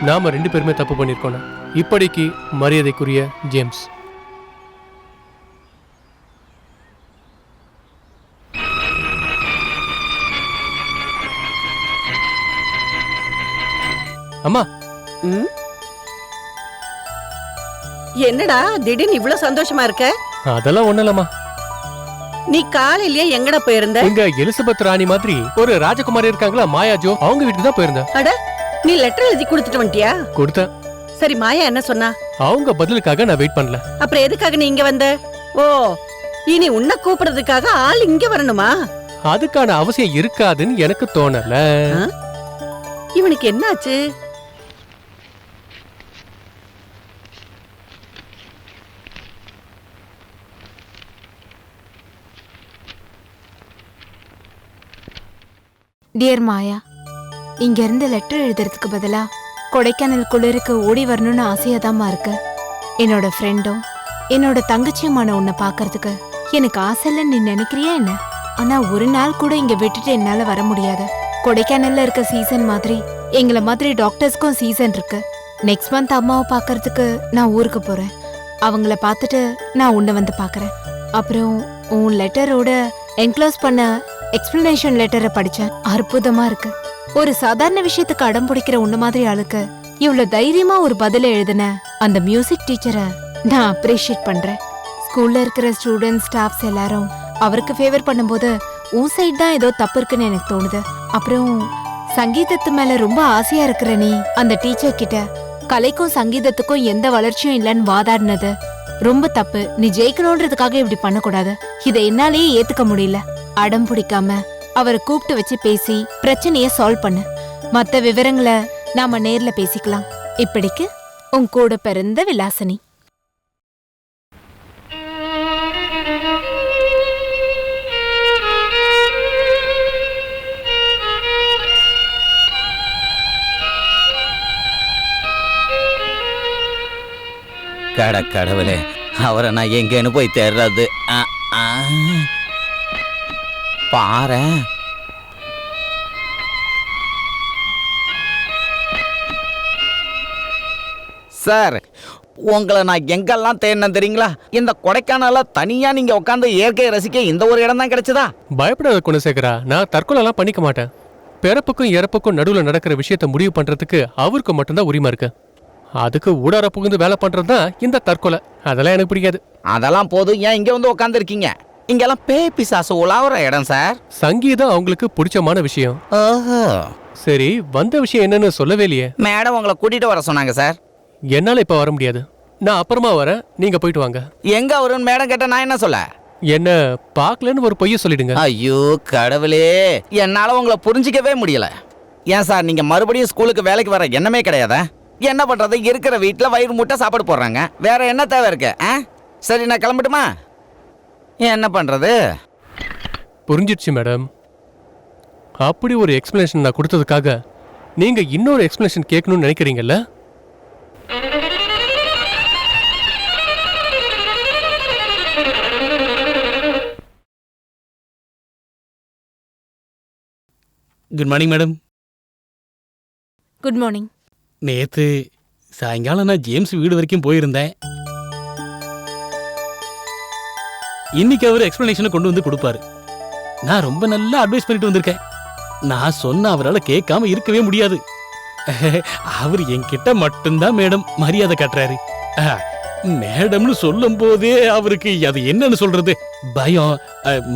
நாம 2 பேருமே தப்பு பண்ணிருக்கோம். இப்படிக்கு மரியாதைக்குரிய ஜேம்ஸ். அம்மா. என்னடா திடீர்னு இவ்வளவு சந்தோஷமா இருக்க? அதெல்லாம் ஒண்ணு இல்லம்மா. நீ காலையிலேயே எங்கடா போயிருந்த? இங்க எலிசபெத் ராணி மாதிரி ஒரு ராஜகுமாரி இருக்காங்களா, மாயா ஜோ, அவங்க வீட்டுக்கு தான் போயிருந்தேன். அட, நீ லெட்டர் எழுதி கொடுத்துட்டு வந்துட்டியா? கொடுத்தேன். சரி, மாயா என்ன சொன்னா? அவங்க பதிலுக்காக நான் வெயிட் பண்ணல. அப்புறம் எதுக்காக நீ இங்க வந்த? ஓ, இனி உன்னை கூப்பிடுறதுக்காக ஆள் இங்க வரணுமா? அதுக்கான அவசியம் இருக்காதுன்னு எனக்கு தோணல. இவனுக்கு என்னாச்சு? டியர் மாயா, இங்க இருந்து லெட்டர் எழுதுறதுக்கு பதிலா கொடைக்கானல் குளிருக்கு ஓடி வரணும்னு ஆசையாதாம்மா இருக்கு. என்னோட ஃப்ரெண்டும் என்னோட தங்கச்சியுமான உன்னை பாக்குறதுக்கு எனக்கு ஆசை இல்லைன்னு நீ நினைக்கிறியா என்ன? ஆனா ஒரு நாள் கூட இங்க விட்டுட்டு என்னால வர முடியாது. கொடைக்கானல்ல இருக்க சீசன் மாதிரி எங்களை மாதிரி டாக்டர்ஸ்க்கும் சீசன் இருக்கு. நெக்ஸ்ட் மந்த் அம்மாவை பாக்குறதுக்கு நான் ஊருக்கு போறேன். அவங்கள பார்த்துட்டு நான் உன்னை வந்து பாக்குறேன். அப்புறம் உன் லெட்டரோட என்க்ளோஸ் பண்ண எக்ஸ்பிளனேஷன் லெட்டரை படிச்சேன். அற்புதமா இருக்கு. ஒரு சாதாரண விஷயத்துக்கு அடம் பிடிக்கிற உன்ன மாதிரி ஆளுக்கு இவ்வளவு தைரியமா ஒரு பதில எழுதுன அந்த மியூசிக் டீச்சரை நான் அப்ரிஷியேட் பண்றேன். ஸ்கூல்ல இருக்கிற ஸ்டூடெண்ட்ஸ், ஸ்டாஃப்ஸ் எல்லாரும் அவருக்கு ஃபேவர் பண்ணும்போது உன் சைட் தான் ஏதோ தப்பு இருக்குன்னு எனக்கு தோணுது. அப்புறம் சங்கீதத்து மேல ரொம்ப ஆசையா இருக்கிற நீ அந்த டீச்சர் கிட்ட கலைக்கும் சங்கீதத்துக்கும் எந்த வளர்ச்சியும் இல்லைன்னு வாதாடினது ரொம்ப தப்பு. நீ ஜெயிக்கணும்ன்றதுக்காக இப்படி பண்ணக்கூடாது. இதை என்னாலேயே ஏத்துக்க முடியல. அடம் பிடிக்காம அவரை கூப்பிட்டு வச்சு பேசி பிரச்சனைய சால்வ் பண்ணு. மத்த விவரங்களை நாம நேர்ல பேசிக்கலாம். இப்படிக்கு உன் கூட பிறந்த விலாசனி. கடவுளே, அவரை நான் எங்கேன்னு போய் தேடுறது? பாரு, சார், உங்களை நான் எங்கெல்லாம் தேடினேன் தெரியுங்களா? இந்த கொடைக்கானல தனியா நீங்க உட்காந்து இயற்கையை ரசிக்க இந்த ஒரு இடம் தான் கிடைச்சதா? பயப்படாத குணசேகரா, நான் தற்கொலை எல்லாம் பண்ணிக்க மாட்டேன். பிறப்புக்கும் இறப்புக்கும் நடுவுல நடக்கிற விஷயத்த முடிவு பண்றதுக்கு அவருக்கு மட்டும்தான் உரிமை இருக்கு. அதுக்கு ஊடார புகுந்து வேலை பண்றதுதான் இந்த தற்கொலை. அதெல்லாம் எனக்கு பிடிக்காது. அதெல்லாம் போதும், ஏன் இங்க வந்து உட்கார்ந்து இருக்கீங்க? இங்கெல்லாம் பேய் பிசாசு உலாவுற இடம் சார். சங்கீதம் அவங்களுக்கு பிடிச்சமான விஷயம். சரி, வந்த விஷயம் என்னன்னு சொல்லவே இல்லையே. மேடம் உங்களை கூட்டிட்டு வர சொன்னாங்க சார். என்னால இப்ப வர முடியாது. நான் அப்புறமா வரேன், நீங்க போயிட்டு வாங்க. எங்க வரும்னு மேடம் கேட்ட நான் என்ன சொல்ல? என்ன பார்க்கலன்னு ஒரு பொய்ய சொல்லிடுங்க. ஐயோ கடவுளே, என்னால உங்களை புரிஞ்சிக்கவே முடியல. ஏன் சார் நீங்க மறுபடியும் ஸ்கூலுக்கு வேலைக்கு வர எண்ணமே கிடையாதா? என்ன பண்றது, இருக்கிற வீட்டில் வயிறு முட்டை சாப்பாடு போடுறாங்க, வேற என்ன தேவை இருக்கு? சரி நான் கிளம்பட்டுமா? என்ன பண்றது? புரிஞ்சிடுச்சு மேடம். அப்படி ஒரு எக்ஸ்பிளனேஷன் நான் கொடுத்ததுக்காக நீங்க இன்னொரு எக்ஸ்பிளனேஷன் கேட்கணும்னு நினைக்கிறீங்கல்ல? Good morning madam. Good morning. நேத்து சாயங்காலம் நான் ஜேம்ஸ் வீடு வரைக்கும் போயிருந்தேன். இன்னைக்கு அவர் எக்ஸ்பிளனேஷனை கொண்டு வந்து கொடுப்பாரு. நான் ரொம்ப நல்லா அட்வைஸ் பண்ணிட்டு வந்திருக்கேன். நான் சொன்ன அவரால் கேட்காம இருக்கவே முடியாது. அவர் என்கிட்ட மட்டும்தான் மேடம் மரியாதை காட்டுறாரு. மேடம்னு சொல்லும் போதே அவருக்கு அது என்னன்னு சொல்றது, பயம்,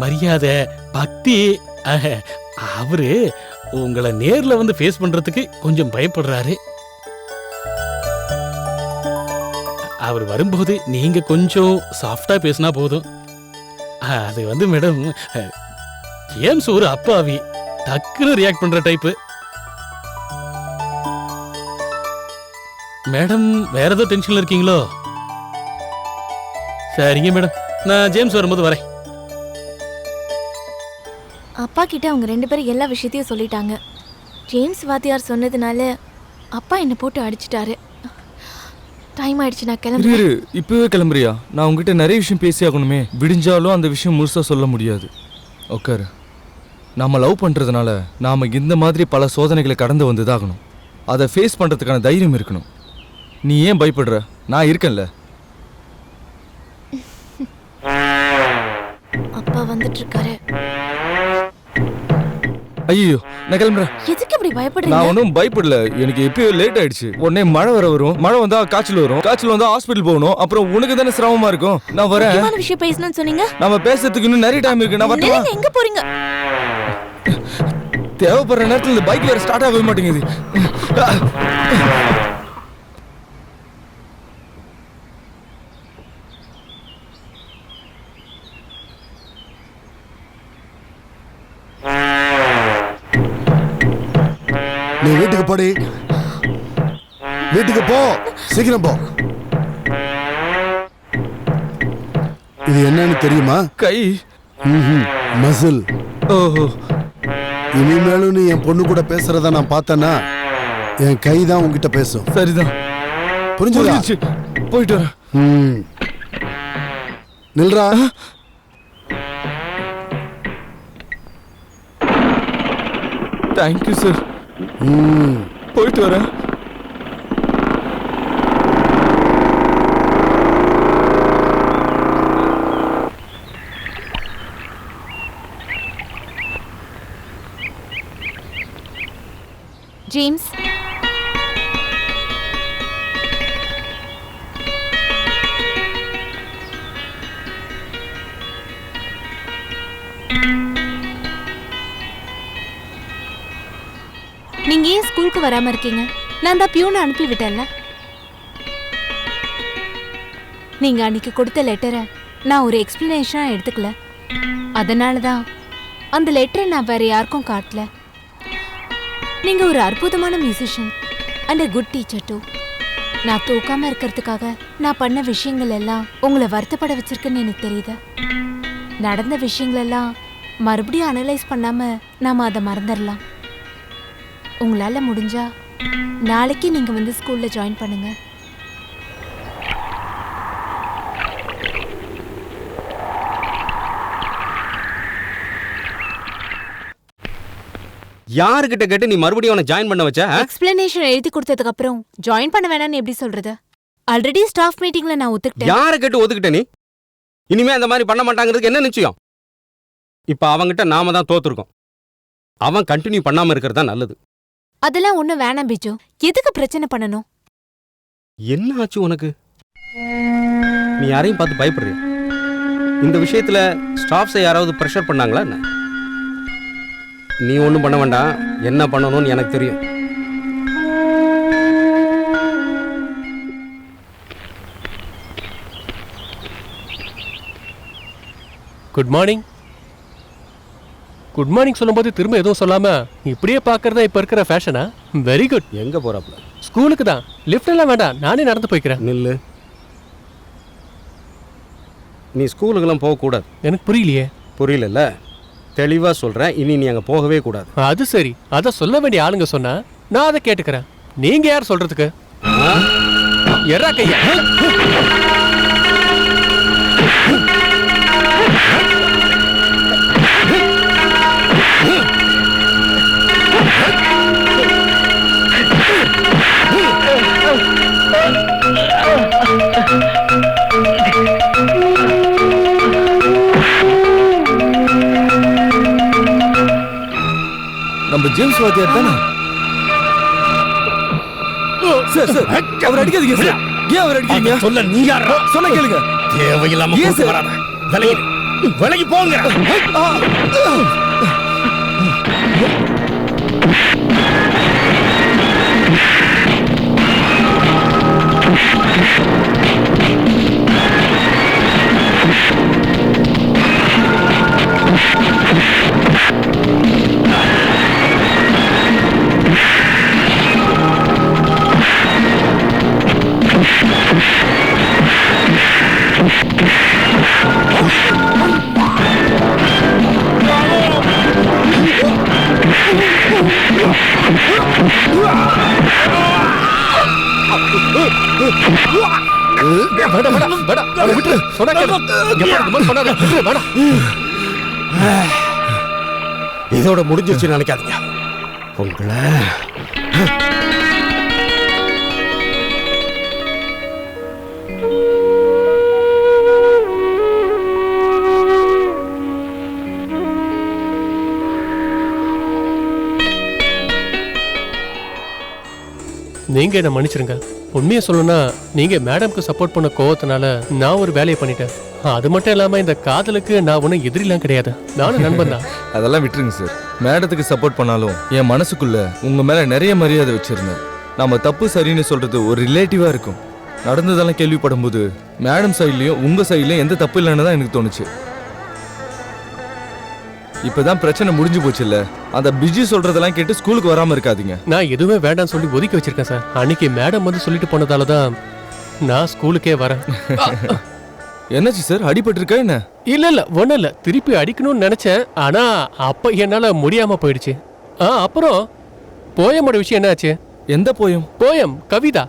மரியாதை, பக்தி. அவரு உங்களை நேர்ல வந்து ஃபேஸ் பண்றதுக்கு கொஞ்சம் பயப்படுறாரு. அவர் வரும்போது நீங்க கொஞ்சம் சாஃப்டா பேசினா போதும். அது வந்து மேடம், ஜேம்ஸ் ஒரு அப்பாவி, டக்குன்னு ரியாக்ட் பண்ற டைப்பு. மேடம் வேற ஏதோ டென்ஷன்ல இருக்கீங்களோ? சரிங்க மேடம், நான் ஜேம்ஸ் வரும்போது வரேன். அப்பா கிட்ட அவங்க 2 பேரும் எல்லா விஷயத்தையும் சொல்லிட்டாங்க. ஜேம்ஸ் வாத்தியார் சொன்னதுனால அப்பா என்னை போட்டு அடிச்சிட்டாரு. டைம் ஆயிடுச்சு, நான் கிளம்புறேன். இப்பவே கிளம்புறியா? நான் உங்ககிட்ட நிறைய விஷயம் பேசி ஆகணுமே. விடிஞ்சாலும் அந்த விஷயம் முழுசா சொல்ல முடியாது. உட்காரு. நாம லவ் பண்றதுனால நாம இந்த மாதிரி பல சோதனைகளை கடந்து வந்துதாகணும். அதை ஃபேஸ் பண்றதுக்கான தைரியம் இருக்கணும். நீ ஏன் பயப்படுற? நான் இருக்கேன்ல. அப்பா வந்துட்டு இருக்காரு. ஐயோ நான் கிளம்புறேன். எதுக்கு இப்படி பயப்படுறீங்க? நான் ஒன்றும் பயப்படல. எனக்கு எப்பயோ லேட் ஆயிடுச்சு. உடனே மழை வர வரும், மழை வந்தா காய்ச்சல் வரும், காய்ச்சல் வந்தா ஹாஸ்பிட்டல் போகணும். அப்புறம் உனக்கு தானே சிரமமா இருக்கும். நான் வரேன். முக்கியமான விஷயம் பேசணும்னு சொன்னீங்க. நாம பேசுறதுக்கு இன்னும் நிறைய டைம் இருக்கு. நான் வரட்டுமா? எங்க போறீங்க? தேவைப்படுற நேரத்தில் இந்த பைக் வேற ஸ்டார்ட் ஆகவே மாட்டேங்குது. நீ வீட்டுக்கு போடி. வீட்டுக்கு போ, சீக்கிரம் போ. இது என்னன்னு தெரியுமா? கை. மசில். ஓஹோ. இனிமேலும் நீ என் பொண்ணு கூட பேசுறத நான் பார்த்தேன்னா என் கை தான் உங்ககிட்ட பேசும். சரிதான். புரிஞ்சுதா? போயிட்டு வரேன். நில்றா. Thank you sir. போயிட்டு வரேன். ஜேம்ஸ், நீங்க ஏன் ஸ்கூலுக்கு வராம இருக்கீங்க? நான் தான் பியூனை அனுப்பி விட்டேன்ல. நீங்க அன்னைக்கு கொடுத்த லெட்டரை நான் ஒரு எக்ஸ்பிளனேஷனா எடுத்துக்கல. அதனால தான் அந்த லெட்டரை நான் வேற யாருக்கும் காட்டல. நீங்க ஒரு அற்புதமான musician and good teacher too. நான் தூக்காம இருக்கிறதுக்காக நான் பண்ண விஷயங்கள் எல்லாம் உங்களை வருத்தப்பட வச்சிருக்குன்னு எனக்கு தெரியுது. நடந்த விஷயங்கள் எல்லாம் மறுபடியும் அனலைஸ் பண்ணாம நாம அதை மறந்துடலாம். உங்களால முடிஞ்சா நாளைக்கு நீங்க வந்து ஸ்கூல்ல ஜாயின் பண்ணுங்க. யாருக்கிட்ட கேட்டு நீ மறுபடியும் அவனை ஜாயின் பண்ண வச்ச? எக்ஸ்பிளனேஷன் எழுதி கொடுத்ததுக்கு அப்புறம் ஜாயின் பண்ண வேணாம்னு எப்படி சொல்றது? ஆல்ரெடி ஸ்டாஃப் மீட்டிங்ல நான் ஒத்துக்கிட்டேன். யார கேட்டு ஒத்துக்கிட்ட நீ? இனிமே அந்த மாதிரி பண்ண மாட்டாங்கிறதுக்கு என்ன நிச்சயம்? இப்ப அவங்கிட்ட நாம தான் தோத்துருக்கோம். அவன் கண்டினியூ பண்ணாம இருக்கிறது தான் நல்லது. அதெல்லாம் ஒண்ணும் வேணாம் பிஜு. எதுக்கு பிரச்சனை பண்ணணும்? என்ன ஆச்சு உனக்கு? நீ யாரையும் பார்த்து பயப்படுறிய? இந்த விஷயத்துல ஸ்டாஃப்ஸை யாராவது ப்ரெஷர் பண்ணாங்களா என்ன? நீ ஒன்றும் பண்ண வேண்டாம். என்ன பண்ணணும்னு எனக்கு தெரியும். Good morning. குட் மார்னிங் சொல்லும்போது திரும்ப எதுவும் சொல்லாம இப்படியே பார்க்கறதா இப்ப இருக்கிற ஃபேஷனா? Very good. எங்க போறாப்ல? ஸ்கூலுக்கு தான். லிஃப்ட் எல்லாம் வேண்டாம், நானே நடந்து போய்க்கிறேன். நில்லு. நீ ஸ்கூலுக்கெல்லாம் போகக்கூடாது. எனக்கு புரியலையே. புரியல? தெளிவா சொல்றேன், இனி நீ அங்க போகவே கூடாது. அது சரி, அத சொல்ல வேண்டிய ஆளுங்க சொன்னா நான் அதை கேட்டுக்கிறேன். நீங்க யார் சொல்றதுக்கு? எறா கையா. நம்ம ஜேம்ஸ் வாத்தியார் தானே? சார் சார், அவர் அடிக்காதீங்க சார். ஏன் அவர் அடிக்கிறீங்க? சொல்ல நீ யார்? சொன்ன கேளுங்க. தேவையில்லாம போட்டு வராத. விலகி போங்க. இதோட முடிஞ்சிருச்சு நினைக்காதீங்க உங்களை. நீங்க என்ன மன்னிச்சிருங்க. உண்மையை சொல்லணும்னா நீங்க மேடம்க்கு சப்போர்ட் பண்ண கோவத்தினால நான் ஒரு வேலையை பண்ணிட்டேன். அது மட்டும் இல்லாம இந்த காதலுக்கு நான் ஒன்றும் எதிரிலாம் கிடையாது, நானும் நண்பன் தான். அதெல்லாம் விட்டுருங்க சார். மேடத்துக்கு சப்போர்ட் பண்ணாலும் என் மனசுக்குள்ள உங்க மேல நிறைய மரியாதை வச்சிருந்தேன். நம்ம தப்பு சரின்னு சொல்றது ஒரு ரிலேட்டிவா இருக்கும். நடந்ததெல்லாம் கேள்விப்படும் போது மேடம் சைட்லயும் உங்க சைட்லயும் எந்த தப்பு இல்லைன்னு தான் எனக்கு தோணுச்சு. இப்பதான் பிரச்சனை முடிஞ்சு போச்சு இல்ல, அந்த பிஜி சொல்றதெல்லாம் கேட்டு ஸ்கூலுக்கு வராம இருக்காதீங்க. நான் எதுவுமே வேண்டாம் சொல்லி ஒதுக்கி வச்சிருக்கேன் சார். அன்னைக்கு மேடம் வந்து சொல்லிட்டு போனதால தான் நான் ஸ்கூலுக்கே வரேன். என்னாச்சு சார், அடிபட்டு இருக்கா என்ன? இல்ல இல்ல, ஒண்ணும் இல்ல. திருப்பி அடிக்கணும்னு நினைச்சேன், ஆனா அப்ப என்னால முடியாம போயிடுச்சு. அப்புறம் போயமோட விஷயம் என்னாச்சு? எந்த போயம்? போயம் கவிதா.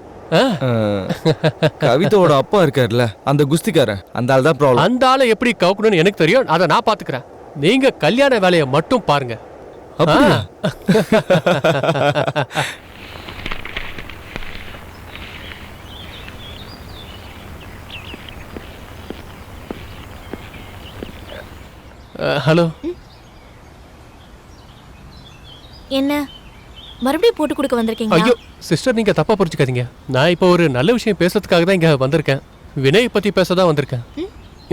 கவிதாவோட அப்பா இருக்காருல்ல, அந்த குஸ்திக்காரன், அந்த ஆள் தான் ப்ராப்ளம். அந்த ஆளை எப்படி கவுக்கணும்னு எனக்கு தெரியும், அதை நான் பாத்துக்கிறேன். நீங்க கல்யாண வேலையை மட்டும் பாருங்க. ஹலோ. என்ன மறுபடியும் போட்டு கொடுக்க வந்திருக்கீங்க? ஐயோ சிஸ்டர், நீங்க தப்பா புரிஞ்சுக்காதீங்க. நான் இப்போ ஒரு நல்ல விஷயம் பேசுறதுக்காக தான் இங்க வந்திருக்கேன். வினய் பத்தி பேச தான் வந்திருக்கேன்.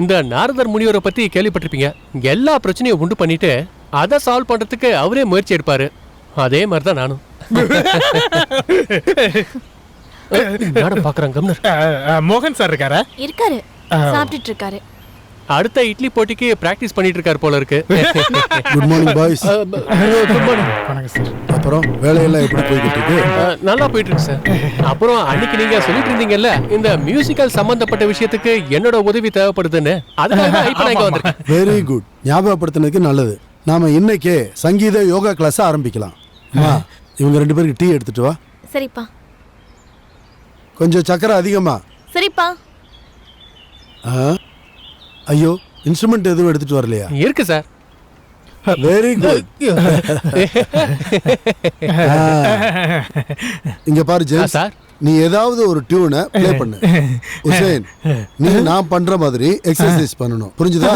இந்த நாரதர் முனிவரை பத்தி கேள்விப்பட்டிருப்பீங்க. எல்லா பிரச்சனையும் உண்டு பண்ணிட்டு அதை சால்வ் பண்றதுக்கு அவரே முயற்சி எடுப்பாரு. அதே மாதிரி தான் நானும். மேடம் பாக்குறாங்க. கம்னர் மோகன் சார் இருக்காரா? இருக்காரு, சாப்பிட்டுட்டு இருக்காரு. அடுத்த இட்லி போட்டிக்கு பிராக்டிஸ் பண்ணிட்டு இருக்காரு போல இருக்கு. Good morning boys. Good morning. அப்புறம் வேலையெல்லாம் எப்படி போயிட்டு இருக்கு? நல்லா போயிட்டு இருக்கு சார். அப்புறம் அன்னைக்கு நீங்க சொல்லிட்டு இருந்தீங்கல்ல, இந்த மியூசிக்கல் சம்பந்தப்பட்ட விஷயத்துக்கு என்னோட உதவி தேவைப்படுதுன்னு, அதுக்காக தான் இப்ப நான் இங்க வந்திருக்கேன். Very good. ஞாபகப்படுத்தினதுக்கு நல்லது. நாம இன்னைக்கே சங்கீத யோகா கிளாஸ் ஆரம்பிக்கலாம். இவங்க 2 பேருக்கு டீ எடுத்துட்டு வா. சரிப்பா. கொஞ்சம் சக்கரை அதிகமா. சரிப்பா. ஐயோ, இன்ஸ்ட்ருமெண்ட் எதுவும் எடுத்துட்டு வரலையா? இருக்கு சார். Very good. இங்க பாரு ஜேம்ஸ், நீ ஏதாவது ஒரு டியூனை ப்ளே பண்ணு. உசேன், நீ நான் பண்ற மாதிரி எக்ஸர்சைஸ் பண்ணணும், புரிஞ்சுதா?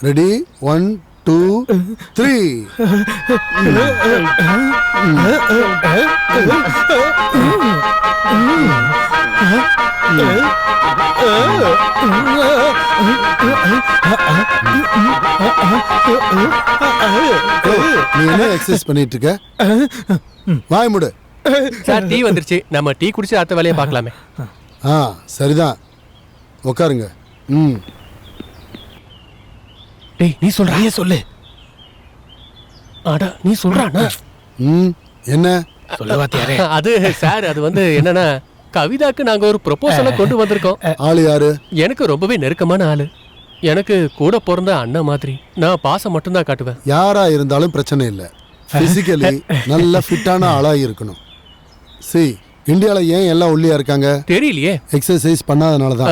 ரெடி? 1 2 3. நீ என்ன எக்ஸர்சைஸ் பண்ணிட்டு இருக்க? வாய் மூடு. சார் டீ வந்துருச்சு, நம்ம டீ குடிச்சு அடுத்த வேலையை பார்க்கலாமே. சரிதான், உட்காருங்க. டேய் நீ சொல்ற சொல்லு. அட நீ சொல்றானா? என்ன சொல்ல வாத்தியாரே. அது சார் அது வந்து என்னன்னா கவிதாக்கு நாங்க ஒரு ப்ரொபோசலை கொண்டு வந்திருக்கோம். ஆளு யாரு? எனக்கு ரொம்பவே நெருக்கமான ஆளு. எனக்கு கூட பிறந்த அண்ணன் மாதிரி. நான் பாசம் மட்டும்தான் காட்டுவேன். யாரா இருந்தாலும் பிரச்சனை இல்லை. பிசிக்கலி நல்ல ஃபிட்டான ஆளா இருக்கணும். இந்தியாவில் ஏன் எல்லாம் ஒல்லியா இருக்காங்க தெரியலையே. எக்ஸசைஸ் பண்ணாதனால தான்.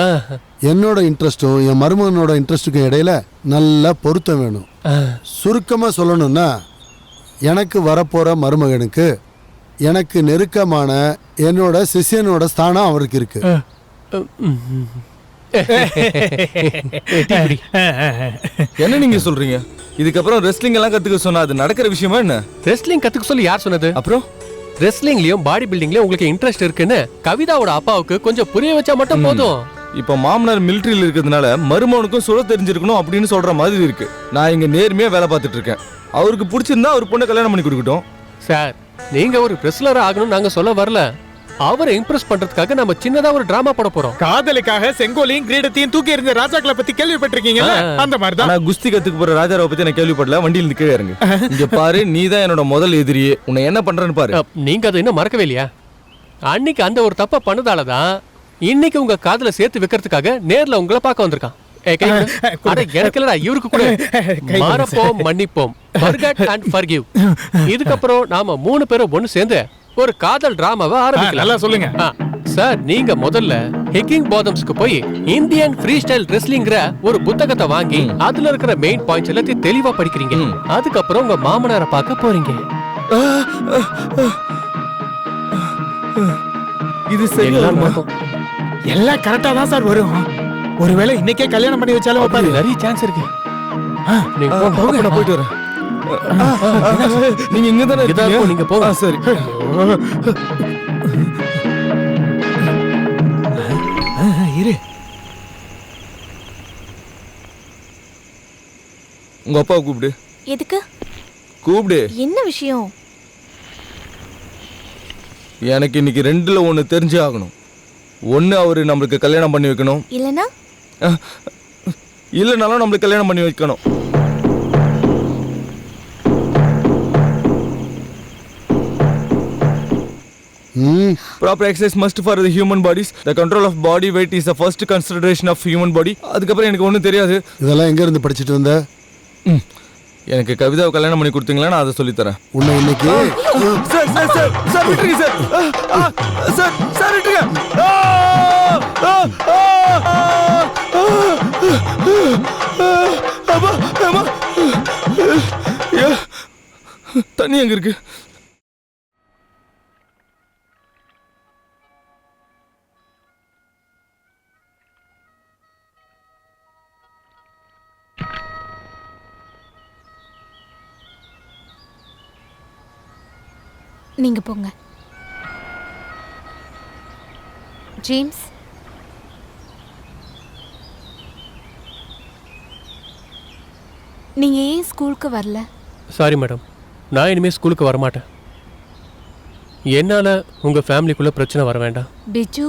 என்னோட இன்ட்ரெஸ்டும் என் மருமகனோட இன்ட்ரெஸ்ட்டுக்கும் இடையில நல்ல பொருத்தம் வேணும். சுருக்கமாக சொல்லணும்னா எனக்கு வரப்போற மருமகனுக்கு எனக்கு நெருக்கமான என்னோட சிஷியனோட ஸ்தானம் அவருக்கு இருக்கு. என்ன நீங்க சொல்றீங்க? இதுக்கப்புறம் ரெஸ்லிங் எல்லாம் கத்துக்க சொன்னா அது நடக்கிற விஷயமா என்ன? ரெஸ்லிங் கத்துக்க சொல்லி யார் சொன்னது? அப்புறம் ரெஸ்லிங்லயும் பாடி பில்டிங்லயும் உங்களுக்கு இன்ட்ரெஸ்ட் இருக்குன்னு கவிதாவோட அப்பாவுக்கு கொஞ்சம் புரிய வச்சா மட்டும் போதும். இப்ப மாமனார் மிலிட்டரியில் இருக்கிறதுனால மருமகனுக்கும் சுட தெரிஞ்சிருக்கணும் அப்படின்னு சொல்ற மாதிரி இருக்கு. நான் இங்க நேர்மையா வேலை பார்த்துட்டு இருக்கேன். அவருக்கு பிடிச்சிருந்தா அவர் பொண்ணை கல்யாணம் பண்ணி கொடுக்கட்டும். சார் நீங்க ஒரு ரெஸ்லர் ஆகணும் நாங்க சொல்ல வரல. அவரை இம்ப்ரெஸ் பண்றதுக்காக நம்ம சின்னதா ஒரு டிராமா போட போறோம். காதலுக்காக செங்கோலையும் கிரீடத்தையும் தூக்கி எறிந்த ராஜாக்களை பத்தி கேள்விப்பட்டிருக்கீங்க? அந்த மாதிரி தான். நான் குஸ்தி கத்துக்க போற ராஜாவை பத்தி நான் கேள்விப்படல. வண்டியில இருந்து கீழே இறங்கு. இங்க பாரு, நீ தான் என்னோட முதல் எதிரியே. உன்னை என்ன பண்றேன்னு பாரு. நீங்க அதை இன்னும் மறக்கவே இல்லையா? அன்னைக்கு அந்த ஒரு தப்ப பண்ணதாலதான் இன்னைக்கு உங்க காதல சேர்த்து வைக்கிறதுக்காக நேர்ல உங்களை பார்க்க வந்திருக்கான். எனக்கு இவருக்கு கூட மாறப்போம் மன்னிப்போம். இதுக்கப்புறம் நாம 3 பேரும் ஒண்ணு சேர்ந்து ஒரு காதல் டிராமாவை ஆரம்பிக்கலாம். சொல்லுங்க சார். நீங்க முதல்ல ஹிக்கிங் பாதம்ஸ்க்கு போய் இந்தியன் ஃப்ரீ ஸ்டைல் ரெஸ்லிங்கிற ஒரு புத்தகத்தை வாங்கி அதுல இருக்கிற மெயின் பாயிண்ட்ஸ் எல்லாத்தையும் தெளிவா படிக்கிறீங்க. அதுக்கப்புறம் உங்க மாமனாரை பார்க்க போறீங்க. இது சரியா? எல்லாம் கரெக்டா தான் சார் வரும். ஒருவேளை இன்னைக்கே கல்யாணம் பண்ணி வச்சாலும் நிறைய சான்ஸ் இருக்கு. நான் போயிட்டு வரேன். நீங்க இங்க தானே இருக்கீங்க? நீங்க போங்க. சரி. இரு. உங்க அப்பாவை கூப்பிடு. எதுக்கு? கூப்பிடு. என்ன விஷயம்? எனக்கு இன்னைக்கு 2ல 1 தெரிஞ்சே ஆகணும். ஒன்னு அவரு நம்மளுக்கு கல்யாணம் பண்ணி வைக்கணும், இல்லைனாலும் நம்மளுக்கு கல்யாணம் பண்ணி வைக்கணும். Proper exercise must for the human bodies. The control of body weight is the first consideration of human body. அதுக்கப்புறம் எனக்கு ஒன்றும் தெரியாது. இதெல்லாம் எங்க இருந்து படிச்சுட்டு வந்த? எனக்கு கவிதாவை கல்யாணம் பண்ணி கொடுத்தீங்களா? நான் அதை சொல்லித்தரேன். உன்னை இன்னைக்கு சார் சார் சார் சார் விட்டுருங்க சார். சார் சார் விட்டுருங்க. தண்ணி எங்க இருக்கு? நீங்க போங்க. ஜேம்ஸ், நீங்க ஏன் ஸ்கூலுக்கு வரல? சாரி மேடம், நான் இனிமே ஸ்கூலுக்கு வரமாட்டேன். என்னால உங்க ஃபேமிலிக்குள்ள பிரச்சனை வர வேண்டாம். பிஜு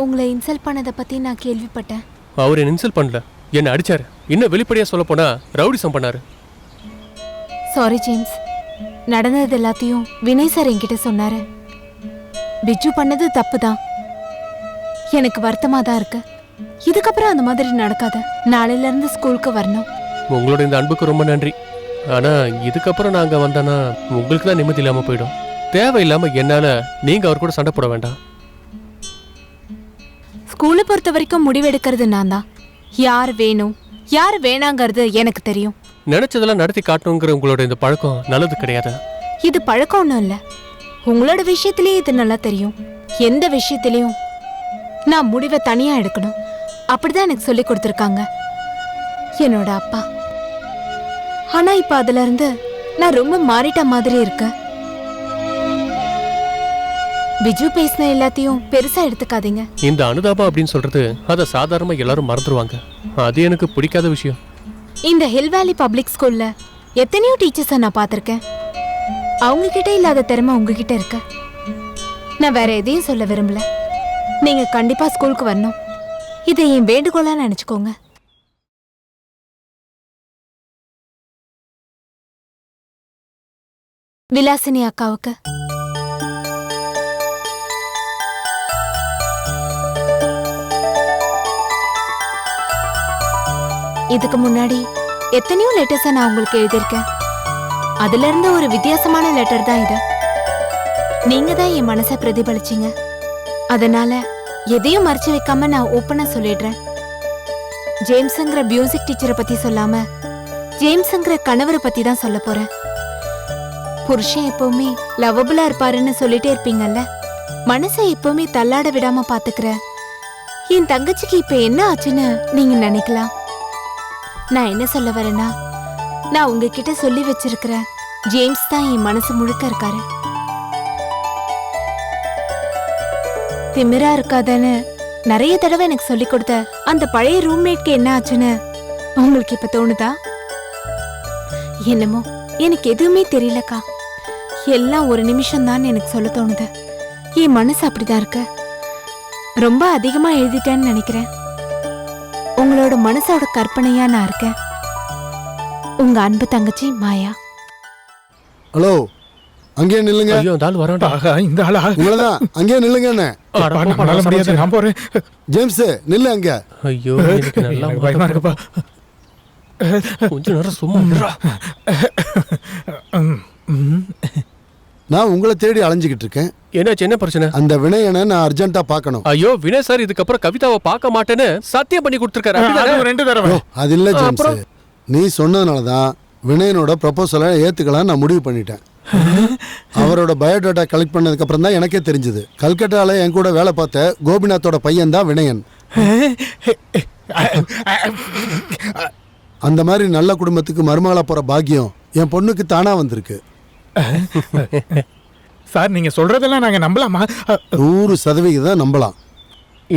உங்களை இன்சல்ட் பண்ணதை பத்தி நான் கேள்விப்பட்டேன். அவர் என்ன இன்சல்ட் பண்ணல, என்ன அடிச்சாரு. இன்னும் வெளிப்படையா சொல்ல போனா ரவுடிசம் பண்ணாரு. சாரி ஜேம்ஸ், நடந்தது எல்லாத்தையும் வினய் சார் என்கிட்ட சொன்னாரு. பிஜு பண்ணது தப்பு தான். எனக்கு வருத்தமா தான் இருக்கு. இதுக்கப்புறம் அந்த மாதிரி நடக்காது. நாளையில இருந்து ஸ்கூலுக்கு வரணும். உங்களோட இந்த அன்புக்கு ரொம்ப நன்றி. ஆனா இதுக்கப்புறம் நாங்க வந்தோன்னா உங்களுக்கு தான் நிம்மதி இல்லாம போயிடும். தேவையில்லாம என்னால நீங்க அவர் கூட சண்டை போட வேண்டாம். ஸ்கூலை பொறுத்த வரைக்கும் முடிவெடுக்கிறது நான் தான். யார் வேணும் யார் வேணாங்கிறது எனக்கு தெரியும். நினைச்சதெல்லாம் நடத்தி காட்டணுங்கிற உங்களோட இந்த பழக்கம் நல்லது கிடையாது. இது பழக்கம் ஒன்றும் இல்லை. உங்களோட விஷயத்திலேயே இது நல்லா தெரியும். எந்த விஷயத்திலையும் நான் முடிவை தனியா எடுக்கணும் அப்படிதான் எனக்கு சொல்லி கொடுத்துருக்காங்க என்னோட அப்பா. ஆனா இப்ப அதுல இருந்து நான் ரொம்ப மாறிட்ட மாதிரி இருக்க. பிஜு பேசின எல்லாத்தையும் பெருசா எடுத்துக்காதீங்க. இந்த அனுதாபம் அப்படின்னு சொல்றது அதை சாதாரணமா எல்லாரும் மறந்துடுவாங்க. அது எனக்கு பிடிக்காத விஷயம். இந்த ஹில் வேலி பப்ளிக் ஸ்கூல்ல எத்தனையோ டீச்சர்ஸை நான் பார்த்திருக்கேன். அவங்க கிட்ட இல்லாத திறமை உங்ககிட்ட இருக்கு. நான் வேற எதையும் சொல்ல விரும்பல. நீங்க கண்டிப்பா ஸ்கூலுக்கு வரணும். இதை என் வேண்டுகோளா நினைச்சுக்கோங்க. விலாசினி அக்காவுக்கு. இதுக்கு முன்னாடி எத்தனையோ லெட்டர்ஸை நான் உங்களுக்கு எழுதியிருக்கேன். அதுல இருந்து ஒரு வித்தியாசமான லெட்டர் தான் இது. நீங்க தான் என் மனசை பிரதிபலிச்சீங்க. அதனால எதையும் மறைச்சு வைக்காம நான் ஓப்பனா சொல்லிடுறேன். ஜேம்ஸ்ங்கிற மியூசிக் டீச்சரை பத்தி சொல்லாம ஜேம்ஸ்ங்கிற கணவரை பத்தி தான் சொல்ல போறேன். புருஷன் எப்பவுமே லவபிளா இருப்பாருன்னு சொல்லிட்டே இருப்பீங்கல்ல, மனசை எப்பவுமே தள்ளாட விடாம பாத்துக்கிற என் தங்கச்சிக்கு இப்ப என்ன ஆச்சுன்னு நீங்க நினைக்கலாம். நான் என்ன சொல்ல வரேன்னா, நான் உங்ககிட்ட சொல்லி வச்சிருக்கிற ஜேம்ஸ் தான் என் மனசு முழுக்க இருக்காரு. திமிரா இருக்காதன்னு நிறைய தடவை எனக்கு சொல்லி கொடுத்த அந்த பழைய ரூம்மேட்க்கு என்ன ஆச்சுன்னு உங்களுக்கு இப்ப தோணுதா? என்னமோ எனக்கு எதுவுமே தெரியலக்கா. எல்லாம் ஒரு நிமிஷம் தான் எனக்கு சொல்ல தோணுது. என் மனசு அப்படிதான் இருக்கு. ரொம்ப அதிகமா எழுதிட்டேன்னு நினைக்கிறேன். உங்களோட மனசோட கற்பனையா நான் இருக்கேன். உங்க அன்பு தங்கச்சி மாயா. ஹலோ, அங்கேயே நில்லுங்க. ஐயோ, இந்த ஆள் வரான்டா. இந்த ஆளா? இவ்வளவுதான், அங்கேயே நில்லுங்க. என்ன முடியாது, நான் போறேன். ஜேம்ஸ் நில்லு அங்க. ஐயோ, எனக்கு நல்லா பயமா இருக்குப்பா. கொஞ்ச நேரம் சும்மா. நான் உங்களை தேடி அலைஞ்சுக்கிட்டு இருக்கேன். என்னாச்சு, என்ன பிரச்சனை? அந்த வினயனை நான் அர்ஜென்ட்டா பார்க்கணும். ஐயோ வினய் சார் இதுக்கப்புறம் கவிதாவை பார்க்க மாட்டேன்னு சத்தியம் பண்ணி கொடுத்துருக்காரு. 2 தடவை. அது இல்ல ஜேம்ஸ், நீ சொன்னதுனாலதான் வினயனோட ப்ரொபோசலை ஏத்துக்கலாம் நான் முடிவு பண்ணிட்டேன். அவரோட பயோடேட்டா கலெக்ட் பண்ணதுக்கு அப்புறம் தான் எனக்கே தெரிஞ்சது, கல்கட்டால என் கூட வேலை பார்த்த கோபிநாத்தோட பையன் தான் வினயன். அந்த மாதிரி நல்ல குடும்பத்துக்கு மருமகளா போற பாக்கியம் என் பொண்ணுக்கு தானா வந்திருக்கு. சார், நீங்க சொல்றதெல்லாம் நாங்க நம்பலாமா? 100% நம்பலாம்.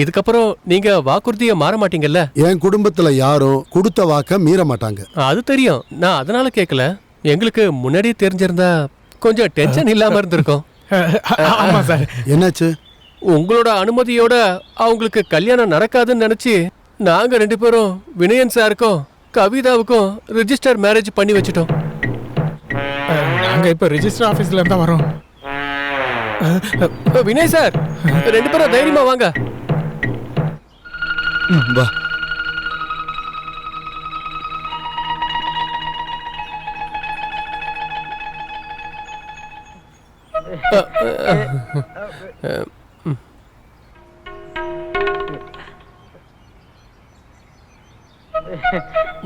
இதுக்கப்புறம் நீங்க வாக்குறுதியை மாற மாட்டீங்கல்ல? என் குடும்பத்துல யாரும் கொடுத்த வாக்க மீற மாட்டாங்க. அது தெரியும், நான் அதனால கேட்கல. எங்களுக்கு முன்னாடியே தெரிஞ்சிருந்தா கொஞ்சம் டென்ஷன் இல்லாம இருந்திருக்கும். ஆமா சார். என்னாச்சு? உங்களோட அனுமதியோட அவங்களுக்கு கல்யாணம் நடக்காதுன்னு நினைச்சு நாங்க 2 பேரும் வினயன் சாருக்கும் கவிதாவுக்கும் ரிஜிஸ்டர் மேரேஜ் பண்ணி வச்சிட்டோம். நாங்க இப்ப ரிஜிஸ்டர் ஆபீஸ்ல இருந்தா வரோம். வினய் சார், 2 பேரும் தைரியமா வாங்க. வா.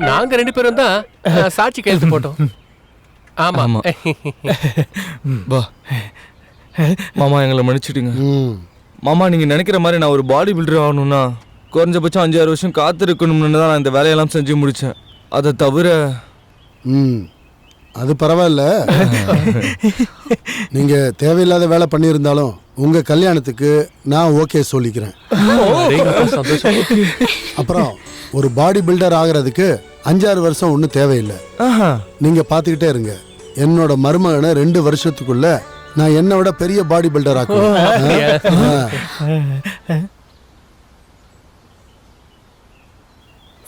நாங்க 2 பேரும் தான் சாட்சி கையெழுத்து போட்டோம். ஆமா. வா மாமா, எங்களை மன்னிச்சிடுங்க மாமா. நீங்க நினைக்கிற மாதிரி நான் ஒரு பாடி பில்டர் ஆகணும்னா குறைஞ்சபட்சம் 5-6 வருஷம் காத்திருக்கணும்னு தான் நான் இந்த வேலையெல்லாம் செஞ்சு முடிச்சேன். அதை தவிர அது பரவாயில்ல. நீங்க தேவையில்லாத வேலை பண்ணியிருந்தாலும் உங்க கல்யாணத்துக்கு நான் ஓகே சொல்லிக்கிறேன். அப்புறம் ஒரு பாடி பில்டர் ஆகிறதுக்கு 5-6 வருஷம் ஒன்றும் தேவையில்லை. நீங்க பார்த்துக்கிட்டே இருங்க, என்னோட மருமகனை 2 வருஷத்துக்குள்ள நான் என்னை விட பெரிய பாடி பில்டர் ஆக்குவேன்.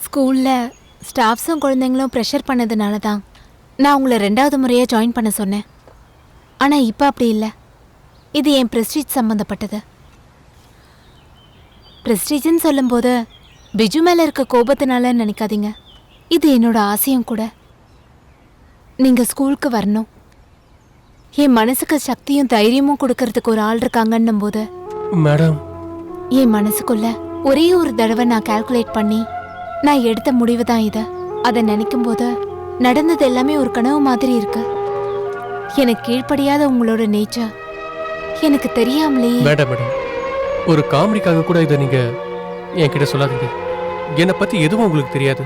ஸ்கூல்ல ஸ்டாஃப்ஸும் குழந்தைங்களும் ப்ரெஷர் பண்ணதுனால தான் நான் உங்களை 2வது முறையாக ஜாயின் பண்ண சொன்னேன். ஆனால் இப்போ அப்படி இல்லை. இது என் ப்ரெஸ்டீஜ் சம்மந்தப்பட்டது. ப்ரெஸ்டீஜ்னு சொல்லும்போது பிஜு மேலே இருக்க கோபத்தினால நினைக்காதீங்க. இது என்னோட ஆசையும் கூட. நீங்கள் ஸ்கூலுக்கு வரணும். என் மனசுக்கு சக்தியும் தைரியமும் கொடுக்கறதுக்கு ஒரு ஆள் இருக்காங்கன்னும் போது மேடம், என் மனசுக்குள்ள ஒரே ஒரு தடவை நான் கால்குலேட் பண்ணி நான் எடுத்த முடிவு தான் இது. அதை நினைக்கும் போது நடந்தது எல்லாமே ஒரு கனவு மாதிரி இருக்கு. எனக்கு கீழ்ப்படியாத உங்களோட நேச்சர் எனக்கு தெரியாமலே. மேடம் மேடம், ஒரு காமெடிக்காக கூட இதை நீங்க என்கிட்ட சொல்லாதீங்க. என்னை பத்தி எதுவும் உங்களுக்கு தெரியாது.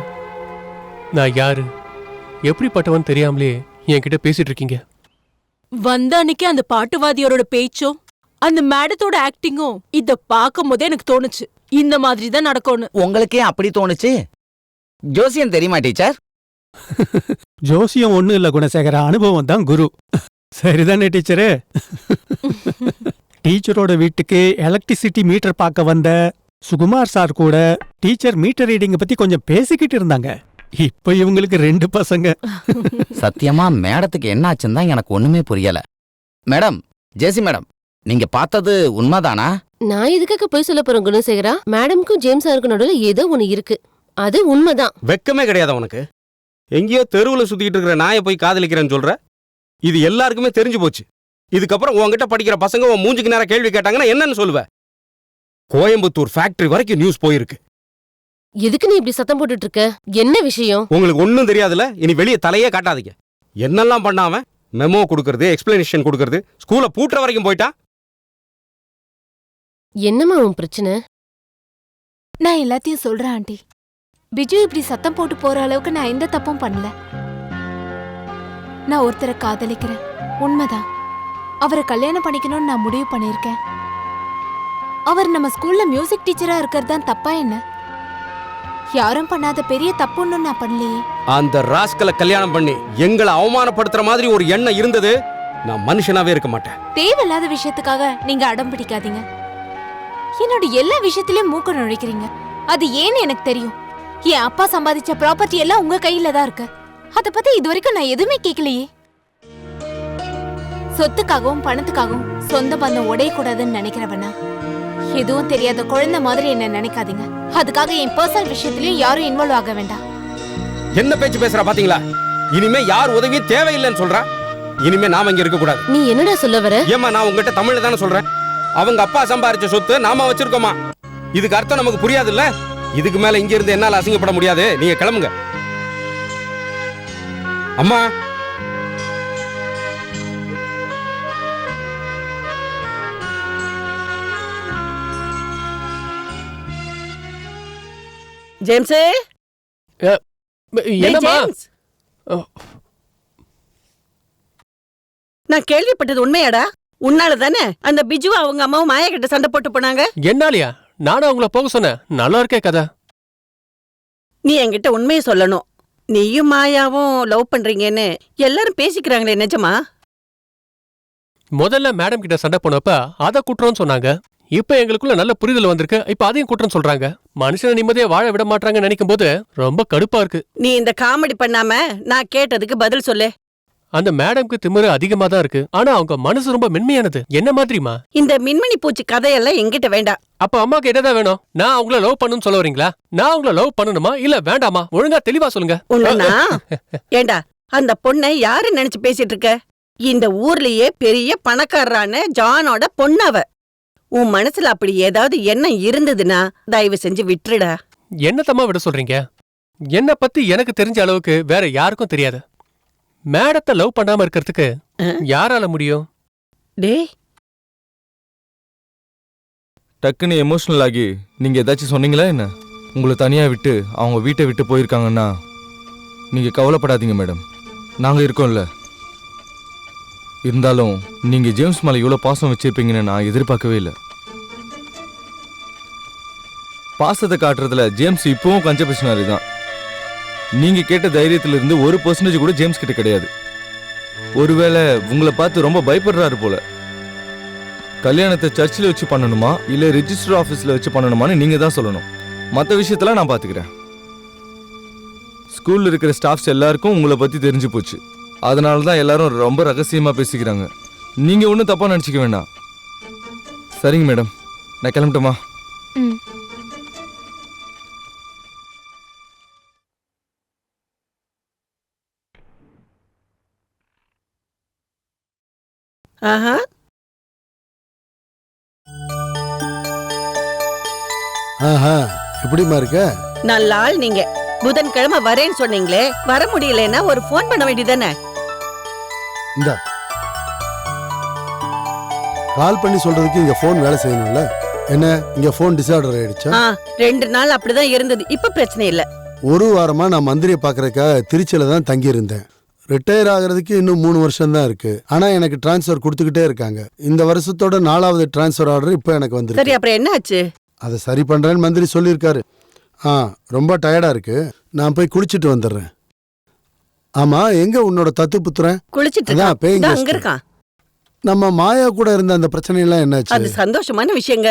நான் யாரு, எப்படிப்பட்டவன் தெரியாமலே என்கிட்ட பேசிட்டு இருக்கீங்க. வந்த அன்னைக்கு அந்த பாட்டுவாதியோட பேச்சும் அந்த மேடத்தோட ஆக்டிங்கும் இத பார்க்கும் போதே எனக்கு தோணுச்சு இந்த மாதிரி தான் நடக்கும்னு. உங்களுக்கே அப்படி தோணுச்சு? ஜோசியம் தெரியுமா டீச்சர்? ஜோசியம் ஒண்ணும் இல்ல குணசேகரா, அனுபவம் தான் குரு. சரிதானே டீச்சரு? டீச்சரோட வீட்டுக்கு எலக்ட்ரிசிட்டி மீட்டர் பார்க்க வந்த சுகுமார் சார் கூட டீச்சர் மீட்டர் ரீடிங் பத்தி கொஞ்சம் பேசிக்கிட்டு இருந்தாங்க. இப்ப இவங்களுக்கு 2 பசங்க. சத்தியமா மேடத்துக்கு என்ன ஆச்சுன்னு தான் எனக்கு ஒண்ணுமே புரியல. மேடம், ஜேசி மேடம், நீங்க பார்த்தது உண்மைதானா? நான் எதுக்காக போய் சொல்ல போறேன் குணசேகரா? மேடம்க்கும் ஜேம்ஸ் சாருக்கு நடுவுல ஏதோ ஒண்ணு இருக்கு. அது உண்மைதான். வெக்கமே கிடையாது உனக்கு. எங்கேயோ தெருவுல சுத்திக்கிட்டு இருக்கிற நாயை போய் காதலிக்கிறேன்னு சொல்ற. இது எல்லாருக்குமே தெரிஞ்சு போச்சு. இதுக்கப்புறம் உன்கிட்ட படிக்கிற பசங்க உன் மூஞ்சிக்கு நேரம் கேள்வி கேட்டாங்கன்னா என்னன்னு சொல்லுவ? கோயம்புத்தூர் ஃபேக்டரி வரைக்கும் நியூஸ் போயிருக்கு. எதுக்கு நீ இப்படி சத்தம் போட்டுட்டு இருக்க? என்ன விஷயம்? உங்களுக்கு ஒன்னும் தெரியாதுல. இனி வெளியே தலையே காட்டாதீங்க. என்னெல்லாம் பண்ணாம மெமோ கொடுக்கறது, எக்ஸ்பிளனேஷன் கொடுக்கறது, ஸ்கூலை பூட்டுற வரைக்கும் போயிட்டா. என்னம்மா உன் பிரச்சனை? நான் எல்லாத்தையும் சொல்றேன் ஆண்டி. பிஜு இப்படி சத்தம் போட்டு போற அளவுக்கு நான் எந்த தப்பும் பண்ணல. நான் ஒருத்தரை காதலிக்கிறேன், உண்மைதான். அவரை கல்யாணம் பண்ணிக்கணும்னு நான் முடிவு பண்ணியிருக்கேன். அவர் நம்ம ஸ்கூல்ல மியூசிக் டீச்சரா இருக்கிறது தான் தப்பா என்ன? யாரும் பண்ணாத பெரிய தப்புன்னு நான் பண்ணலையே. அந்த ராஸ்கலை கல்யாணம் பண்ணி எங்களை அவமானப்படுத்துற மாதிரி ஒரு எண்ணம் இருந்தது, நான் மனுஷனாவே இருக்க மாட்டேன். தேவையில்லாத விஷயத்துக்காக நீங்க அடம் பிடிக்காதீங்க. என்னோட எல்லா விஷயத்திலயும் மூக்க நுழைக்கிறீங்க. அது ஏன்னு எனக்கு தெரியும். என் அப்பா சம்பாதிச்ச ப்ராப்பர்ட்டி எல்லாம் உங்க கையில தான் இருக்கு. அத பத்தி இதுவரைக்கும் நான் எதுவுமே கேட்கலையே. சொத்துக்காகவும் பணத்துக்காகவும் சொந்த பந்தம் உடையக்கூடாதுன்னு நினைக்கிறவனா? எதுவும் தெரியாத குழந்தை மாதிரி என்ன நினைக்காதீங்க. அதுக்காக என் பர்சனல் விஷயத்திலயும் யாரும் இன்வால்வ் ஆக வேண்டாம். என்ன பேச்சு பேசுறா பாத்தீங்களா? இனிமே யார் உதவியும் தேவையில்லைன்னு சொல்றா. இனிமே நாம இங்க இருக்க கூடாது. நீ என்னடா சொல்ல வர? ஏமா, நான் உங்ககிட்ட தமிழ்ல தானே சொல்றேன். அவங்க அப்பா சம்பாரிச்ச சொத்து நாம வச்சிருக்கோமா? இதுக்கு அர்த்தம் நமக்கு புரியாது இல்ல? இதுக்கு மேல இங்க இருந்து என்னால அசிங்கப்பட முடியாது. நீங்க கிளம்புங்க. அம்மா, ஜேம்ஸ், என்னம்மா? நான் கேள்விப்பட்டது உண்மையாடா? உன்னால தானே அந்த பிஜு அவங்க அம்மாவும் மாயா கிட்ட சண்டை போட்டு போனாங்க? என்னாலயா? நானும் அவங்கள போக சொன்னேன். நல்லா இருக்கே கதை. நீ என்கிட்ட உண்மையை சொல்லணும். நீயும் மாயாவும் லவ் பண்றீங்கன்னு எல்லாரும் பேசிக்கிறாங்களே, நிஜமா? முதல்ல மேடம் கிட்ட சண்டை போனப்ப அத குற்றம்னு சொன்னாங்க. இப்ப எங்களுக்குள்ள நல்ல புரிதல் வந்திருக்கு. இப்ப அதையும் குற்றம் சொல்றாங்க. மனுஷனை நிம்மதியா வாழ விட மாட்டாங்கன்னு நினைக்கும் போது ரொம்ப கடுப்பா இருக்கு. நீ இந்த காமெடி பண்ணாம நான் கேட்டதுக்கு பதில் சொல்லு. அந்த மேடம்க்கு திமிரு அதிகமா தான் இருக்கு. ஆனா அவங்க மனசு ரொம்ப மென்மையானது. என்ன மாதிரிமா? இந்த மின்மணி பூச்சி கதையெல்லாம் எங்கிட்ட வேண்டாம். அப்ப அம்மாக்கு என்னதான் வேணும்? நான் அவங்கள லவ் பண்ணணும்னு சொல்ல வரீங்களா? நான் அவங்கள லவ் பண்ணணுமா இல்ல வேண்டாமா? ஒழுங்கா தெளிவா சொல்லுங்க. உன்னனா? ஏண்டா, அந்த பொண்ணை யாரு நினைச்சு பேசிட்டு இருக்க? இந்த ஊர்லயே பெரிய பணக்காரரான ஜானோட பொண்ணவ. உன் மனசுல அப்படி ஏதாவது எண்ணம் இருந்ததுன்னா தயவு செஞ்சு விட்டுடுடா. என்னத்தம்மா விட சொல்றீங்க? என்ன பத்தி எனக்கு தெரிஞ்ச அளவுக்கு வேற யாருக்கும் தெரியாது. மேடத்தை லவ் பண்ணாம இருக்கிறதுக்கு யாரால முடியும்? டேய், டக்குன்னு எமோஷனல் ஆகி நீங்க ஏதாச்சும் சொன்னீங்களா என்ன? உங்களை தனியா விட்டு அவங்க வீட்டை விட்டு போயிருக்காங்கன்னா நீங்க கவலைப்படாதீங்க மேடம், நாங்க இருக்கோம்ல. இருந்தாலும் நீங்க ஜேம்ஸ் மேல இவ்வளவு பாசம் வச்சிருப்பீங்கன்னு நான் எதிர்பார்க்கவே இல்லை. பாசத்தை காட்டுறதுல ஜேம்ஸ் இப்பவும் கஞ்ச பிசினாரி தான். நீங்க கேட்ட தைரியத்துல இருந்து 1% கூட ஜேம்ஸ் கிட்ட கிடையாது. ஒருவேளை உங்களை பார்த்து ரொம்ப பயப்படுறாரு போல. கல்யாணத்தை சர்ச்சில் வச்சு பண்ணணுமா இல்ல ரெஜிஸ்டர் ஆபீஸ்ல வச்சு பண்ணணுமான்னு நீங்க தான் சொல்லணும். மற்ற விஷயத்தெல்லாம் நான் பாத்துக்கிறேன். ஸ்கூல்ல இருக்கிற ஸ்டாஃப்ஸ் எல்லாருக்கும் உங்களை பத்தி தெரிஞ்சு போச்சு. அதனால தான் எல்லாரும் ரொம்ப ரகசியமா பேசிக்கிறாங்க. நீங்க ஒன்றும் தப்பா நினைச்சுக்க வேண்டாம். சரிங்க மேடம், நான் கிளம்பட்டுமா? ஆஹா, ஆஹா, எப்படிமா இருக்க? நல்ல ஆள் நீங்க. புதன்கிழமை வரேன்னு சொன்னீங்களே, வர முடியலன்னா ஒரு போன் பண்ண வேண்டியதானே? இந்த கால் பண்ணி சொல்றதுக்கு இங்க போன் வேலை செய்யணும்ல. என்ன இங்க போன் டிசார்டர் ஆயிடுச்சா? 2 நாள் அப்படிதான் இருந்தது. இப்ப பிரச்சனை இல்ல. ஒரு வாரமா நான் மந்திரியை பாக்குறதுக்காக திருச்சியில தான் தங்கி இருந்தேன். ரிட்டையர் ஆகிறதுக்கு இன்னும் 3 வருஷம் தான் இருக்கு. ஆனா எனக்கு டிரான்ஸ்ஃபர் கொடுத்துக்கிட்டே இருக்காங்க. இந்த வருஷத்தோட 4வது டிரான்ஸ்ஃபர் ஆர்டர் இப்போ எனக்கு வந்து. சரி, அப்புறம் என்ன ஆச்சு? அதை சரி பண்றேன்னு மந்திரி சொல்லியிருக்காரு. ரொம்ப டயர்டா இருக்கு, நான் போய் குளிச்சுட்டு வந்துடுறேன். ஆமா, எங்க உன்னோட தத்து புத்திரன்? குளிச்சிட்டு அங்க இருக்கான். நம்ம மாயா கூட இருந்த அந்த பிரச்சனை எல்லாம் என்னாச்சு? அது சந்தோஷமான விஷயங்க.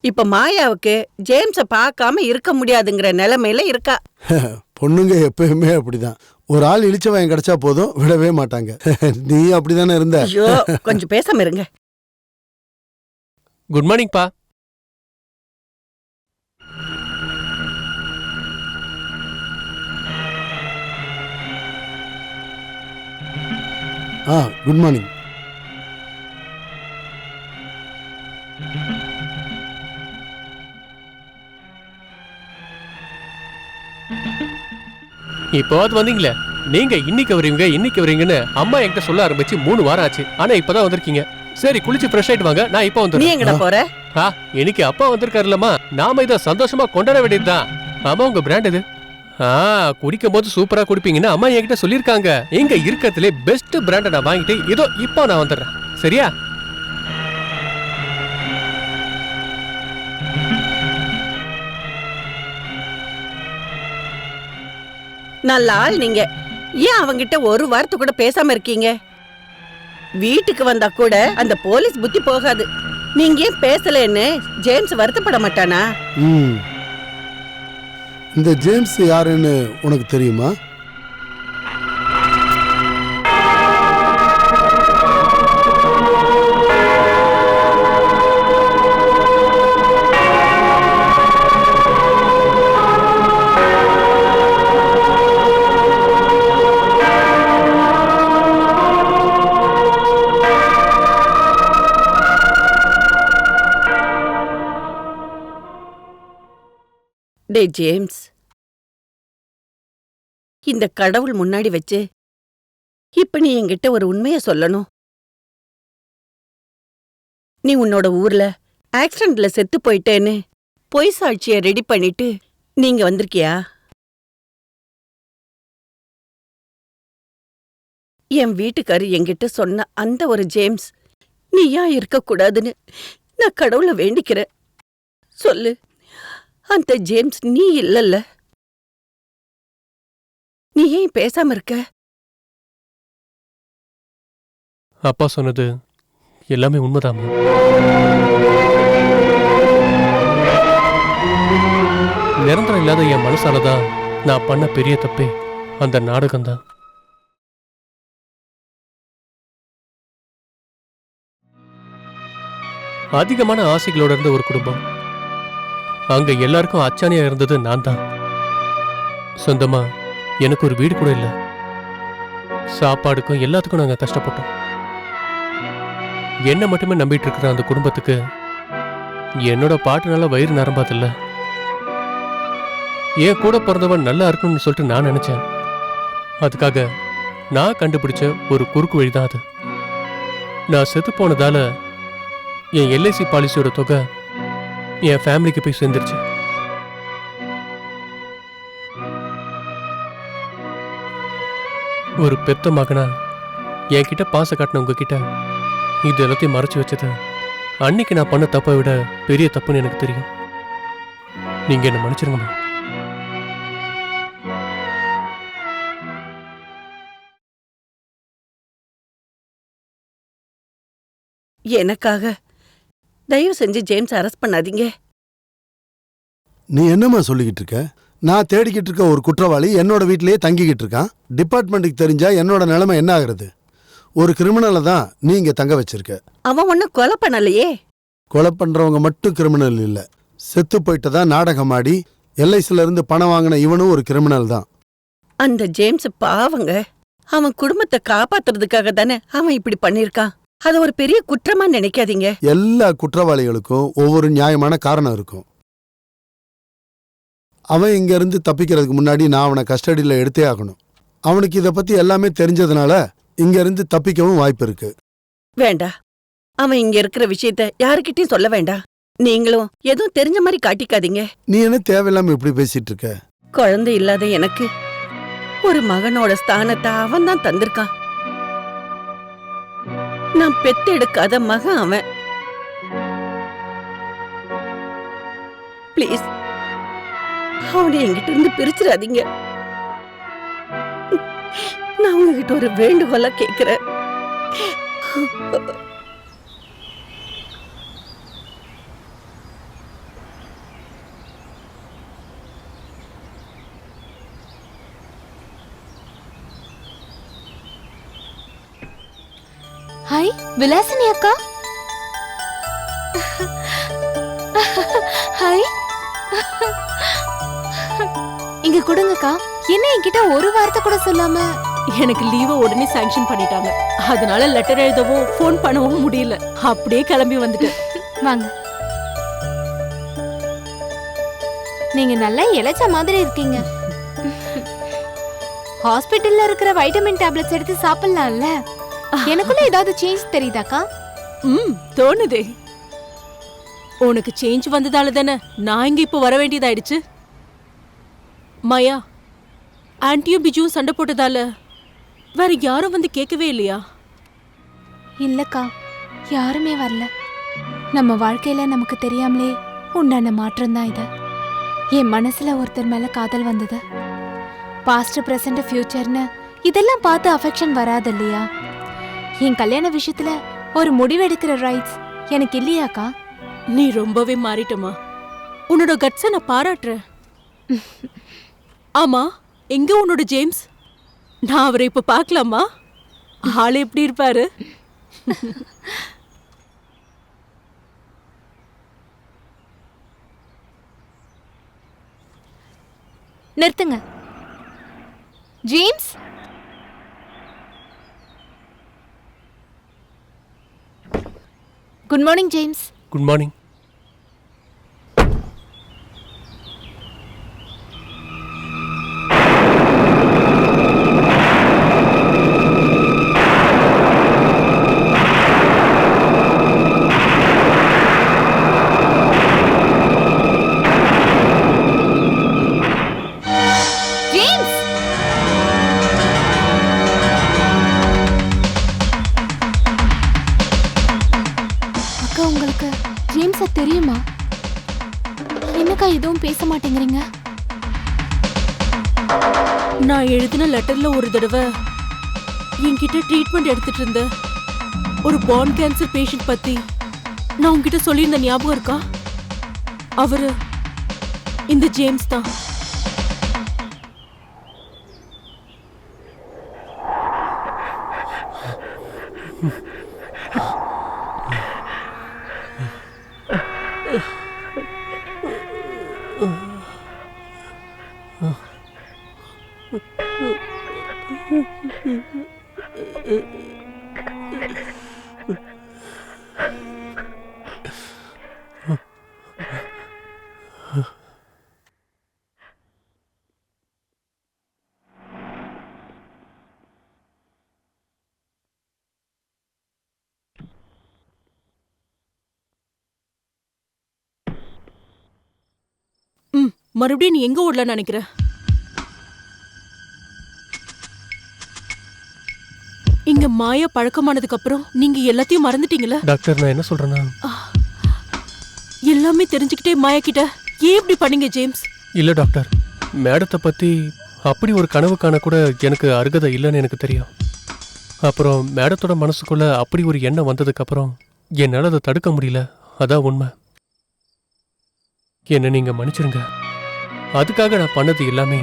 இப்ப மாயாவுக்கு ஜேம்ஸ பார்க்காம இருக்க முடியாதுங்கிற நிலைமையில இருக்கா. பொண்ணுங்க எப்பயுமே அப்படிதான். ஒரு ஆள் இழிச்சவன் கிடைச்சா போதும், விடவே மாட்டாங்க. நீ அப்படிதானே இருந்த. ஐயோ, கொஞ்சம் பேசாம இருங்க. குட் மார்னிங் பா. Good morning. இப்போது வந்தீங்களே, நீங்க இன்னைக்கு வரீங்கன்னு அம்மா என்கிட்ட சொல்ல ஆரம்பிச்சு 3 வாரம் ஆச்சு. ஆனா இப்பதான் வந்திருக்கீங்க. சரி, குளிச்சு ஃப்ரெஷ் ஆயிட்டு வாங்க, நான் இப்போ நீ வந்துடுறேன். எங்கடா போற? இன்னைக்கு அப்பா வந்திருக்காருலம்மா, நாம இதை சந்தோஷமா கொண்டாட வேண்டியதுதான். ஆமா, உங்க பிராண்ட் இது. குடிக்கும் போது சூப்பரா குடிப்பீங்கன்னு அம்மா என்கிட்ட சொல்லியிருக்காங்க. இங்க இருக்கிறதுலே பெஸ்ட் பிராண்டை நான் வாங்கிட்டு இதோ இப்போ நான் வந்துடுறேன். சரியா? நல்ல ஆள் நீங்க. ஏன் அவங்கிட்ட ஒரு வார்த்தை கூட பேசாம இருக்கீங்க? வீட்டுக்கு வந்தா கூட அந்த போலீஸ் புத்தி போகாது. நீங்க ஏன் பேசலன்னு ஜேம்ஸ் வருத்தப்பட மாட்டானா? இந்த ஜேம்ஸ் யாருன்னு உனக்கு தெரியுமா? டே ஜேம்ஸ், இந்த கடவுள் முன்னாடி வச்சு இப்ப நீ என்கிட்ட ஒரு உண்மைய சொல்லணும். நீ உன்னோட ஊர்ல ஆக்சிடென்ட்ல செத்து போயிட்டேன்னு பொய் சாட்சிய ரெடி பண்ணிட்டு நீங்க வந்திருக்கியா? என் வீட்டுக்காரு என்கிட்ட சொன்ன அந்த ஒரு ஜேம்ஸ் நீயா இருக்கக்கூடாதுன்னு நான் கடவுளை வேண்டிக்கிறேன். சொல்லு, அந்த ஜேம்ஸ் நீ இல்லல்ல. நீ ஏன் பேசாம இருக்க? அப்பா சொன்னது எல்லாமே உண்மைதாமா. நிரந்தரம் இல்லாத என் மனசாலதான் நான் பண்ண பெரிய தப்பே அந்த நாடகம்தான். அதிகமான ஆசைகளோட இருந்த ஒரு குடும்பம். அங்க எல்லாருக்கும் அச்சானியா இருந்தது நான் தான். சொந்தமா எனக்கு ஒரு வீடு கூட இல்ல. சாப்பாடுக்கும் எல்லாத்துக்கும் நாங்க கஷ்டப்பட்டோம். என்ன மட்டுமே நம்பிட்டு இருக்கிற அந்த குடும்பத்துக்கு என்னோட பாட்டுனால வயிறு நரம்பாதில்ல. என் கூட பிறந்தவன் நல்லா இருக்கணும்னு சொல்லிட்டு நான் நினைச்சேன். அதுக்காக நான் கண்டுபிடிச்ச ஒரு குறுக்கு வழிதான் அது. நான் செத்து போனதால என் எல்ஐசி பாலிசியோட தொகை என் ஃபேமிலிக்கு போய் சேர்ந்துருச்சு. ஒரு பெத்த மகனா என்கிட்ட பாச காட்டின உங்ககிட்ட இது எல்லாத்தையும் மறைச்சு வச்சது அன்னைக்கு நான் பண்ண தப்பை விட பெரிய தப்புன்னு எனக்கு தெரியும். நீங்க என்ன மன்னிச்சிருங்கம்மா. எனக்காக தயவு செஞ்சு ஜேம்ஸ் அரெஸ்ட் பண்ணாதீங்க. நீ என்னம்மா சொல்லிக்கிட்டு இருக்க? நான் தேடிக்கிட்டு இருக்க ஒரு குற்றவாளி என்னோட வீட்டிலேயே தங்கிக்கிட்டு இருக்கான். டிபார்ட்மெண்ட்டுக்கு தெரிஞ்சா என்னோட நிலைமை என்ன ஆகுறது? ஒரு கிரிமினலை தான் நீ இங்க தங்க வச்சிருக்க. அவன் ஒன்னும் கொலை பண்ணலையே. கொலை பண்றவங்க மட்டும் கிரிமினல் இல்ல, செத்து போயிட்டதா நாடகம் ஆடி எல்ஐசில இருந்து பணம் வாங்கின இவனும் ஒரு கிரிமினல் தான். அந்த ஜேம்ஸ் பாவங்க, அவன் குடும்பத்தை காப்பாத்துறதுக்காக தானே அவன் இப்படி பண்ணிருக்கான். அது ஒரு பெரிய குற்றமா நினைக்காதீங்க. எல்லா குற்றவாளிகளுக்கும் ஒவ்வொரு நியாயமான காரணம் இருக்கும். அவன் இங்க இருந்து தப்பிக்கிறதுக்கு முன்னாடி நான் அவனை கஸ்டடியில எடுத்தே ஆகணும். அவனுக்கு இதை பத்தி எல்லாமே தெரிஞ்சதுனால இங்க இருந்து தப்பிக்கவும் வாய்ப்பு இருக்கு. வேண்டாம், அவன் இங்க இருக்கிற விஷயத்த யாருக்கிட்டையும் சொல்ல வேண்டாம். நீங்களும் எதுவும் தெரிஞ்ச மாதிரி காட்டிக்காதீங்க. நீ என்ன தேவையில்லாம இப்படி பேசிட்டு இருக்க? குழந்தை இல்லாத எனக்கு ஒரு மகனோட ஸ்தானத்தை அவன் தான் தந்திருக்கான். நான் பெத்து எடுக்காத மகன் அவன். பிளீஸ் அவனை என்கிட்ட இருந்து பிரிச்சிடாதீங்க. நான் உங்ககிட்ட ஒரு வேண்டுகோளா கேக்குறேன். விலாசினி அக்கா. ஹாய். இங்க கொடுங்கக்கா. என்ன என்கிட்ட ஒரு வார்த்தை கூட சொல்லாம? எனக்கு லீவை உடனே சாங்ஷன் பண்ணிட்டாங்க. அதனால லெட்டர் எழுதவும் ஃபோன் பண்ணவும் முடியல. அப்படியே கிளம்பி வந்துட்டேன். வாங்க. நீங்க நல்லா இளைச்ச மாதிரி இருக்கீங்க. ஹாஸ்பிட்டல்ல இருக்கிற வைட்டமின் டேப்லெட்ஸ் எடுத்து சாப்பிடலாம்ல. எனக்குள்ள ஏதாவது சேஞ்ச் தெரியுதாக்கா? தோணுதே. உனக்கு சேஞ்ச் வந்ததால தானே நான் இங்க இப்ப வர வேண்டியதாயிடுச்சு. மாயா, ஆன்ட்டியும் பிஜுவும் சண்டை போட்டதால வேற யாரும் வந்து கேட்கவே இல்லையா? இல்லக்கா, யாருமே வரல. நம்ம வாழ்க்கையில நமக்கு தெரியாமலே உண்டான மாற்றம் தான் இது. என் மனசுல ஒருத்தர் மேல காதல் வந்தது. பாஸ்ட், பிரசன்ட், ஃபியூச்சர்னு இதெல்லாம் பார்த்து அஃபெக்ஷன் வராது இல்லையா? என் கல்யாண விஷயத்துல ஒரு முடிவெடுக்கிற ரைட்ஸ் எனக்கு இல்லையாக்கா? நீ ரொம்பவே மாறிட்டமா. உன்னோட கட்ஸை நான் பாராட்டுறேன். ஆமா, எங்க உன்னோட ஜேம்ஸ்? நான் அவரை இப்ப பார்க்கலாமா? ஆள் எப்படி இருப்பாரு? நிறுத்துங்க. James, good morning. James, good morning. தெரியுமா? என்னக்கா எதுவும் பேச மாட்டேங்கிறீங்க? நான் எழுதின லெட்டர்ல ஒரு தடவை என்கிட்ட ட்ரீட்மெண்ட் எடுத்துட்டு இருந்த ஒரு பான் கேன்சர் பேஷண்ட் பத்தி நான் உங்ககிட்ட சொல்லியிருந்த ஞாபகம் இருக்கா? அவரு இந்த ஜேம்ஸ் தான். மறுபடியும் நீ எங்க ஓடலான்னு நினைக்கிற? இங்க மாயா பழக்கமானதுக்கு அப்புறம் நீங்க எல்லாத்தையும் மறந்துட்டீங்களா? டாக்டர், நான் என்ன சொல்றேன்னா, எல்லாமே தெரிஞ்சுக்கிட்டே மாயா கிட்ட ஏன் இப்படி பண்ணீங்க ஜேம்ஸ்? இல்ல டாக்டர், மேடத்தை பத்தி அப்படி ஒரு கனவு காண கூட எனக்கு அருகதை இல்லைன்னு எனக்கு தெரியும். அப்புறம் மேடத்தோட மனசுக்குள்ள அப்படி ஒரு எண்ணம் வந்ததுக்கு அப்புறம் என்னால அதை தடுக்க முடியல. அதான் உண்மை. என்ன நீங்க மன்னிச்சிருங்க. அதுக்காக நான் பண்ணது எல்லாமே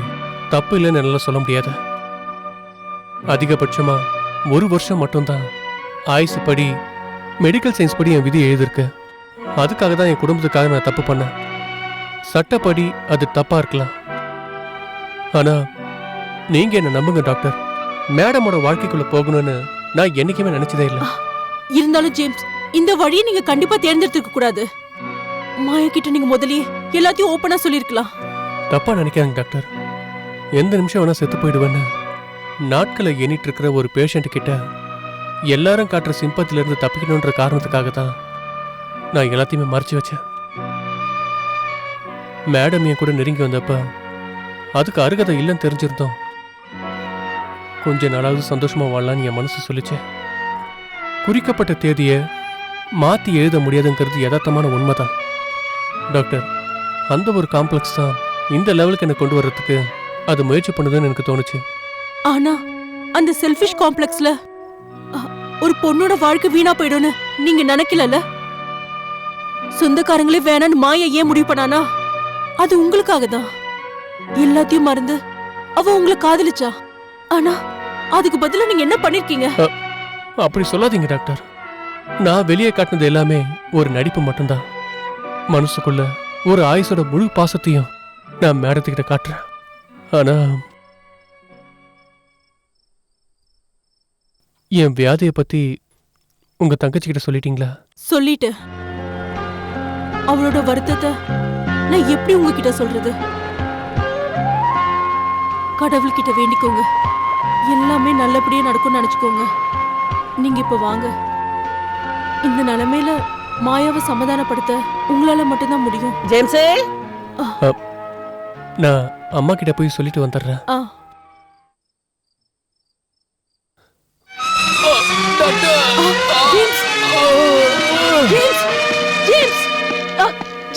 தப்பு இல்லைன்னு என்னால சொல்ல முடியாது. அதிகபட்சமா 1 வருஷம் மட்டும்தான் ஆயுசு படி, மெடிக்கல் சயின்ஸ் படி என் விதி எழுதிருக்கு. அதுக்காக தான் என் குடும்பத்துக்காக நான் தப்பு பண்ணேன். சட்டப்படி அது தப்பா இருக்கலாம். ஆனா நீங்க என்ன நம்புங்க டாக்டர், மேடமோட வாழ்க்கைக்குள்ள போகணும்னு நான் என்னைக்குமே நினைச்சதே இல்லை. இருந்தாலும் ஜேம்ஸ், இந்த வழியை நீங்க கண்டிப்பா தேர்ந்தெடுத்துக்க கூடாது. மாயா கிட்ட நீங்க முதல்லயே எல்லாத்தையும் ஓப்பனா சொல்லிருக்கலாம். தப்பா நினைக்காங்க டாக்டர். எந்த நிமிஷம் வேணா செத்து போயிடுவேன்னு நாட்களை எண்ணிட்டு இருக்கிற ஒரு பேஷண்ட் கிட்ட எல்லாரும் காட்டுற சிம்பத்தில இருந்து தப்பிக்கணுன்ற காரணத்துக்காக தான் நான் எல்லாத்தையுமே மறைச்சு வச்சேன். மேடம் என் கூட நெருங்கி வந்தப்ப அதுக்கு அருகதை இல்லைன்னு தெரிஞ்சிருந்தோம். கொஞ்ச நாளாவது சந்தோஷமா வாழலான்னு என் மனசு சொல்லிச்சு. குறிக்கப்பட்ட தேதியை மாத்தி எழுத முடியாதுங்கிறது யதார்த்தமான உண்மைதான் டாக்டர். அந்த ஒரு காம்ப்ளெக்ஸ் தான் இந்த லெவலுக்கு என்னை கொண்டு வர்றதுக்கு அது முயற்சி பண்ணுதுன்னு எனக்கு தோணுச்சு. ஆனா அந்த செல்ஃபிஷ் காம்ப்ளெக்ஸ்ல ஒரு பொண்ணோட வாழ்க்கை வீணா போயிடும்னு நீங்க நினைக்கலல்ல? சொந்தக்காரங்களே வேணான்னு மாயா ஏன் முடிவு பண்ணானா? அது உங்களுக்காக தான். எல்லாத்தையும் மறந்து அவ உங்களை காதலிச்சா. ஆனா அதுக்கு பதிலா நீங்க என்ன பண்ணிருக்கீங்க? அப்படி சொல்லாதீங்க டாக்டர். நான் வெளியே காட்டினது எல்லாமே ஒரு நடிப்பு மட்டும்தான். மனசுக்குள்ள ஒரு ஆயுசோட முழு பாசத்தையும் நான் மேடத்துக்கிட்ட காட்டுறேன். ஆனா என் வியாதியை பத்தி உங்க தங்கச்சிக்கிட்ட சொல்லிட்டீங்களா? சொல்லிட்டு அவளோட வருத்தத்தை நான் எப்படி உங்ககிட்ட சொல்றது? கடவுள்கிட்ட வேண்டிக்கோங்க, எல்லாமே நல்லபடியா நடக்கும்னு நினைச்சுக்கோங்க. நீங்க இப்ப வாங்க. இந்த நிலைமையில மாயாவை சமாதானப்படுத்த உங்களால மட்டும்தான் முடியும். ஜேம்ஸே, நான் அம்மா கிட்ட போய் சொல்லிட்டு வந்துடுறேன்.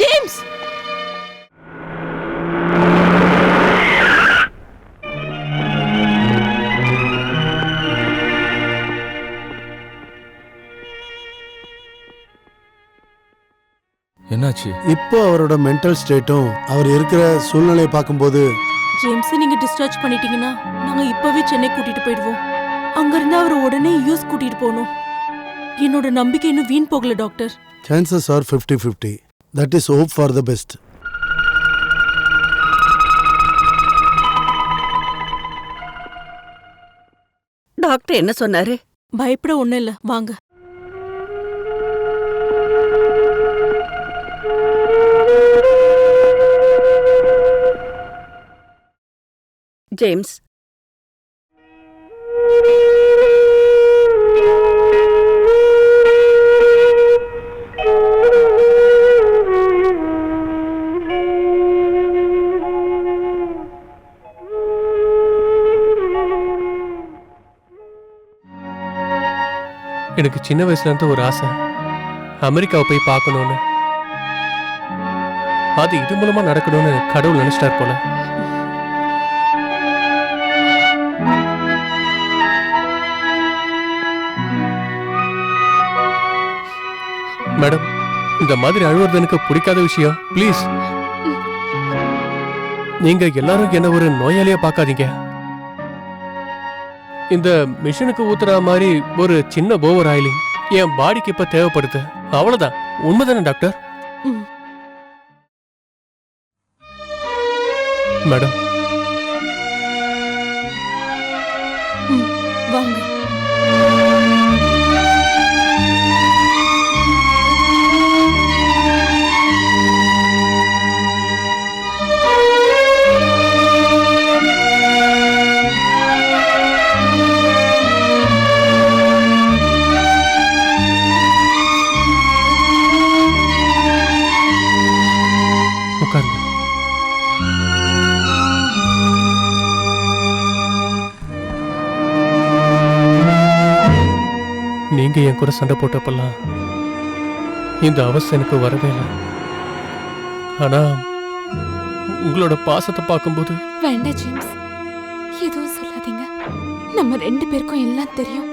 ஜேம்ஸ், என்னாச்சு? இப்போ அவரோட மென்டல் ஸ்டேட்டும் அவர் இருக்கிற சூழ்நிலையை பார்க்கும்போது ஜேம்ஸ் நீங்க டிஸ்சார்ஜ் பண்ணிட்டீங்கன்னா நாங்க இப்பவே சென்னை கூட்டிட்டு போயிடுவோம். அங்க இருந்து அவர் உடனே யூஎஸ் கூட்டிட்டு போகணும். என்னோட நம்பிக்கை இன்னும் வீண் போகல doctor. Chances are 50-50. That is hope for the best. Doctor என்ன சொன்னாரு? பயப்பட ஒண்ணும் இல்ல, வாங்க. ஜேம்ஸ், எனக்கு சின்ன வயசுல இருந்து ஒரு ஆசை, அமெரிக்காவை போய் பார்க்கணும்னு. அது இது மூலமா நடக்கணும்னு கடவுள் நினைச்சிட்டார் போல. மேடம், இந்த மாதிரி அழுவுறது எனக்கு பிடிக்காத விஷயம். ப்ளீஸ், நீங்க எல்லாரும் என்ன ஒரு நோயாளியா பார்க்காதீங்க. இந்த மிஷினுக்கு ஊத்துற மாதிரி ஒரு சின்ன ஓவர் ஆயிலிங் என் பாடிக்கு இப்ப தேவைப்படுது. அவ்வளவுதான். உண்மைதானே டாக்டர்? மேடம், வாங்க. உட்காருங்க. நீங்க என் கூட சண்டை போட்டப்பெல்லாம் இந்த அவஸ்தை எனக்கு வரவே இல்லை. ஆனா உங்களோட பாசத்தை பார்க்கும்போது வேண்டாம் ஜேம்ஸ், எதுவும் சொல்லாதீங்க. நம்ம 2 பேருக்கும் எல்லாம் தெரியும்.